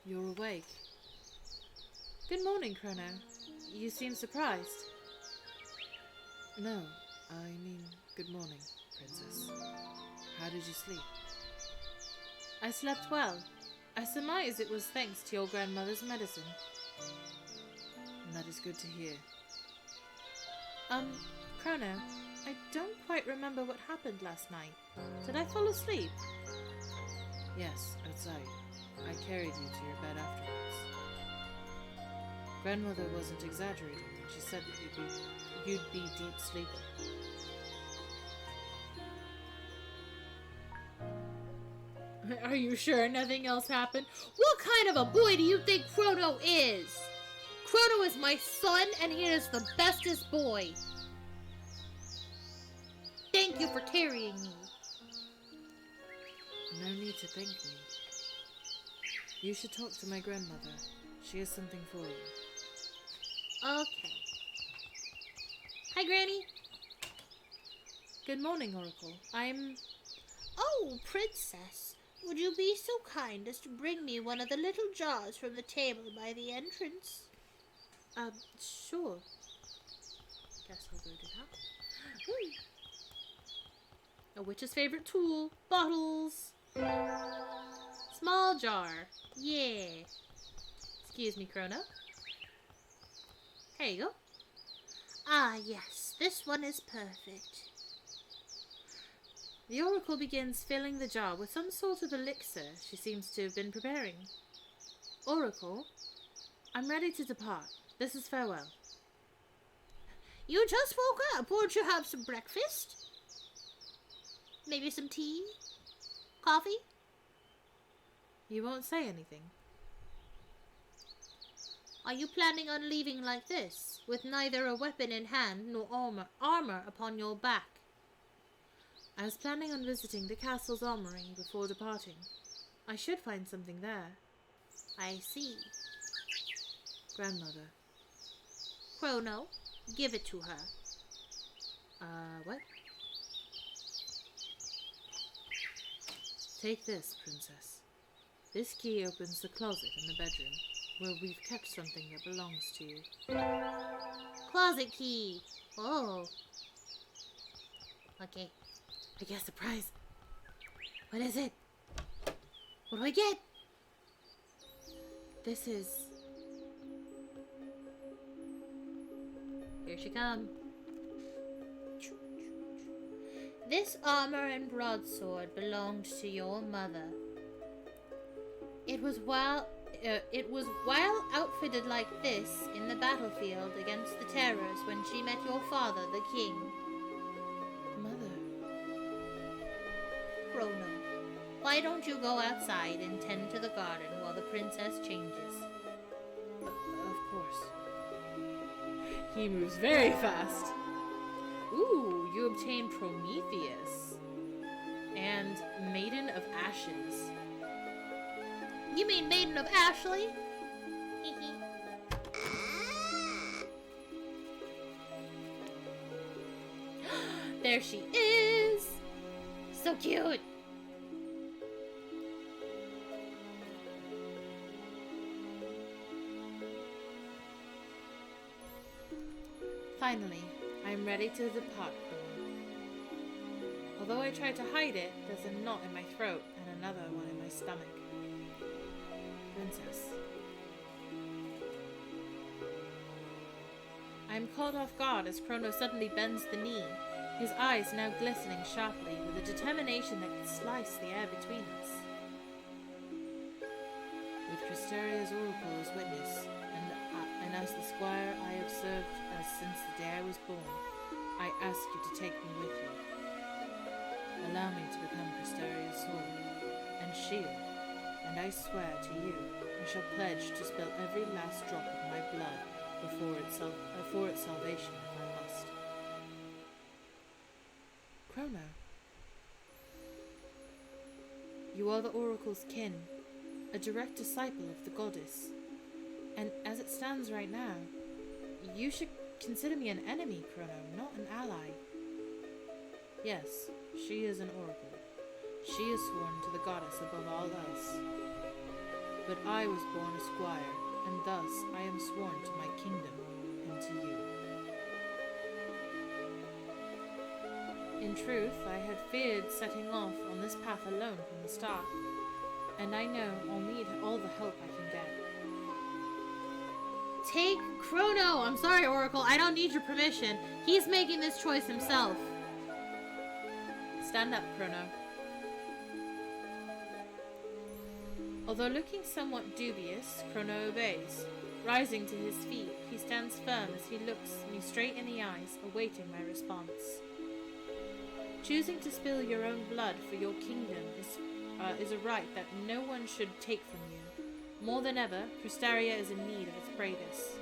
You're awake. Good morning, Chrono. You seem surprised. No, I mean, good morning, princess. How did you sleep? I slept well. I surmise it was thanks to your grandmother's medicine. That is good to hear. Chrono, I don't quite remember what happened last night. Did I fall asleep? Yes, outside. I carried you to your bed afterwards. Grandmother wasn't exaggerating when she said that you'd be deep sleeping. Are you sure nothing else happened? What kind of a boy do you think Chrono is? Chrono is my son, and he is the bestest boy. Thank you for carrying me. No need to thank me. You should talk to my grandmother. She has something for you. Okay. Hi, Granny. Good morning, Oracle. Oh, princess, would you be so kind as to bring me one of the little jars from the table by the entrance? Sure. Guess I'll go do that. A witch's favorite tool. Bottles. Small jar. Yeah. Excuse me, Chrono. Here you go. Ah, yes, this one is perfect. The oracle begins filling the jar with some sort of elixir she seems to have been preparing. Oracle, I'm ready to depart. This is farewell. You just woke up. Won't you have some breakfast? Maybe some tea? Coffee? You won't say anything. Are you planning on leaving like this, with neither a weapon in hand nor armor upon your back? I was planning on visiting the castle's armory before departing. I should find something there. I see. Grandmother. Chrono, give it to her. What? Take this, princess. This key opens the closet in the bedroom, where we've kept something that belongs to you. Closet key. Oh. Okay. I guess the prize. What is it? What do I get? This is... Here she comes. This armor and broadsword belonged to your mother. It was while outfitted like this in the battlefield against the terrors when she met your father, the king. Mother. Chrono, why don't you go outside and tend to the garden while the princess changes? Of course. He moves very fast. Ooh, you obtain Prometheus and Maiden of Ashes. You mean Maiden of Ashley? There she is! So cute! Finally, I am ready to depart, Chrono. Although I try to hide it, there's a knot in my throat and another one in my stomach. Princess. I am caught off guard as Chrono suddenly bends the knee, his eyes now glistening sharply with a determination that can slice the air between us. With Crystaria's oracle as witness, and as the squire I have served as since the day I was born, I ask you to take me with you. Allow me to become Crystaria's sword and shield, and I swear to you, I shall pledge to spill every last drop of my blood for its salvation if I must. Chrono, you are the oracle's kin, a direct disciple of the goddess, and as it stands right now, you should consider me an enemy, Chrono, not an ally. Yes, she is an oracle. She is sworn to the goddess above all else. But I was born a squire, and thus I am sworn to my kingdom and to you. In truth, I had feared setting off on this path alone from the start, and I know I'll need all the help I can get. Take Chrono! I'm sorry, Oracle, I don't need your permission. He's making this choice himself. Stand up, Chrono. Although looking somewhat dubious, Chrono obeys. Rising to his feet, he stands firm as he looks me straight in the eyes, awaiting my response. Choosing to spill your own blood for your kingdom is a right that no one should take from you. More than ever, Cristaria is in need of its bravest.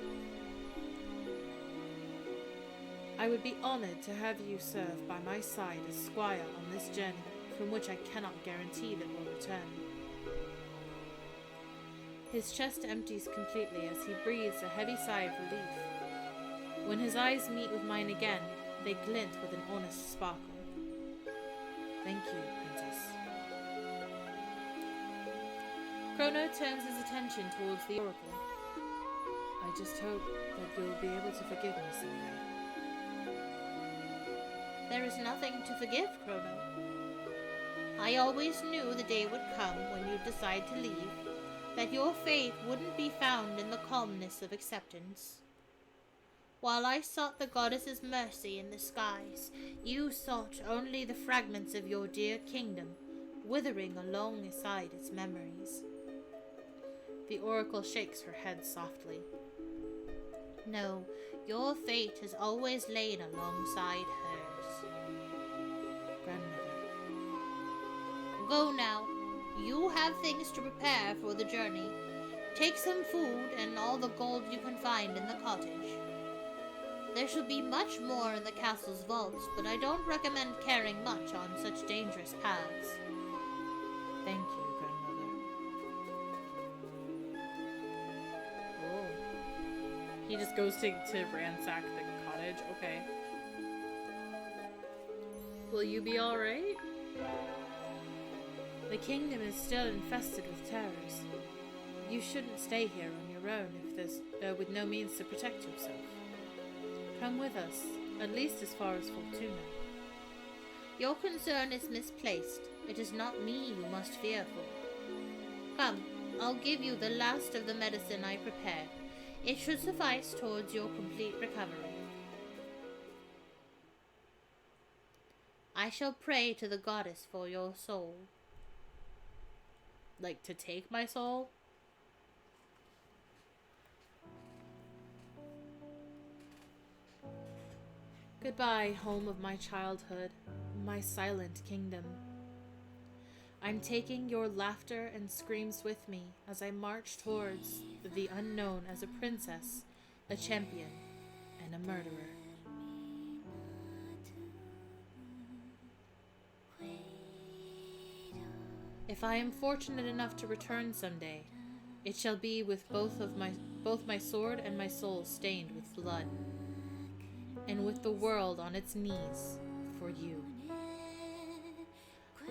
I would be honored to have you serve by my side as squire on this journey, from which I cannot guarantee that we'll return. His chest empties completely as he breathes a heavy sigh of relief. When his eyes meet with mine again, they glint with an honest sparkle. Thank you, Princess. Chrono turns his attention towards the oracle. I just hope that you'll be able to forgive me someday. There is nothing to forgive, Chrono. I always knew the day would come when you'd decide to leave, that your fate wouldn't be found in the calmness of acceptance. While I sought the goddess's mercy in the skies, you sought only the fragments of your dear kingdom, withering alongside its memories. The oracle shakes her head softly. No, your fate has always lain alongside hers. Grandmother. Go now. You have things to prepare for the journey. Take some food and all the gold you can find in the cottage. There shall be much more in the castle's vaults, but I don't recommend carrying much on such dangerous paths. Thank you, Grandmother. Oh. He just goes to ransack the cottage. Okay. Will you be alright? The kingdom is still infested with terrors. You shouldn't stay here on your own if there's with no means to protect yourself. Come with us, at least as far as Fortuna. Your concern is misplaced. It is not me you must fear for. Come, I'll give you the last of the medicine I prepared. It should suffice towards your complete recovery. I shall pray to the goddess for your soul. Like, to take my soul? Goodbye, home of my childhood, my silent kingdom. I'm taking your laughter and screams with me as I march towards the unknown as a princess, a champion, and a murderer. If I am fortunate enough to return someday, it shall be with both my sword and my soul stained with blood, and with the world on its knees for you.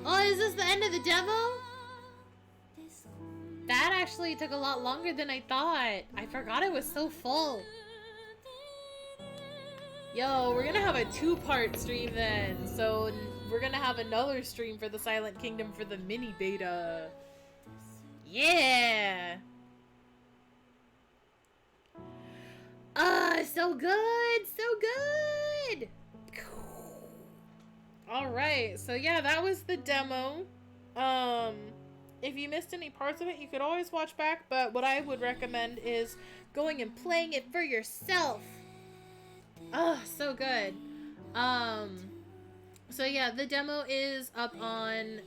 Oh, is this the end of the demo? That actually took a lot longer than I thought. I forgot it was so full. Yo, we're gonna have a 2-part stream then. So we're gonna have another stream for the Silent Kingdom for the mini beta. Yeah! So good! So good! Alright, so yeah, that was the demo. If you missed any parts of it, you could always watch back, but what I would recommend is going and playing it for yourself. So good. So yeah, the demo is up on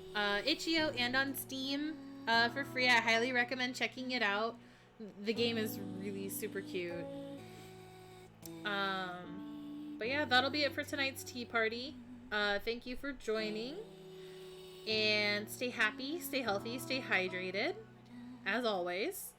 itch.io and on Steam for free. I highly recommend checking it out. The game is really super cute. But yeah, that'll be it for tonight's tea party. Thank you for joining. And stay happy, stay healthy, stay hydrated. As always.